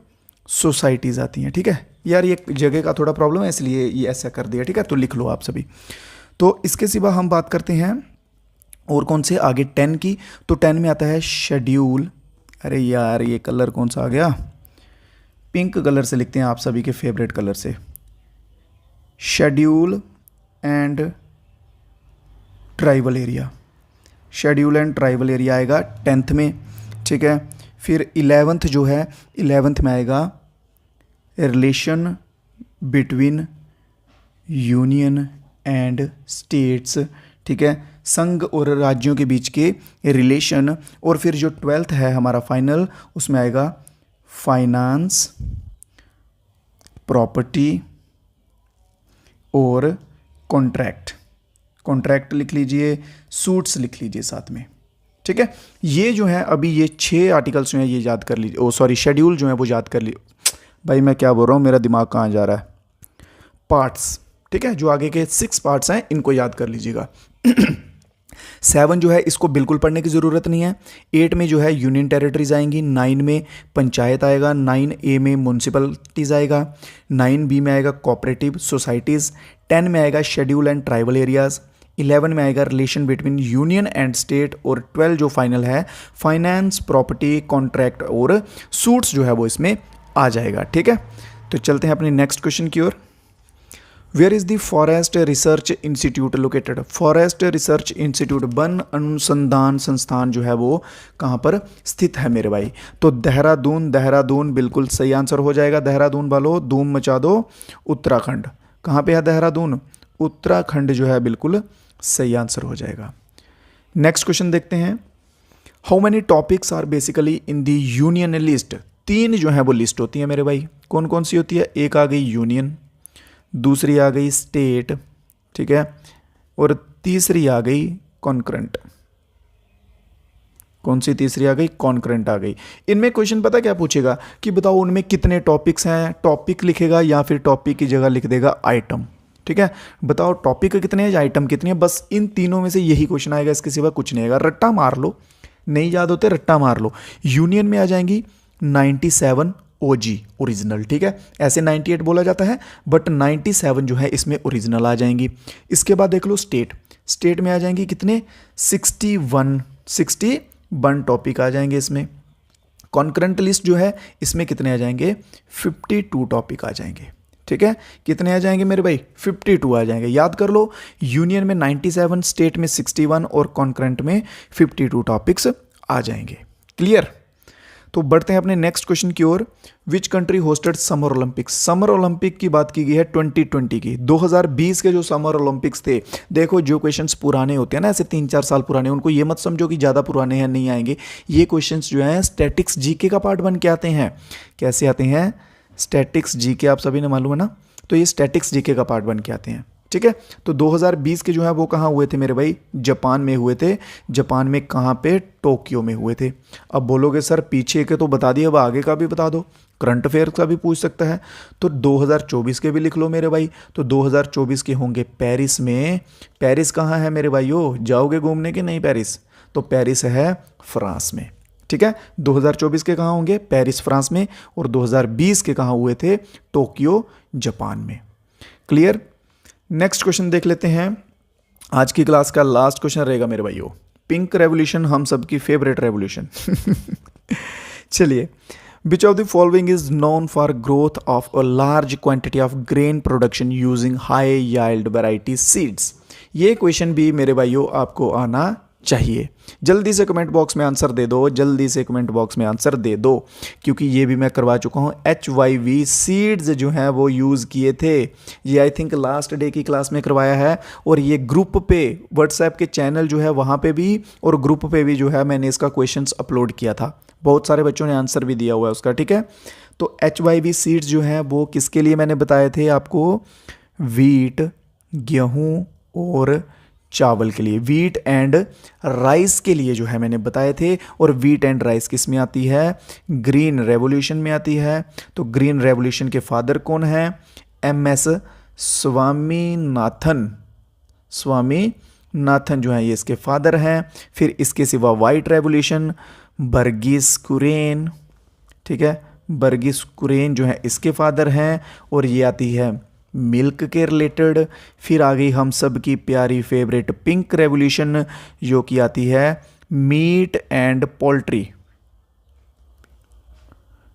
S1: सोसाइटीज़ आती हैं, ठीक है। यार ये जगह का थोड़ा प्रॉब्लम है, इसलिए ये ऐसा कर दिया, ठीक है। तो लिख लो आप सभी। तो इसके सिवा हम बात करते हैं और कौन से, आगे 10 की। तो 10 में आता है शेड्यूल। अरे यार ये कलर कौन सा आ गया, पिंक कलर से लिखते हैं, आप सभी के फेवरेट कलर से। Schedule and tribal area, schedule and tribal area आएगा 10th में, ठीक है। फिर 11th जो है, 11th में आएगा relation between union and states, ठीक है, संघ और राज्यों के बीच के रिलेशन। और फिर जो 12th है हमारा फाइनल, उसमें आएगा फाइनेंस, प्रॉपर्टी और कॉन्ट्रैक्ट लिख लीजिए, सूट्स लिख लीजिए साथ में, ठीक है। ये जो है अभी ये 6 आर्टिकल्स जो हैं ये याद कर लीजिए, सॉरी शेड्यूल जो है वो याद कर लीजिए। भाई मैं क्या बोल रहा हूँ, मेरा दिमाग कहाँ जा रहा है। पार्ट्स, ठीक है, जो आगे के 6 पार्ट्स हैं इनको याद कर लीजिएगा। 7 जो है इसको बिल्कुल पढ़ने की ज़रूरत नहीं है। 8 में जो है यूनियन टेरिटरीज आएंगी, 9 में पंचायत आएगा, 9A में म्यूनसिपलिटीज़ आएगा, 9B में आएगा कोऑपरेटिव सोसाइटीज़, 10 में आएगा शेड्यूल एंड ट्राइबल एरियाज़, 11 में आएगा relation between union and state, और 12 जो फाइनल है फाइनेंस, प्रॉपर्टी, कॉन्ट्रैक्ट और सूट्स जो है वो इसमें आ जाएगा, ठीक है। तो चलते हैं अपने नेक्स्ट क्वेश्चन की ओर। Where is the forest research institute located. Forest research institute, वन अनुसंधान संस्थान जो है वो कहाँ पर स्थित है मेरे भाई। तो देहरादून बिल्कुल सही आंसर हो जाएगा। देहरादून वालों धूम मचा दो। उत्तराखंड, कहाँ पे है देहरादून, उत्तराखंड जो है बिल्कुल सही आंसर हो जाएगा। नेक्स्ट क्वेश्चन देखते हैं। How many topics are basically in the union list. 3 जो है वो लिस्ट होती है मेरे भाई, कौन कौन सी होती है, एक आ गई यूनियन, दूसरी आ गई स्टेट, ठीक है, और तीसरी आ गई कॉन्करेंट। कौन सी तीसरी आ गई, कॉन्करेंट आ गई। इनमें क्वेश्चन पता क्या पूछेगा कि बताओ उनमें कितने टॉपिक्स हैं, टॉपिक लिखेगा या फिर टॉपिक की जगह लिख देगा आइटम, ठीक है। बताओ टॉपिक कितने हैं या आइटम कितने हैं, बस इन तीनों में से यही क्वेश्चन आएगा, इसके सिवा कुछ नहीं आएगा। रट्टा मार लो, नहीं याद होते रट्टा मार लो। यूनियन में आ जाएंगी 97 OG ओरिजिनल, ठीक है, ऐसे 98 बोला जाता है बट 97 जो है इसमें ओरिजिनल आ जाएंगी। इसके बाद देख लो स्टेट में आ जाएंगी कितने, 61 टॉपिक आ जाएंगे इसमें। कॉन्करेंट लिस्ट जो है इसमें कितने आ जाएंगे, 52 टॉपिक आ जाएंगे, ठीक है, कितने आ जाएंगे मेरे भाई? 52 आ जाएंगे। याद कर लो, यूनियन में 97, स्टेट में 61 और कॉन्करेंट में 52 टॉपिक्स आ जाएंगे। क्लियर? तो बढ़ते हैं अपने नेक्स्ट क्वेश्चन की ओर। Which country hosted summer Olympics? Summer Olympic की बात की गई है 2020 की। 2020 के जो समर ओलंपिक्स थे, देखो जो क्वेश्चंस पुराने होते हैं ना, ऐसे 3-4 साल पुराने, उनको ये मत समझो कि ज़्यादा पुराने हैं, नहीं आएंगे। ये क्वेश्चंस जो हैं स्टैटिक्स जीके का पार्ट बन के आते हैं। कैसे आते हैं? स्टैटिक्स जीके आप सभी ने मालूम है ना, तो ये स्टैटिक्स जीके का पार्ट बन के आते हैं। ठीक है, तो 2020 के जो है वो कहाँ हुए थे मेरे भाई? जापान में हुए थे। जापान में कहाँ पे? टोक्यो में हुए थे। अब बोलोगे सर पीछे के तो बता दिए, अब आगे का भी बता दो, करंट अफेयर का भी पूछ सकता है। तो 2024 के भी लिख लो मेरे भाई। तो 2024 के होंगे पेरिस में। पेरिस कहाँ है मेरे भाइयों? जाओगे घूमने के? नहीं पेरिस, तो पेरिस है फ्रांस में। ठीक है, 2024 के कहाँ होंगे? पेरिस फ्रांस में। और 2020 के कहाँ हुए थे? टोक्यो जापान में। क्लियर? नेक्स्ट क्वेश्चन देख लेते हैं। आज की क्लास का लास्ट क्वेश्चन रहेगा मेरे भाइयों। पिंक रेवोल्यूशन हम सबकी फेवरेट रेवोल्यूशन। चलिए, which of the following is known for growth of a large quantity of grain production using high yield variety seeds? ये क्वेश्चन भी मेरे भाइयों आपको आना चाहिए। जल्दी से कमेंट बॉक्स में आंसर दे दो, जल्दी से कमेंट बॉक्स में आंसर दे दो, क्योंकि ये भी मैं करवा चुका हूँ। HYV सीड्स जो हैं वो यूज़ किए थे, ये आई थिंक लास्ट डे की क्लास में करवाया है। और ये ग्रुप पे, व्हाट्सएप के चैनल जो है वहाँ पे भी और ग्रुप पे भी जो है मैंने इसका क्वेश्चंस अपलोड किया था। बहुत सारे बच्चों ने आंसर भी दिया हुआ है उसका। ठीक है, तो HYV सीड्स जो हैं वो किसके लिए मैंने बताए थे आपको? वीट, गेहूँ और चावल के लिए, वीट एंड राइस के लिए जो है मैंने बताए थे। और वीट एंड राइस किस में आती है? ग्रीन रेवोल्यूशन में आती है। तो ग्रीन रेवोल्यूशन के फादर कौन है? MS स्वामीनाथन। स्वामीनाथन जो है ये इसके फादर हैं। फिर इसके सिवा वाइट रेवोल्यूशन, वर्गीस कुरियन। ठीक है, वर्गीस कुरियन जो है इसके फादर हैं। और ये आती है मिल्क के रिलेटेड। फिर आ गई हम सब की प्यारी फेवरेट पिंक रेवोल्यूशन, जो कि आती है meat and poultry.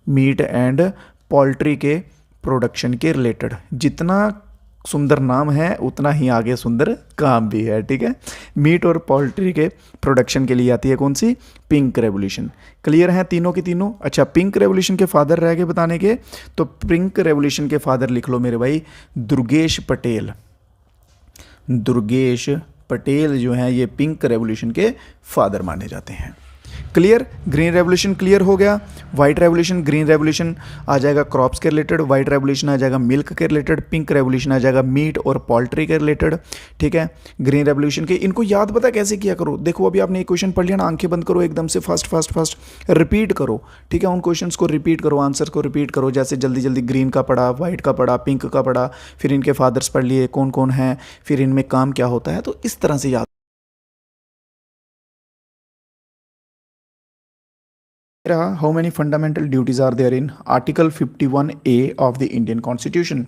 S1: Meat and poultry के प्रोडक्शन के रिलेटेड। जितना सुंदर नाम है उतना ही आगे सुंदर काम भी है। ठीक है, मीट और पोल्ट्री के प्रोडक्शन के लिए आती है कौन सी? Pink revolution. क्लियर है तीनों की तीनों? अच्छा, पिंक रेवोल्यूशन के फादर रह गए बताने के, तो पिंक रेवोल्यूशन के फादर लिख लो मेरे भाई, दुर्गेश पटेल। दुर्गेश पटेल जो हैं ये पिंक रेवोल्यूशन के फादर माने जाते हैं। क्लियर? ग्रीन रेवोल्यूशन क्लियर हो गया। वाइट रेवोल्यूशन, ग्रीन रेवोल्यूशन आ जाएगा क्रॉप्स के रिलेटेड, वाइट रेवोल्यूशन आ जाएगा मिल्क के रिलेटेड, पिंक रेवोल्यूशन आ जाएगा मीट और पोल्ट्री के रिलेटेड। ठीक है, ग्रीन रेवोल्यूशन के इनको याद पता कैसे किया करो? देखो अभी आपने एक क्वेश्चन पढ़ लिया ना, आंखें बंद करो, एकदम से फास्ट फास्ट फास्ट रिपीट करो। ठीक है, उन क्वेश्चंस को रिपीट करो, आंसर को रिपीट करो। जैसे जल्दी जल्दी ग्रीन का पढ़ा, वाइट का पढ़ा, पिंक का पढ़ा, फिर इनके फादर्स पढ़ लिए कौन कौन है, फिर इनमें काम क्या होता है, तो इस तरह से याद रहा। How many fundamental duties are there in article 51A of the Indian constitution?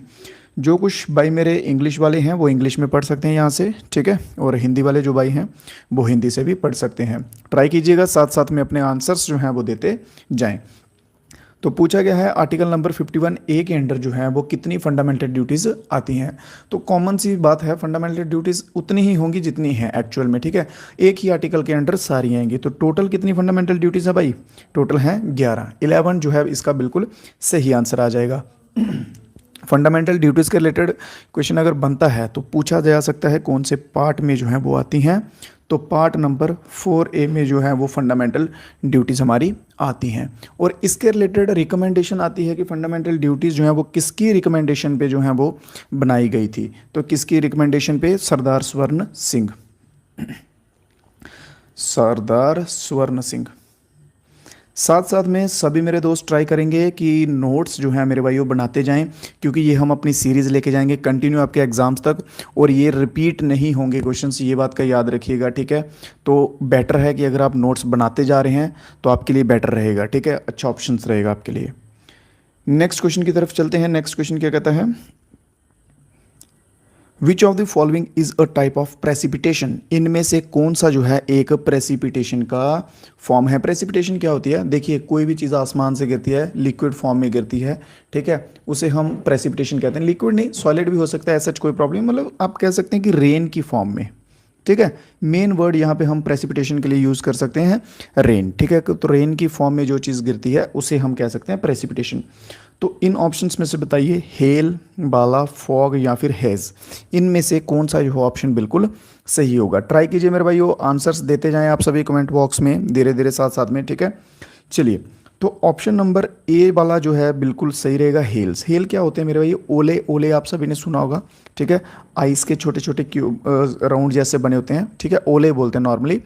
S1: जो कुछ भाई मेरे इंग्लिश वाले हैं वो इंग्लिश में पढ़ सकते हैं यहाँ से। ठीक है, और हिंदी वाले जो भाई हैं वो हिंदी से भी पढ़ सकते हैं। ट्राई कीजिएगा, साथ साथ में अपने आंसर्स जो हैं वो देते जाएं। तो पूछा गया है आर्टिकल नंबर 51A के अंडर जो है वो कितनी फंडामेंटल ड्यूटीज़ आती हैं? तो कॉमन सी बात है, फंडामेंटल ड्यूटीज़ उतनी ही होंगी जितनी हैं एक्चुअल में। ठीक है, एक ही आर्टिकल के अंडर सारी आएंगी। तो टोटल कितनी फंडामेंटल ड्यूटीज़ है भाई? टोटल हैं 11। 11 जो है इसका बिल्कुल सही आंसर आ जाएगा। फंडामेंटल ड्यूटीज़ के रिलेटेड क्वेश्चन अगर बनता है तो पूछा जा सकता है कौन से पार्ट में जो है वो आती हैं? तो पार्ट नंबर 4A में जो है वो फंडामेंटल ड्यूटीज़ हमारी आती हैं। और इसके रिलेटेड रिकमेंडेशन आती है कि फंडामेंटल ड्यूटीज़ जो है वो किसकी रिकमेंडेशन पे जो है वो बनाई गई थी? तो किसकी रिकमेंडेशन पे? सरदार स्वर्ण सिंह। सरदार स्वर्ण सिंह। साथ साथ में सभी मेरे दोस्त ट्राई करेंगे कि नोट्स जो है मेरे भाइयों बनाते जाएं, क्योंकि ये हम अपनी सीरीज़ लेके जाएंगे कंटिन्यू आपके एग्ज़ाम्स तक, और ये रिपीट नहीं होंगे क्वेश्चंस, ये बात का याद रखिएगा। ठीक है, तो बेटर है कि अगर आप नोट्स बनाते जा रहे हैं तो आपके लिए बेटर रहेगा। ठीक है, अच्छा ऑप्शन रहेगा आपके लिए। नेक्स्ट क्वेश्चन की तरफ चलते हैं। नेक्स्ट क्वेश्चन क्या कहता है? Which of the following is a type of precipitation, इनमें से कौन सा जो है एक प्रेसिपिटेशन का फॉर्म है। प्रेसिपिटेशन क्या होती है, देखिए कोई भी चीज़ आसमान से गिरती है, लिक्विड फॉर्म में गिरती है, ठीक है, उसे हम प्रेसिपिटेशन कहते हैं। लिक्विड नहीं, सॉलिड भी हो सकता है, ऐसा कोई प्रॉब्लम, मतलब आप कह सकते हैं कि रेन की फॉर्म में, ठीक है। मेन वर्ड यहाँ पे हम प्रेसिपिटेशन के लिए यूज़ कर सकते हैं रेन, ठीक है। तो रेन की फॉर्म में जो चीज़ गिरती है उसे हम कह सकते हैं प्रेसिपिटेशन। तो इन ऑप्शंस में से बताइए, हेल, बाला, फॉग या फिर हेज, इनमें से कौन सा जो ऑप्शन बिल्कुल सही होगा। ट्राई कीजिए मेरे भाई, वो आंसर्स देते जाएं आप सभी कमेंट बॉक्स में धीरे धीरे साथ साथ में, ठीक है। चलिए, तो ऑप्शन नंबर ए वाला जो है बिल्कुल सही रहेगा, हेल्स। हेल क्या होते हैं मेरे भाई, ओले, ओले आप सभी ने सुना होगा, ठीक है, आइस के छोटे छोटे क्यूब राउंड जैसे बने होते हैं, ठीक है, ओले बोलते हैं नॉर्मली।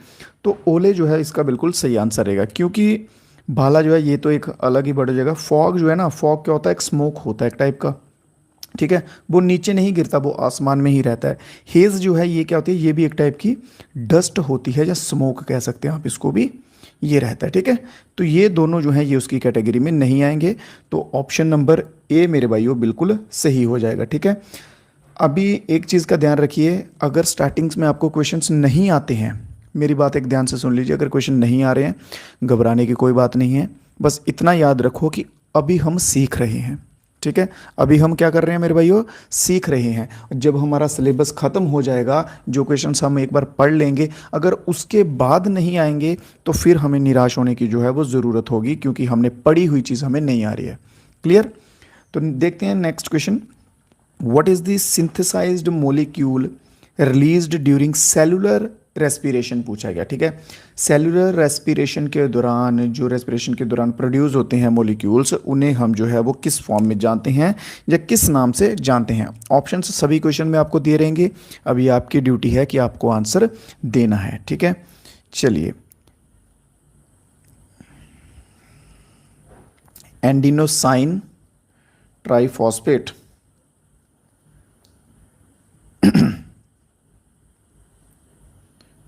S1: तो ओले जो है इसका बिल्कुल सही आंसर रहेगा, क्योंकि भाला जो है ये तो एक अलग ही बढ़ जाएगा। फॉग जो है ना, फॉग क्या होता है, एक स्मोक होता है एक टाइप का, ठीक है, वो नीचे नहीं गिरता, वो आसमान में ही रहता है। हेज जो है ये क्या होती है, ये भी एक टाइप की डस्ट होती है, या स्मोक कह सकते हैं आप इसको भी, ये रहता है, ठीक है। तो ये दोनों जो हैं ये उसकी कैटेगरी में नहीं आएंगे, तो ऑप्शन नंबर ए मेरे भाइयों बिल्कुल सही हो जाएगा, ठीक है। अभी एक चीज़ का ध्यान रखिए, अगर स्टार्टिंग्स में आपको क्वेश्चंस नहीं आते हैं, मेरी बात एक ध्यान से सुन लीजिए, अगर क्वेश्चन नहीं आ रहे हैं घबराने की कोई बात नहीं है, बस इतना याद रखो कि अभी हम सीख रहे हैं, ठीक है। अभी हम क्या कर रहे हैं मेरे भाइयों, सीख रहे हैं। जब हमारा सिलेबस ख़त्म हो जाएगा, जो क्वेश्चंस हम एक बार पढ़ लेंगे, अगर उसके बाद नहीं आएंगे तो फिर हमें निराश होने की जो है वो ज़रूरत होगी, क्योंकि हमने पढ़ी हुई चीज़ हमें नहीं आ रही है। क्लियर। तो देखते हैं next question. What is the synthesized molecule released during cellular respiration, पूछा गया, ठीक है। सेलुलर रेस्पिरेशन के दौरान, जो रेस्पिरेशन के दौरान प्रोड्यूस होते हैं मोलिक्यूल्स, उन्हें हम जो है वो किस फॉर्म में जानते हैं या किस नाम से जानते हैं। ऑप्शंस सभी क्वेश्चन में आपको दिए रहेंगे, अभी आपकी ड्यूटी है कि आपको आंसर देना है, ठीक है। चलिए, एंडिनोसाइन ट्राइफॉस्फेट,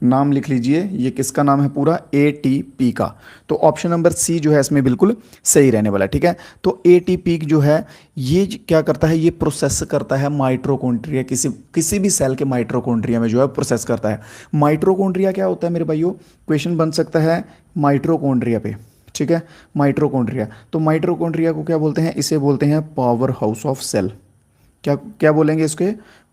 S1: नाम लिख लीजिए, ये किसका नाम है पूरा, एटीपी का। तो ऑप्शन नंबर सी जो है इसमें बिल्कुल सही रहने वाला है, ठीक है। तो एटीपी जो है ये क्या करता है, ये प्रोसेस करता है माइटोकॉन्ड्रिया, किसी भी सेल के माइटोकॉन्ड्रिया में जो है प्रोसेस करता है। माइटोकॉन्ड्रिया क्या होता है मेरे भाइयों, क्वेश्चन बन सकता है माइटोकॉन्ड्रिया पे, ठीक है, माइटोकॉन्ड्रिया। तो माइटोकॉन्ड्रिया को क्या बोलते हैं, इसे बोलते हैं पावर हाउस ऑफ सेल। क्या क्या बोलेंगे इसके,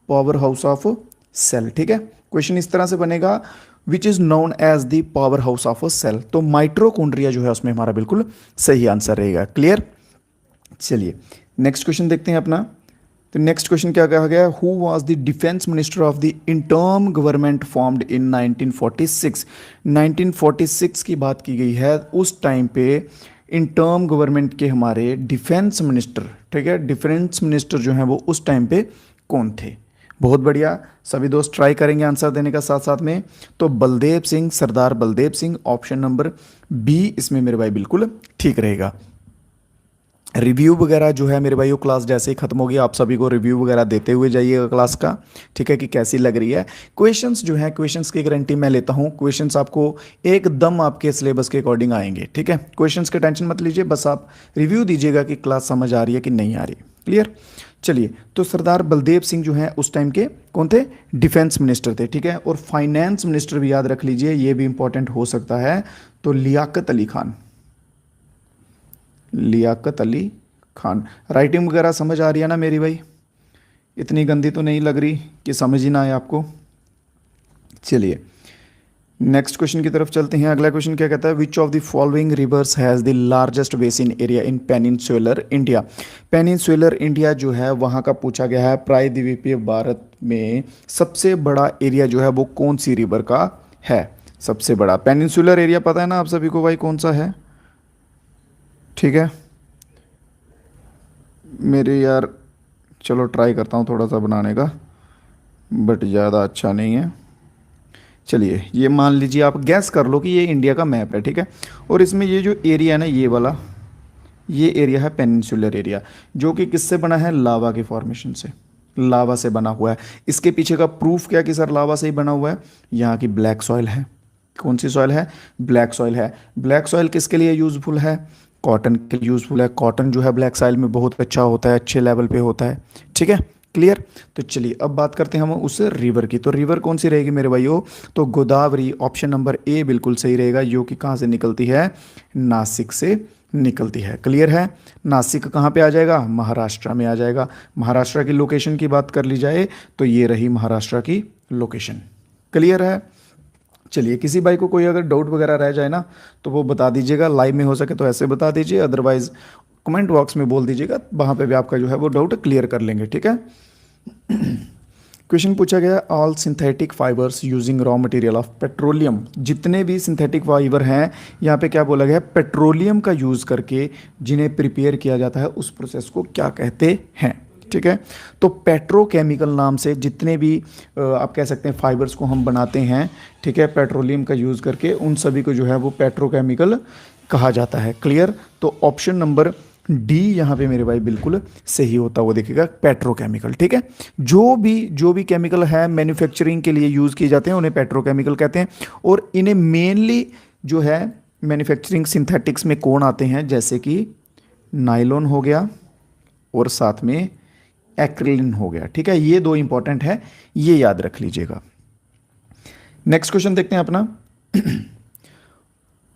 S1: पावर हाउस ऑफ सेल, ठीक है। क्वेश्चन इस तरह से बनेगा, which is known as the power house of a cell. तो माइटोकॉन्ड्रिया जो है उसमें हमारा बिल्कुल सही आंसर रहेगा। क्लियर। चलिए नेक्स्ट क्वेश्चन देखते हैं अपना। तो नेक्स्ट क्वेश्चन क्या कहा गया, who was the defence minister of the interim government formed in 1946। 1946 की बात की गई है, उस टाइम पे इंटर्म गवर्नमेंट के हमारे डिफेंस मिनिस्टर, ठीक है, डिफेंस मिनिस्टर जो हैं वो उस टाइम पे कौन थे। बहुत बढ़िया, सभी दोस्त ट्राई करेंगे आंसर देने का साथ साथ में। तो Baldev Singh, Sardar Baldev Singh, option number B इसमें मेरे भाई बिल्कुल ठीक रहेगा। रिव्यू वगैरह जो है मेरे भाई वो क्लास जैसे ही खत्म होगी, आप सभी को रिव्यू वगैरह देते हुए जाइएगा क्लास का, ठीक है, कि कैसी लग रही है। क्वेश्चंस जो है, क्वेश्चंस की गारंटी मैं लेता हूँ, क्वेश्चंस आपको एकदम आपके सिलेबस के अकॉर्डिंग आएंगे, ठीक है। क्वेश्चंस की टेंशन मत लीजिए, बस आप रिव्यू दीजिएगा कि क्लास समझ आ रही है कि नहीं आ रही। क्लियर। चलिए, तो सरदार बलदेव सिंह जो हैं उस टाइम के कौन थे, डिफेंस मिनिस्टर थे, ठीक है। और फाइनेंस मिनिस्टर भी याद रख लीजिए, ये भी इंपॉर्टेंट हो सकता है, तो लियाकत अली खान, लियाकत अली खान। राइटिंग वगैरह समझ आ रही है ना मेरी भाई, इतनी गंदी तो नहीं लग रही कि समझ ही ना आए आपको। चलिए नेक्स्ट क्वेश्चन की तरफ चलते हैं। अगला क्वेश्चन क्या कहता है, which of the following rivers has the largest basin area in peninsular India. Peninsular India जो है वहाँ का पूछा गया है, प्रायद्वीपीय भारत में सबसे बड़ा एरिया जो है वो कौन सी रिवर का है, सबसे बड़ा। पेनिनसुलर एरिया पता है ना आप सभी को भाई कौन सा है, ठीक है। मेरे यार चलो ट्राई करता हूँ थोड़ा सा बनाने का, बट ज़्यादा अच्छा नहीं है। चलिए ये मान लीजिए, आप गैस कर लो कि ये इंडिया का मैप है, ठीक है। और इसमें ये जो एरिया है ना, ये वाला, ये एरिया है पेनिनसुलर एरिया, जो कि किससे बना है, लावा के फॉर्मेशन से, लावा से बना हुआ है। इसके पीछे का प्रूफ क्या कि सर लावा से ही बना हुआ है, यहाँ की ब्लैक सॉइल है। कौन सी सॉइल है, ब्लैक सॉइल है। ब्लैक सॉइल किसके लिए यूज़फुल है, कॉटन के लिए यूज़फुल है। कॉटन जो है ब्लैक सॉइल में बहुत अच्छा होता है, अच्छे लेवल पे होता है, ठीक है। क्लियर। तो चलिए अब बात करते हैं हम उस रिवर की। तो रिवर कौन सी रहेगी मेरे भाइयों, तो गोदावरी, ऑप्शन नंबर ए बिल्कुल सही रहेगा, जो कि कहाँ से निकलती है, नासिक से निकलती है। क्लियर है। नासिक कहाँ पे आ जाएगा, महाराष्ट्र में आ जाएगा। महाराष्ट्र की लोकेशन की बात कर ली जाए तो ये रही महाराष्ट्र की लोकेशन। क्लियर है। चलिए किसी भाई को कोई अगर डाउट वगैरह रह जाए ना तो वो बता दीजिएगा, लाइव में हो सके तो ऐसे बता दीजिए, अदरवाइज कमेंट बॉक्स में बोल दीजिएगा, वहाँ पे भी आपका जो है वो डाउट क्लियर कर लेंगे। ठीक है। क्वेश्चन पूछा गया, all synthetic fibres using raw material of petroleum, जितने भी सिंथेटिक फाइबर हैं यहाँ पे क्या बोला गया है, पेट्रोलियम का यूज़ करके जिन्हें प्रिपेयर किया जाता है उस प्रोसेस को क्या कहते हैं। ठीक है। तो पेट्रोकेमिकल नाम से जितने भी आप कह सकते हैं फाइबर्स को हम बनाते हैं, ठीक है, पेट्रोलियम का यूज़ करके, उन सभी को जो है वो पेट्रोकेमिकल कहा जाता है। क्लियर। तो ऑप्शन नंबर डी यहाँ पे मेरे भाई बिल्कुल सही होता हुआ दिखेगा, पेट्रोकेमिकल। ठीक है। जो भी केमिकल है मैन्युफैक्चरिंग के लिए यूज़ किए जाते हैं उन्हें पेट्रोकेमिकल कहते हैं। और इन्हें मेनली जो है मैन्युफैक्चरिंग सिंथेटिक्स में कौन आते हैं, जैसे कि नायलॉन हो गया और साथ में एक्रिलिन हो गया। ठीक है। ये दो इंपॉर्टेंट है, ये याद रख लीजिएगा। नेक्स्ट क्वेश्चन देखते हैं अपना।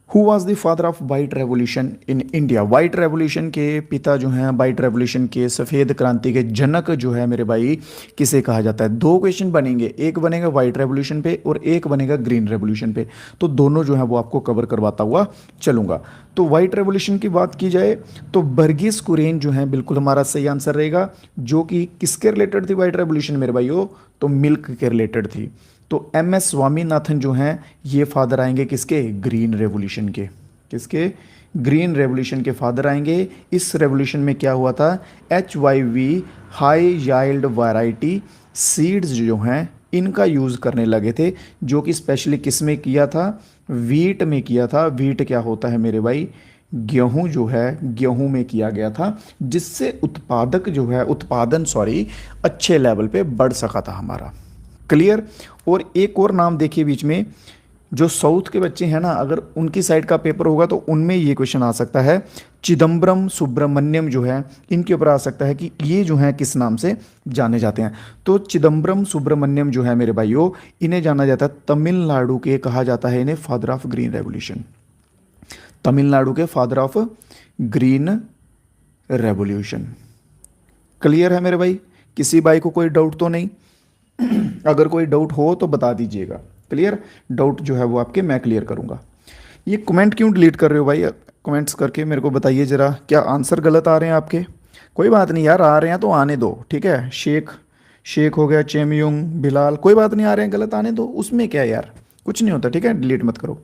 S1: Who was the father of white revolution in India, white revolution के पिता जो हैं, वाइट रेवोल्यूशन के सफ़ेद क्रांति के जनक जो है मेरे भाई किसे कहा जाता है। दो क्वेश्चन बनेंगे, एक बनेगा वाइट रेवोल्यूशन पे और एक बनेगा ग्रीन रेवोल्यूशन पे, तो दोनों जो है वो आपको कवर करवाता हुआ चलूंगा। तो वाइट रेवोल्यूशन की बात की जाए तो वर्गीस कुरियन जो है बिल्कुल हमारा सही आंसर रहेगा, जो कि किसके रिलेटेड थी वाइट रेवोल्यूशन मेरे भाइयों, तो मिल्क के रिलेटेड थी। तो एम.एस. स्वामीनाथन जो हैं ये फादर आएंगे किसके, ग्रीन रेवोल्यूशन के। किसके, ग्रीन रेवोल्यूशन के फादर आएंगे। इस रेवोल्यूशन में क्या हुआ था, HYV high yield variety seeds जो हैं इनका यूज़ करने लगे थे, जो कि स्पेशली किस में किया था, वीट में किया था। वीट क्या होता है मेरे भाई, गेहूं जो है, गेहूं में किया गया था, जिससे उत्पादन अच्छे लेवल पे बढ़ सका था हमारा। क्लियर। और एक और नाम देखिए बीच में, जो साउथ के बच्चे हैं ना, अगर उनकी साइड का पेपर होगा तो उनमें ये क्वेश्चन आ सकता है, चिदम्बरम सुब्रमण्यम जो है इनके ऊपर आ सकता है कि ये जो है किस नाम से जाने जाते हैं। तो चिदम्बरम सुब्रमण्यम जो है मेरे भाइयों, इन्हें जाना जाता है, तमिलनाडु के कहा जाता है इन्हें father of green revolution, Tamil Nadu के father of green revolution. Clear है मेरे भाई, किसी भाई को कोई डाउट तो नहीं, अगर कोई डाउट हो तो बता दीजिएगा। क्लियर। डाउट जो है वो आपके मैं क्लियर करूंगा। ये कमेंट क्यों डिलीट कर रहे हो भाई, कमेंट्स करके मेरे को बताइए ज़रा, क्या आंसर गलत आ रहे हैं आपके। कोई बात नहीं यार, आ रहे हैं तो आने दो। ठीक है। शेख हो गया, चेमयुंग, बिलाल, कोई बात नहीं, आ रहे हैं गलत आने दो, उसमें क्या यार, कुछ नहीं होता। ठीक है। डिलीट मत करो।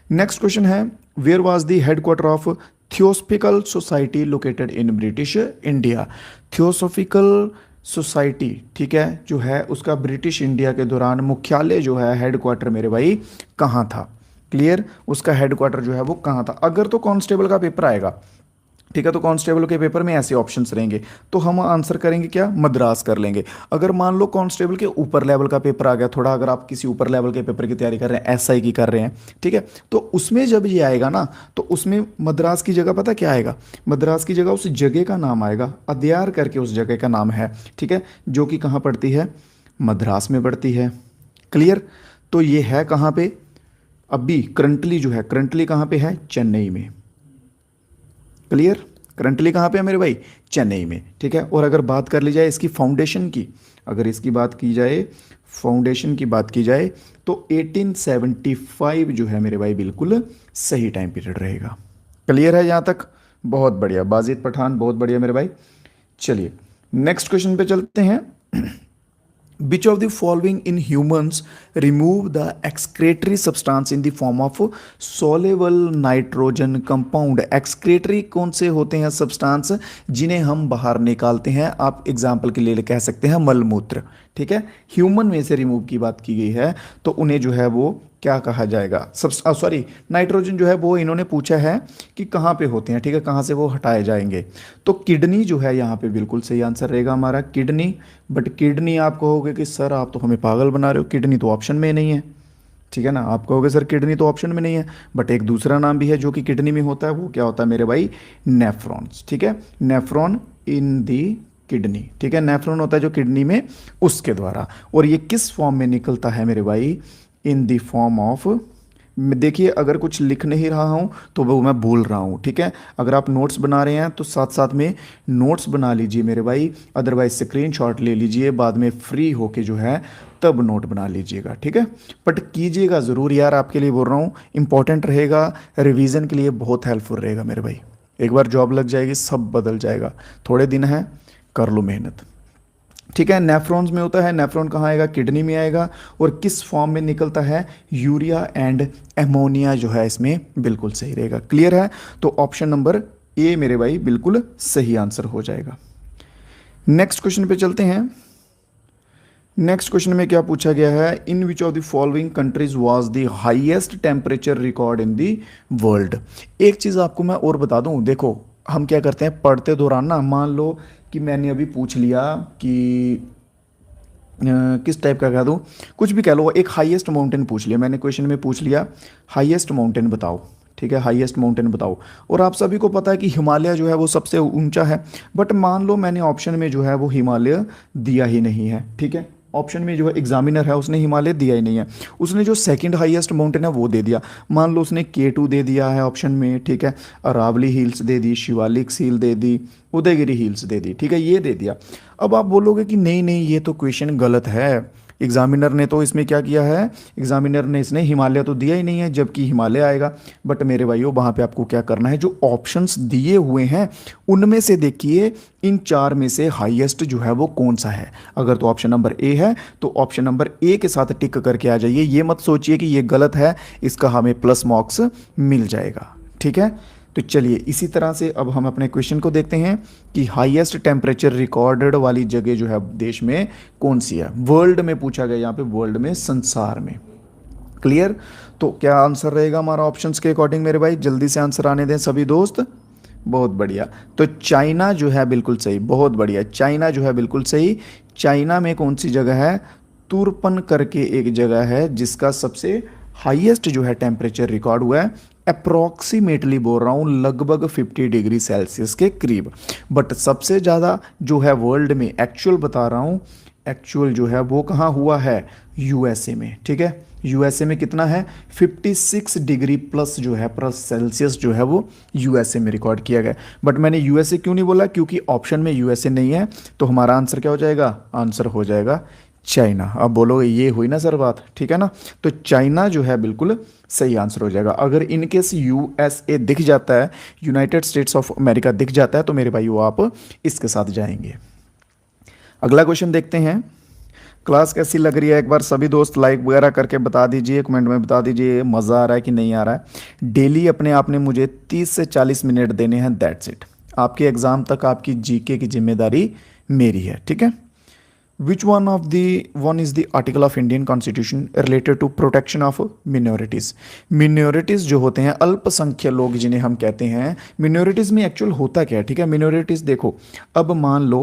S1: नेक्स्ट क्वेश्चन है, where was the headquarter of theosophical society located in British India. Theosophical society, ठीक है, जो है उसका ब्रिटिश इंडिया के दौरान मुख्यालय जो है, हेडक्वार्टर मेरे भाई कहाँ था। क्लियर। उसका हेडक्वार्टर जो है वो कहाँ था। अगर तो कांस्टेबल का पेपर आएगा, ठीक है, तो कांस्टेबल के पेपर में ऐसे ऑप्शंस रहेंगे, तो हम आंसर करेंगे क्या, मद्रास कर लेंगे। अगर मान लो कांस्टेबल के ऊपर लेवल का पेपर आ गया थोड़ा, अगर आप किसी ऊपर लेवल के पेपर की तैयारी कर रहे हैं, SI की कर रहे हैं, ठीक है, तो उसमें जब ये आएगा ना, तो उसमें मद्रास की जगह पता क्या आएगा, मद्रास की जगह उस जगह का नाम आएगा, अद्यार करके उस जगह का नाम है। ठीक है। जो कि कहाँ पड़ती है, मद्रास में पड़ती है। क्लियर। तो ये है कहाँ पे, अभी करंटली जो है, करंटली कहाँ पे है, चेन्नई में। क्लियर। करंटली कहाँ पे है मेरे भाई, चेन्नई में। ठीक है। और अगर बात कर ली जाए इसकी फाउंडेशन की, अगर इसकी बात की जाए, फाउंडेशन की बात की जाए, तो 1875 जो है मेरे भाई बिल्कुल सही टाइम पीरियड रहेगा। क्लियर है यहाँ तक, बहुत बढ़िया, बाजिद पठान बहुत बढ़िया मेरे भाई। चलिए नेक्स्ट क्वेश्चन पे चलते हैं। Which of the following in humans remove the excretory substance in the form of soluble nitrogen compound? excretory कौन से होते हैं सब्सटेंस जिन्हें हम बाहर निकालते हैं, आप एग्जाम्पल के लिए कह सकते हैं मलमूत्र। ठीक है। ह्यूमन में से रिमूव की बात की गई है, तो उन्हें जो है वो क्या कहा जाएगा, नाइट्रोजन जो है वो इन्होंने पूछा है कि कहाँ पे होते हैं। ठीक है। कहाँ से वो हटाए जाएंगे, तो किडनी जो है यहाँ पे बिल्कुल सही आंसर रहेगा हमारा, किडनी। बट किडनी आप कहोगे कि सर आप तो हमें पागल बना रहे हो, किडनी तो ऑप्शन में नहीं है। ठीक है ना, आप कहोगे सर किडनी तो ऑप्शन में नहीं है, बट एक दूसरा नाम भी है जो कि किडनी में होता है, वो क्या होता है मेरे भाई, नेफ्रॉन्स। ठीक है। नेफ्रॉन इन दी किडनी, ठीक है, नेफ्रॉन होता है जो किडनी में, उसके द्वारा। और ये किस फॉर्म में निकलता है मेरे भाई, इन द फॉर्म ऑफ, देखिए अगर कुछ लिख नहीं रहा हूँ तो वो मैं भूल रहा हूँ, ठीक है, अगर आप नोट्स बना रहे हैं तो साथ साथ में नोट्स बना लीजिए मेरे भाई, अदरवाइज स्क्रीनशॉट ले लीजिए, बाद में फ्री होके जो है तब नोट बना लीजिएगा, ठीक है, बट कीजिएगा ज़रूर यार, आपके लिए बोल रहा हूँ, इंपॉर्टेंट रहेगा, रिवीजन के लिए बहुत हेल्पफुल रहेगा मेरे भाई। एक बार जॉब लग जाएगी सब बदल जाएगा, थोड़े दिन हैं, कर लो मेहनत, ठीक है। नेफ्रॉन्स में होता है, नेफ्रॉन कहाँ आएगा, किडनी में आएगा, और किस फॉर्म में निकलता है, यूरिया एंड एमोनिया जो है इसमें बिल्कुल सही रहेगा। क्लियर है, तो ऑप्शन नंबर ए मेरे भाई बिल्कुल सही आंसर हो जाएगा। नेक्स्ट क्वेश्चन पे चलते हैं। नेक्स्ट क्वेश्चन में क्या पूछा गया है, in which of the following countries was the highest temperature record in the world. एक चीज़ आपको मैं और बता दूं, देखो हम क्या करते हैं पढ़ते दौरान ना, मान लो कि मैंने अभी पूछ लिया कि किस टाइप का कह दूँ, कुछ भी कह लो, एक हाईएस्ट माउंटेन पूछ लिया मैंने, क्वेश्चन में पूछ लिया हाईएस्ट माउंटेन बताओ, ठीक है, हाईएस्ट माउंटेन बताओ, और आप सभी को पता है कि हिमालय जो है वो सबसे ऊंचा है, बट मान लो मैंने ऑप्शन में जो है वो हिमालय दिया ही नहीं है, ठीक है, ऑप्शन में जो है एग्जामिनर है उसने हिमालय दिया ही नहीं है, उसने जो सेकंड हाईएस्ट माउंटेन है वो दे दिया, मान लो उसने K2 दे दिया है ऑप्शन में, ठीक है, Aravalli hills they the, Shivalik hill they the, Udayagiri hills they दी, ठीक है, ये दे दिया। अब आप बोलोगे कि नहीं नहीं ये तो क्वेश्चन गलत है, एग्जामिनर ने तो इसमें क्या किया है, एग्जामिनर ने इसने हिमालय तो दिया ही नहीं है, जबकि हिमालय आएगा। बट मेरे भाइयों वहाँ पे आपको क्या करना है, जो ऑप्शंस दिए हुए हैं उनमें से देखिए इन चार में से हाईएस्ट जो है वो कौन सा है। अगर तो ऑप्शन नंबर ए है तो ऑप्शन नंबर ए के साथ टिक करके आ जाइए, ये मत सोचिए कि ये गलत है, इसका हमें प्लस मार्क्स मिल जाएगा, ठीक है। तो चलिए इसी तरह से अब हम अपने क्वेश्चन को देखते हैं कि हाईएस्ट टेम्परेचर रिकॉर्डेड वाली जगह जो है देश में कौन सी है, वर्ल्ड में पूछा गया, यहाँ पे वर्ल्ड में, संसार में। क्लियर, तो क्या आंसर रहेगा हमारा ऑप्शंस के अकॉर्डिंग मेरे भाई, जल्दी से आंसर आने दें सभी दोस्त। बहुत बढ़िया, तो चाइना जो है बिल्कुल सही, बहुत बढ़िया, चाइना जो है बिल्कुल सही। चाइना में कौन सी जगह है, तुरपन करके एक जगह है जिसका सबसे हाईएस्ट जो है टेम्परेचर रिकॉर्ड हुआ है, अप्रॉक्सीमेटली बोल रहा हूँ लगभग 50 डिग्री सेल्सियस के करीब। बट सबसे ज़्यादा जो है वर्ल्ड में, एक्चुअल बता रहा हूँ, एक्चुअल जो है वो कहाँ हुआ है, यूएसए में, ठीक है, यूएसए में कितना है, 56 डिग्री प्लस जो है प्लस सेल्सियस जो है वो यूएसए में रिकॉर्ड किया गया। बट मैंने यूएसए क्यों नहीं बोला, क्योंकि ऑप्शन में यूएसए नहीं है, तो हमारा आंसर क्या हो जाएगा, आंसर हो जाएगा चाइना। अब बोलोगे ये हुई ना सर बात, ठीक है ना, तो चाइना जो है बिल्कुल सही आंसर हो जाएगा। अगर इनकेस यूएसए दिख जाता है, यूनाइटेड स्टेट्स ऑफ अमेरिका दिख जाता है, तो मेरे भाई वो आप इसके साथ जाएंगे। अगला क्वेश्चन देखते हैं। क्लास कैसी लग रही है, एक बार सभी दोस्त लाइक वगैरह करके बता दीजिए, कमेंट में बता दीजिए मज़ा आ रहा है कि नहीं आ रहा है। डेली अपने आप ने मुझे 30 से 40 मिनट देने हैं, दैट्स इट। आपके एग्ज़ाम तक आपकी जीके की जिम्मेदारी मेरी है, ठीक है। Which one is the article of Indian Constitution related to protection of minorities? Minorities जो होते हैं अल्पसंख्यक लोग जिन्हें हम कहते हैं, minorities में एक्चुअल होता क्या है, ठीक है। minorities देखो, अब मान लो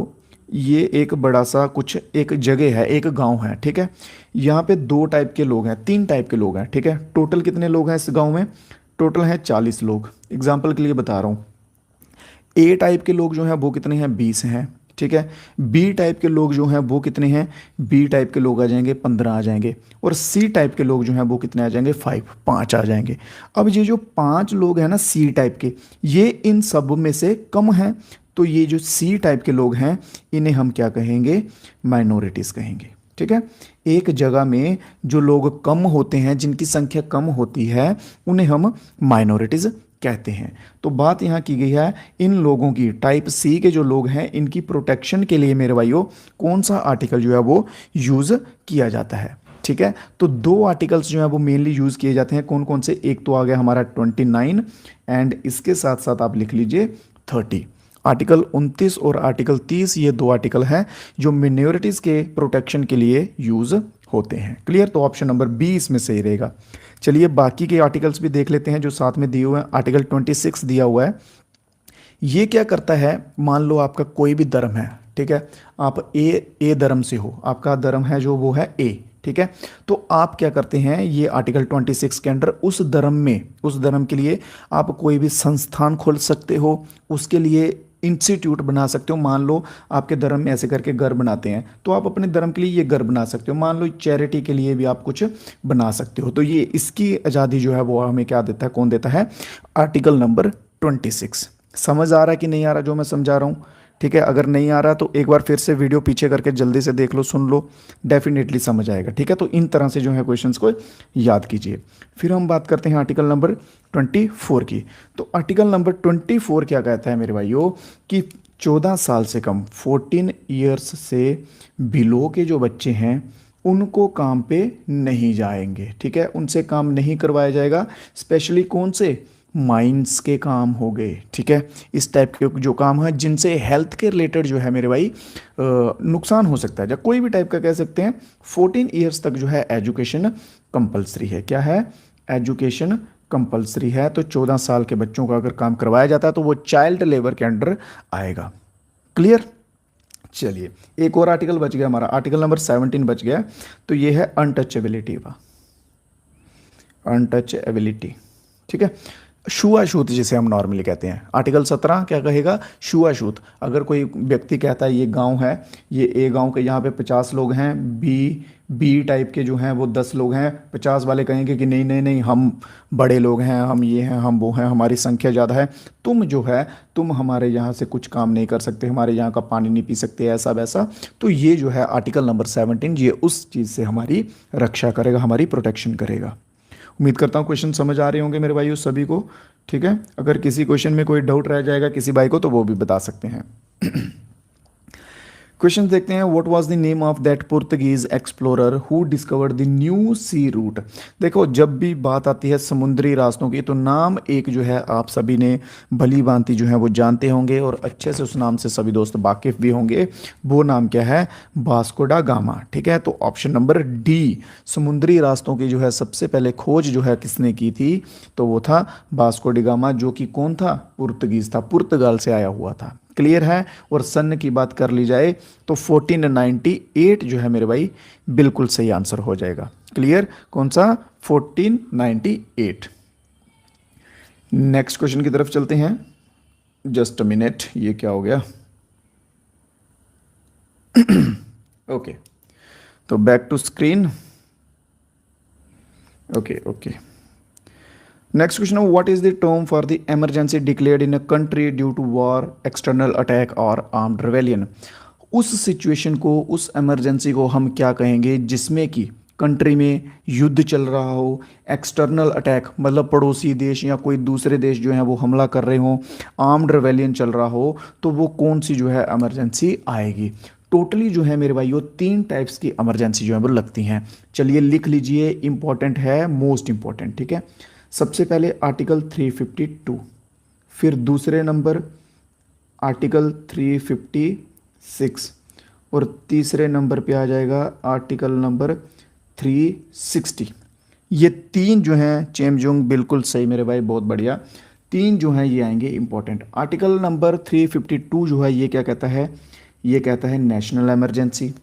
S1: ये एक बड़ा सा कुछ एक जगह है, एक गांव है, ठीक है, यहाँ पे 2 टाइप के लोग हैं, 3 टाइप के लोग हैं, ठीक है। टोटल कितने लोग हैं इस गाँव में, टोटल हैं 40 लोग, एग्जाम्पल के लिए बता रहा हूँ। ए टाइप के लोग जो हैं वो कितने हैं, 20 हैं, ठीक है। बी टाइप के लोग जो हैं वो कितने हैं, बी टाइप के लोग आ जाएंगे 15 आ जाएंगे, और सी टाइप के लोग जो हैं वो कितने आ जाएंगे, 5 आ जाएंगे। अब ये जो 5 लोग हैं ना सी टाइप के, ये इन सब में से कम हैं, तो ये जो सी टाइप के लोग हैं इन्हें हम क्या कहेंगे, माइनॉरिटीज़ कहेंगे, ठीक है। एक जगह में जो लोग कम होते हैं, जिनकी संख्या कम होती है, उन्हें हम माइनॉरिटीज़ कहते हैं। तो बात यहाँ की गई है इन लोगों की, टाइप सी के जो लोग हैं इनकी प्रोटेक्शन के लिए मेरे भाइयों कौन सा आर्टिकल जो है वो यूज़ किया जाता है, ठीक है। तो 2 आर्टिकल्स जो है वो मेनली यूज़ किए जाते हैं, कौन कौन से, एक तो आ गया हमारा 29 एंड इसके साथ साथ आप लिख लीजिए 30। आर्टिकल 29 और आर्टिकल 30 ये 2 आर्टिकल हैं जो मिनॉरिटीज़ के प्रोटेक्शन के लिए यूज़ होते हैं। क्लियर, तो ऑप्शन नंबर बी इसमें सही रहेगा। चलिए बाकी के आर्टिकल्स भी देख लेते हैं जो साथ में दिए हुए हैं। आर्टिकल 26 दिया हुआ है, ये क्या करता है, मान लो आपका कोई भी धर्म है, ठीक है, आप ए धर्म से हो, आपका धर्म है जो वो है ए, ठीक है, तो आप क्या करते हैं, ये आर्टिकल 26 के अंडर उस धर्म के लिए आप कोई भी संस्थान खोल सकते हो, उसके लिए इंस्टीट्यूट बना सकते हो। मान लो आपके धर्म में ऐसे करके घर बनाते हैं, तो आप अपने धर्म के लिए ये घर बना सकते हो। मान लो चैरिटी के लिए भी आप कुछ बना सकते हो। तो ये इसकी आज़ादी जो है वो हमें क्या देता है, कौन देता है? Article number 26। समझ आ रहा है कि नहीं आ रहा जो मैं समझा रहा हूँ? ठीक है, अगर नहीं आ रहा तो एक बार फिर से वीडियो पीछे करके जल्दी से देख लो, सुन लो, डेफिनेटली समझ आएगा। ठीक है, तो इन तरह से जो है क्वेश्चंस को याद कीजिए। फिर हम बात करते हैं आर्टिकल नंबर 24 की। तो आर्टिकल नंबर 24 क्या कहता है मेरे भाइयों कि 14 साल से कम, 14 ईयर्स से बिलो के जो बच्चे हैं उनको काम पे नहीं जाएंगे। ठीक है, उनसे काम नहीं करवाया जाएगा। स्पेशली कौन से? माइंस के काम हो गए। ठीक है, इस टाइप के जो काम है जिनसे हेल्थ के रिलेटेड जो है मेरे भाई नुकसान हो सकता है, या कोई भी टाइप का कह सकते हैं। 14 ईयर्स तक जो है एजुकेशन कंपलसरी है। क्या है? एजुकेशन कंपलसरी है। तो 14 साल के बच्चों का अगर काम करवाया जाता है तो वो चाइल्ड लेबर के अंडर आएगा। क्लियर? चलिए, एक और आर्टिकल बच गया हमारा, आर्टिकल नंबर 17 बच गया। तो ये है अनटचेबिलिटी का, अनटचेबिलिटी। ठीक है, छुआछूत जिसे हम नॉर्मली कहते हैं। आर्टिकल 17 क्या कहेगा? छुआछूत। अगर कोई व्यक्ति कहता है ये गांव है, ये ए गांव के यहाँ पे 50 लोग हैं, बी टाइप के जो हैं वो 10 लोग हैं, 50 वाले कहेंगे कि नहीं नहीं नहीं, हम बड़े लोग हैं, हम ये हैं, हम वो हैं, हमारी संख्या ज़्यादा है, तुम जो है तुम हमारे यहाँ से कुछ काम नहीं कर सकते, हमारे यहाँ का पानी नहीं पी सकते, ऐसा वैसा। तो ये जो है आर्टिकल नंबर 17, ये उस चीज़ से हमारी रक्षा करेगा, हमारी प्रोटेक्शन करेगा। उम्मीद करता हूँ क्वेश्चन समझ आ रहे होंगे मेरे भाइयों सभी को। ठीक है, अगर किसी क्वेश्चन में कोई डाउट रह जाएगा किसी भाई को तो वो भी बता सकते हैं। क्वेश्चन देखते हैं। What was the name of that Portuguese explorer who discovered the new sea route? देखो, जब भी बात आती है समुद्री रास्तों की तो नाम एक जो है आप सभी ने भली भांति जो है वो जानते होंगे और अच्छे से उस नाम से सभी दोस्त वाकिफ भी होंगे। वो नाम क्या है? वास्को डा गामा। ठीक है, तो ऑप्शन नंबर डी, समुद्री रास्तों की जो है सबसे पहले खोज जो है किसने की थी? तो वो था वास्को डी गामा, जो कि कौन था? पुर्तगीज था, पुर्तगाल से आया हुआ था। क्लियर है? और सन की बात कर ली जाए तो 1498 जो है मेरे भाई बिल्कुल सही आंसर हो जाएगा। क्लियर? कौन सा? 1498। नेक्स्ट क्वेश्चन की तरफ चलते हैं। जस्ट अ मिनट, ये क्या हो गया? ओके, तो back to screen. Okay. Next question है, what is the term for the emergency declared in a country due to war, external attack और आर्म्ड रिवेलियन? उस सिचुएशन को, उस इमरजेंसी को हम क्या कहेंगे जिसमें कि कंट्री में युद्ध चल रहा हो, एक्सटर्नल अटैक मतलब पड़ोसी देश या कोई दूसरे देश जो है वो हमला कर रहे हो, आर्म्ड रिवेलियन चल रहा हो, तो वो कौन सी जो है इमरजेंसी आएगी? टोटली जो है मेरे भाइयों 3 टाइप्स की इमरजेंसी जो है वो लगती हैं। चलिए लिख लीजिए, इंपॉर्टेंट है, मोस्ट इंपॉर्टेंट। ठीक है, सबसे पहले आर्टिकल 352, फिर दूसरे नंबर आर्टिकल 356 और तीसरे नंबर पे आ जाएगा आर्टिकल नंबर 360। ये 3 जो हैं चेमजोंग, बिल्कुल सही मेरे भाई, बहुत बढ़िया। 3 जो हैं ये आएंगे इंपॉर्टेंट। आर्टिकल नंबर 352 जो है ये क्या कहता है? ये कहता है नेशनल इमरजेंसी।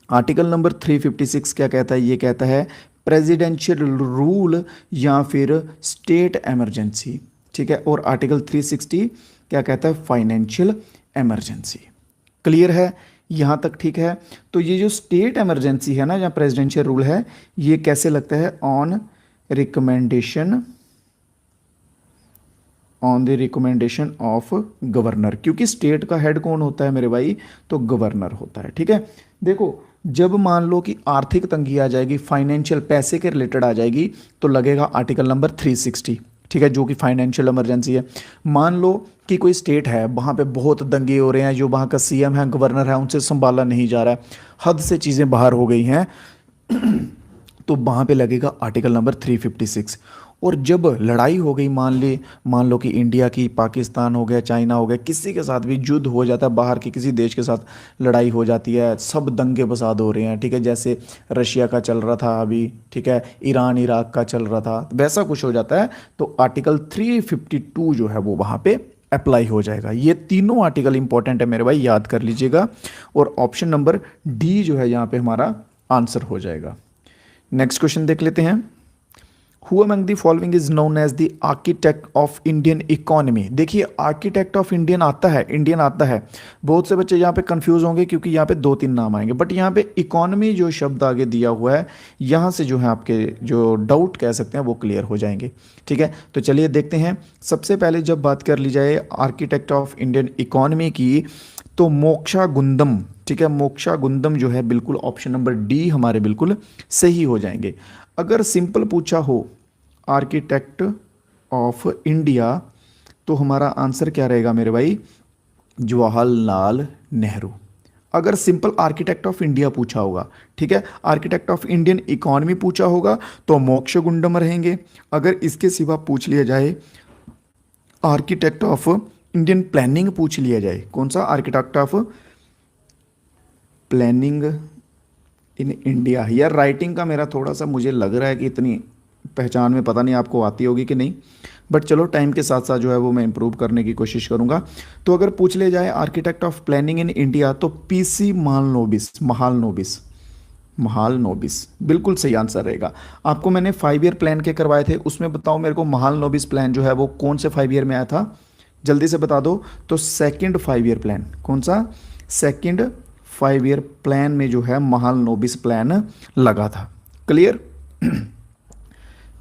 S1: आर्टिकल नंबर 356 क्या कहता है? ये कहता है प्रेसिडेंशियल रूल या फिर स्टेट इमरजेंसी। ठीक है, और आर्टिकल 360 क्या कहता है? Financial emergency. क्लियर है यहाँ तक? ठीक है, तो ये जो स्टेट इमरजेंसी है ना, या प्रेसिडेंशियल रूल है, ये कैसे लगता है? On the recommendation of governor, क्योंकि स्टेट का हेड कौन होता है मेरे भाई? तो गवर्नर होता है। ठीक है, देखो जब मान लो कि आर्थिक तंगी आ जाएगी, फाइनेंशियल पैसे के रिलेटेड आ जाएगी, तो लगेगा आर्टिकल नंबर 360। ठीक है, जो कि फाइनेंशियल इमरजेंसी है। मान लो कि कोई स्टेट है, वहाँ पे बहुत दंगे हो रहे हैं, जो वहाँ का सीएम है, गवर्नर है, उनसे संभाला नहीं जा रहा है, हद से चीज़ें बाहर हो गई हैं, तो वहाँ पे लगेगा आर्टिकल नंबर 356। और जब लड़ाई हो गई, मान लो कि इंडिया की, पाकिस्तान हो गया, चाइना हो गया, किसी के साथ भी युद्ध हो जाता है, बाहर के किसी देश के साथ लड़ाई हो जाती है, सब दंगे फसाद हो रहे हैं। ठीक है, जैसे रशिया का चल रहा था अभी, ठीक है, ईरान इराक का चल रहा था, वैसा कुछ हो जाता है, तो आर्टिकल 352 जो है वो वहाँ पे अप्लाई हो जाएगा। ये तीनों आर्टिकल इंपॉर्टेंट है मेरे भाई, याद कर लीजिएगा। और ऑप्शन नंबर डी जो है यहाँ पे हमारा आंसर हो जाएगा। नेक्स्ट क्वेश्चन देख लेते हैं। Who among the following is known as the architect of Indian economy. देखिए आर्किटेक्ट ऑफ इंडियन आता है, इंडियन आता है, बहुत से बच्चे यहाँ पे कंफ्यूज होंगे क्योंकि यहाँ पे 2-3 नाम आएंगे, बट यहाँ पे इकोनॉमी जो शब्द आगे दिया हुआ है, यहाँ से जो है आपके जो डाउट कह सकते हैं वो क्लियर हो जाएंगे। ठीक है, तो चलिए देखते हैं। सबसे पहले जब बात कर ली जाए आर्किटेक्ट ऑफ इंडियन इकोनॉमी की, तो मोक्षा गुंदम, ठीक है, मोक्षा गुंदम जो है बिल्कुल ऑप्शन नंबर डी हमारे बिल्कुल सही हो जाएंगे। अगर सिंपल पूछा हो आर्किटेक्ट ऑफ इंडिया तो हमारा आंसर क्या रहेगा मेरे भाई, जवाहरलाल नेहरू। अगर सिंपल आर्किटेक्ट ऑफ इंडिया पूछा होगा, ठीक है, आर्किटेक्ट ऑफ इंडियन इकोनॉमी पूछा होगा तो मोक्षगुंडम रहेंगे। अगर इसके सिवा पूछ लिया जाए आर्किटेक्ट ऑफ इंडियन प्लानिंग पूछ लिया जाए, कौन सा, architect of planning in India. यार राइटिंग का मेरा थोड़ा सा मुझे लग रहा है कि इतनी पहचान में पता नहीं आपको आती होगी कि नहीं, बट चलो टाइम के साथ साथ जो है वो मैं इंप्रूव करने की कोशिश करूंगा। तो अगर पूछ ले जाए architect of planning in India तो पीसी महालनोबिस, महालनोबिस बिल्कुल सही आंसर रहेगा। आपको मैंने 5 ईयर प्लान के करवाए थे, उसमें बताओ मेरे को महालनोबिस प्लान जो है वो कौन से 5 ईयर में आया था, जल्दी से बता दो। तो सेकंड 5 ईयर प्लान, कौन सा, सेकंड 5 ईयर प्लान में जो है महालनोबिस प्लान लगा था। क्लियर।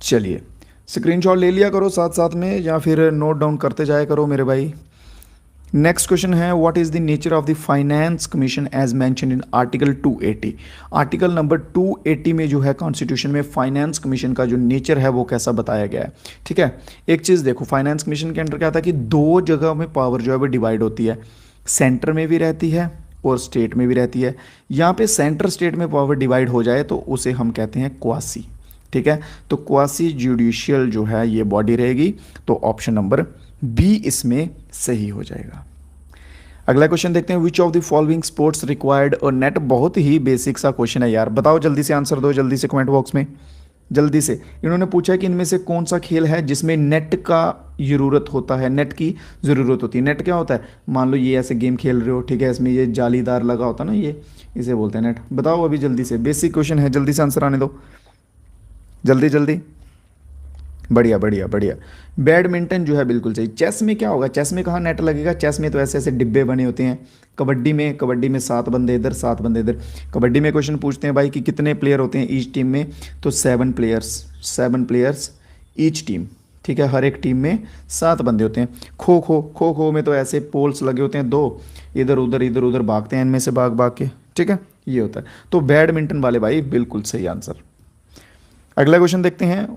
S1: चलिए स्क्रीनशॉट ले लिया करो साथ साथ में, या फिर नोट डाउन करते जाया करो मेरे भाई। नेक्स्ट क्वेश्चन है, what is the nature of the finance commission as mention in article 280। Article number 280 में जो है कॉन्स्टिट्यूशन में फाइनेंस कमीशन का जो नेचर है वो कैसा बताया गया है। ठीक है, एक चीज़ देखो, फाइनेंस कमीशन के अंडर क्या था कि 2 जगह में पावर जो है वो डिवाइड होती है, सेंटर में भी रहती है और स्टेट में भी रहती है। यहाँ पे सेंटर स्टेट में पावर डिवाइड हो जाए तो उसे हम कहते हैं क्वासी। ठीक है, तो क्वासी जुडिशियल जो है ये बॉडी रहेगी, तो ऑप्शन नंबर बी इसमें सही हो जाएगा। अगला क्वेश्चन देखते हैं, विच of the following sports required a net. बहुत ही बेसिक सा क्वेश्चन है यार, बताओ जल्दी से आंसर दो, जल्दी से कमेंट बॉक्स में जल्दी से। इन्होंने पूछा है कि इनमें से कौन सा खेल है जिसमें नेट का ज़रूरत होता है, नेट की ज़रूरत होती है। नेट क्या होता है, मान लो ये ऐसे गेम खेल रहे हो, ठीक है, इसमें ये जालीदार लगा होता है ना, ये इसे बोलते हैं नेट। बताओ अभी जल्दी से, बेसिक क्वेश्चन है, जल्दी से आंसर आने दो, जल्दी जल्दी। बढ़िया बढ़िया बढ़िया। बैडमिंटन जो है बिल्कुल सही। चेस में क्या होगा, चेस में कहाँ नेट लगेगा, चेस में तो ऐसे ऐसे डिब्बे बने होते हैं। कबड्डी में 7 बंदे इधर 7 बंदे इधर। कबड्डी में क्वेश्चन पूछते हैं भाई कि कितने प्लेयर होते हैं ईच टीम में, तो 7 प्लेयर्स ईच टीम। ठीक है, हर एक टीम में 7 बंदे होते हैं। खो में तो ऐसे पोल्स लगे होते हैं 2, इधर उधर भागते हैं इनमें से भाग भाग के। ठीक है, ये होता है। तो बैडमिंटन वाले भाई बिल्कुल सही आंसर। अगला क्वेश्चन देखते हैं,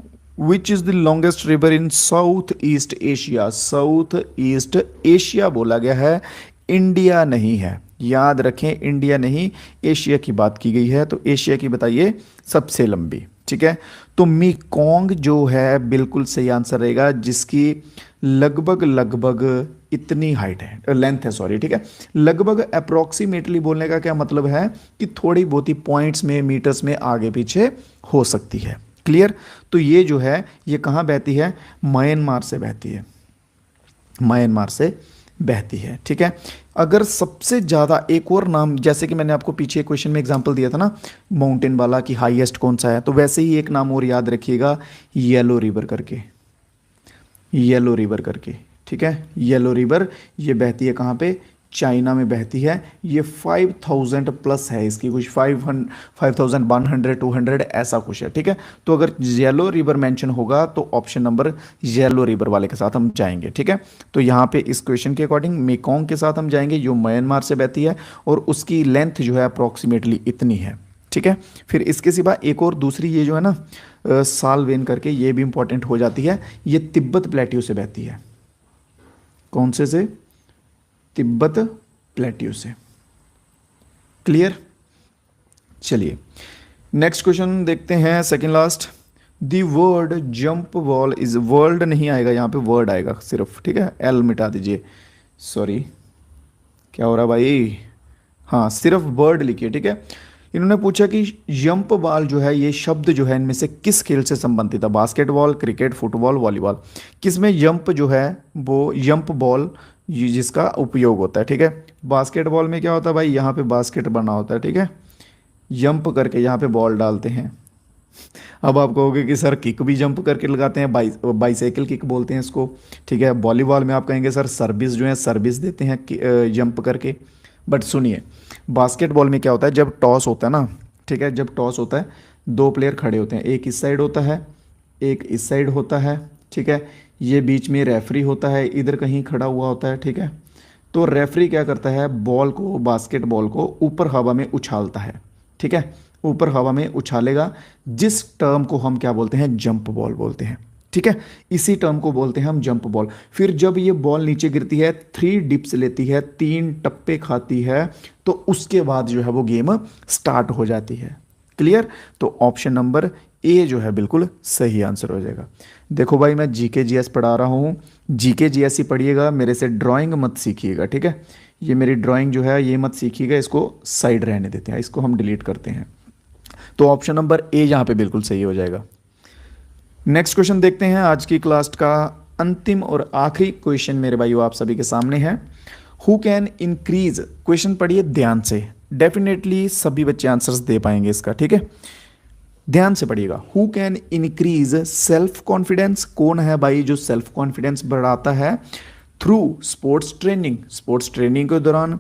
S1: which is the longest river in south east Asia. South east Asia बोला गया है, इंडिया नहीं है, याद रखें, इंडिया नहीं, एशिया की बात की गई है। तो एशिया की बताइए सबसे लंबी। ठीक है, तो मेकोंग जो है बिल्कुल सही आंसर रहेगा, जिसकी लगभग इतनी हाइट है, लेंथ है सॉरी। ठीक है, लगभग अप्रोक्सीमेटली बोलने का क्या मतलब है कि थोड़ी बहुत ही पॉइंट्स में, मीटर्स में आगे पीछे हो सकती है। क्लियर। तो ये जो है ये कहाँ बहती है, म्यांमार से बहती है, म्यांमार से बहती है। ठीक है, अगर सबसे ज़्यादा एक और नाम, जैसे कि मैंने आपको पीछे क्वेश्चन में एग्जांपल दिया था ना माउंटेन वाला कि हाईएस्ट कौन सा है, तो वैसे ही एक नाम और याद रखिएगा, येलो रिवर करके, येलो रिवर करके। ठीक है, येलो रिवर ये बहती है कहाँ पे, चाइना में बहती है। ये 5000 प्लस है इसकी, कुछ 5100 200 ऐसा कुछ है। ठीक है, तो अगर येलो रिवर मेंशन होगा तो ऑप्शन नंबर येलो रिवर वाले के साथ हम जाएंगे। ठीक है, तो यहाँ पे इस क्वेश्चन के अकॉर्डिंग मेकोंग के साथ हम जाएंगे, जो म्यांमार से बहती है और उसकी लेंथ जो है अप्रॉक्सीमेटली इतनी है। ठीक है, फिर इसके सिवा एक और दूसरी ये जो है ना सालवेन करके, ये भी इंपॉर्टेंट हो जाती है, ये तिब्बत प्लेट्यू से बहती है। कौन से तिब्बत प्लेट्यू से। क्लियर। चलिए नेक्स्ट क्वेश्चन देखते हैं, second last. The word jump ball is, world नहीं आएगा यहाँ पे, वर्ड आएगा सिर्फ। ठीक है, एल मिटा दीजिए, सॉरी क्या हो रहा भाई, हाँ सिर्फ वर्ड लिखिए। ठीक है, इन्होंने पूछा कि जंप बॉल जो है ये शब्द जो है इनमें से किस खेल से संबंधित है, बास्केटबॉल, क्रिकेट, फुटबॉल, वॉलीबॉल। किसमें जंप जो है वो जंप बॉल जिसका उपयोग होता है। ठीक है, बास्केटबॉल में क्या होता है भाई, यहाँ पे बास्केट बना होता है। ठीक है, जंप करके यहाँ पे बॉल डालते हैं। अब आप कहोगे कि सर किक भी जंप करके लगाते हैं, बाईसाइकिल किक बोलते हैं इसको, ठीक है। वॉलीबॉल में आप कहेंगे सर सर्विस जो है सर्विस देते हैं जंप करके। बट सुनिए, बास्केटबॉल में क्या होता है, जब टॉस होता है ना, ठीक है, जब टॉस होता है दो प्लेयर खड़े होते हैं, एक इस साइड होता है एक इस साइड होता है, ठीक है। ये बीच में रेफरी होता है, इधर कहीं खड़ा हुआ होता है, ठीक है। तो रेफरी क्या करता है, बॉल को, बास्केटबॉल को ऊपर हवा में उछालता है, ठीक है, ऊपर हवा में उछालेगा, जिस टर्म को हम क्या बोलते हैं, जंप बॉल बोलते हैं, ठीक है। इसी टर्म को बोलते हैं हम जंप बॉल। फिर जब ये बॉल नीचे गिरती है, 3 डिप्स लेती है, 3 टप्पे खाती है, तो उसके बाद जो है वो गेम स्टार्ट हो जाती है। क्लियर? तो ऑप्शन नंबर ए जो है बिल्कुल सही आंसर हो जाएगा। देखो भाई, मैं जीके जीएस पढ़ा रहा हूँ, जीके जीएस ही पढ़िएगा, मेरे से ड्राइंग मत सीखिएगा, ठीक है। ये मेरी ड्राइंग जो है ये मत सीखिएगा, इसको साइड रहने देते हैं, इसको हम डिलीट करते हैं। तो ऑप्शन नंबर ए यहाँ पे बिल्कुल सही हो जाएगा। नेक्स्ट क्वेश्चन देखते हैं, आज की क्लास का अंतिम और आखिरी क्वेश्चन मेरे भाइयों आप सभी के सामने है। हु कैन इंक्रीज, क्वेश्चन पढ़िए ध्यान से, डेफिनेटली सभी बच्चे आंसर्स दे पाएंगे इसका, ठीक है। ध्यान से पढ़िएगा। Who can increase self confidence, कौन है भाई जो सेल्फ कॉन्फिडेंस बढ़ाता है, through sports training, sports training के दौरान,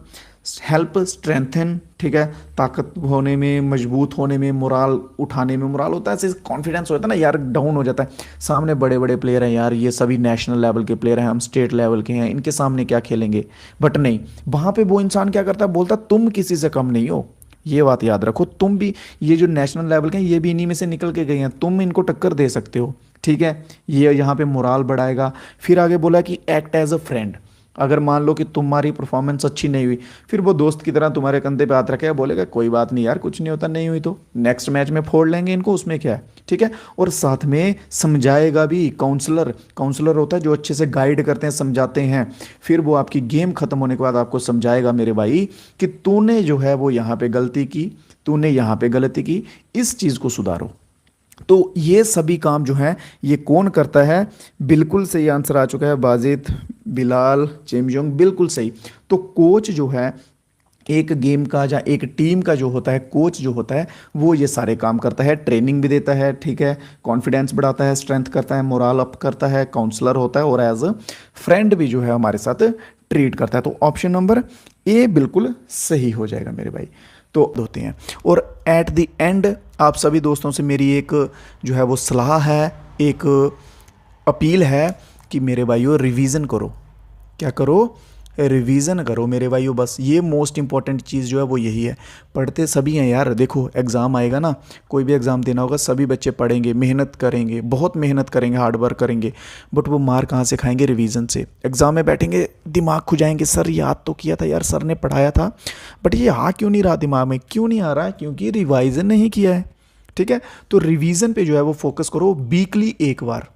S1: हेल्प स्ट्रेंथन, ठीक है, ताकत होने में, मजबूत होने में, मोराल उठाने में, मोराल होता है ऐसे कॉन्फिडेंस होता है ना यार, डाउन हो जाता है, सामने बड़े बड़े प्लेयर हैं यार, ये सभी नेशनल लेवल के प्लेयर हैं, हम स्टेट लेवल के हैं, इनके सामने क्या खेलेंगे। बट नहीं, वहाँ पे वो इंसान क्या करता है, बोलता तुम किसी से कम नहीं हो, ये बात याद रखो, तुम भी, ये जो नेशनल लेवल के हैं ये भी इन्हीं में से निकल के गए हैं, तुम इनको टक्कर दे सकते हो, ठीक है। ये यहाँ पे मोराल बढ़ाएगा। फिर आगे बोला कि एक्ट एज अ फ्रेंड, अगर मान लो कि तुम्हारी परफॉर्मेंस अच्छी नहीं हुई, फिर वो दोस्त की तरह तुम्हारे कंधे पे हाथ रखेगा, बोलेगा कोई बात नहीं यार, कुछ नहीं होता, नहीं हुई तो नेक्स्ट मैच में फोड़ लेंगे इनको, उसमें क्या है, ठीक है। और साथ में समझाएगा भी, काउंसलर, काउंसलर होता है जो अच्छे से गाइड करते हैं, समझाते हैं, फिर वो आपकी गेम खत्म होने के बाद आपको समझाएगा मेरे भाई कि तूने जो है वो यहाँ पे गलती की, तूने यहाँ पे गलती की, इस चीज़ को सुधारो। तो ये सभी काम जो है ये कौन करता है, बिल्कुल सही आंसर आ चुका है, बाजिद, बिलाल, चेमजोंग, बिल्कुल सही। तो कोच जो है एक गेम का या एक टीम का जो होता है, कोच जो होता है वो ये सारे काम करता है, ट्रेनिंग भी देता है, ठीक है, कॉन्फिडेंस बढ़ाता है, स्ट्रेंथ करता है, मोरल अप करता है, काउंसलर होता है, और एज अ फ्रेंड भी जो है हमारे साथ ट्रीट करता है। तो ऑप्शन नंबर ए बिल्कुल सही हो जाएगा मेरे भाई। तो होते हैं, और एट द एंड आप सभी दोस्तों से मेरी एक जो है वो सलाह है, एक अपील है कि मेरे भाइयों रिवीजन करो, क्या करो, रिवीजन करो मेरे भाइयों, बस ये मोस्ट इंपॉर्टेंट चीज़ जो है वो यही है। पढ़ते सभी हैं यार, देखो एग्ज़ाम आएगा ना, कोई भी एग्ज़ाम देना होगा, सभी बच्चे पढ़ेंगे, मेहनत करेंगे, बहुत मेहनत करेंगे, हार्ड वर्क करेंगे, बट वो मार कहाँ से खाएंगे, रिवीजन से। एग्ज़ाम में बैठेंगे, दिमाग खुजाएंगे, सर याद तो किया था यार, सर ने पढ़ाया था, बट ये आ क्यों नहीं रहा दिमाग में, क्यों नहीं आ रहा है, क्योंकि रिवाइज़न नहीं किया है, ठीक है। तो रिवीजन पे जो है वो फोकस करो, वीकली एक बार,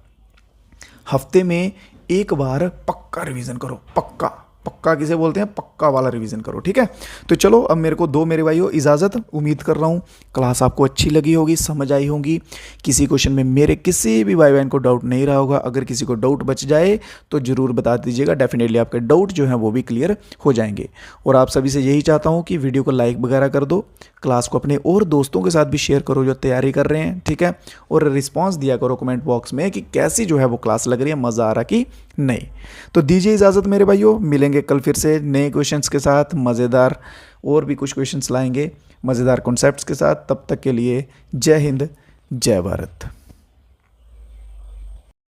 S1: हफ्ते में एक बार पक्का रिवीजन करो, पक्का, पक्का किसे बोलते हैं, पक्का वाला रिवीजन करो, ठीक है। तो चलो अब मेरे को दो मेरे भाइयों इजाज़त, उम्मीद कर रहा हूँ क्लास आपको अच्छी लगी होगी, समझ आई होगी, किसी क्वेश्चन में मेरे किसी भी भाई बहन को डाउट नहीं रहा होगा, अगर किसी को डाउट बच जाए तो ज़रूर बता दीजिएगा, डेफिनेटली आपके डाउट जो हैं वो भी क्लियर हो जाएंगे। और आप सभी से यही चाहता हूँ कि वीडियो को लाइक वगैरह कर दो, क्लास को अपने और दोस्तों के साथ भी शेयर करो जो तैयारी कर रहे हैं, ठीक है। और रिस्पांस दिया करो कमेंट बॉक्स में कि कैसी जो है वो क्लास लग रही है, मज़ा आ रहा कि नहीं। तो दीजिए इजाज़त मेरे भाइयों, मिलेंगे कल फिर से नए क्वेश्चंस के साथ, मज़ेदार और भी कुछ क्वेश्चंस लाएंगे, मज़ेदार कॉन्सेप्ट्स के साथ। तब तक के लिए जय हिंद, जय भारत।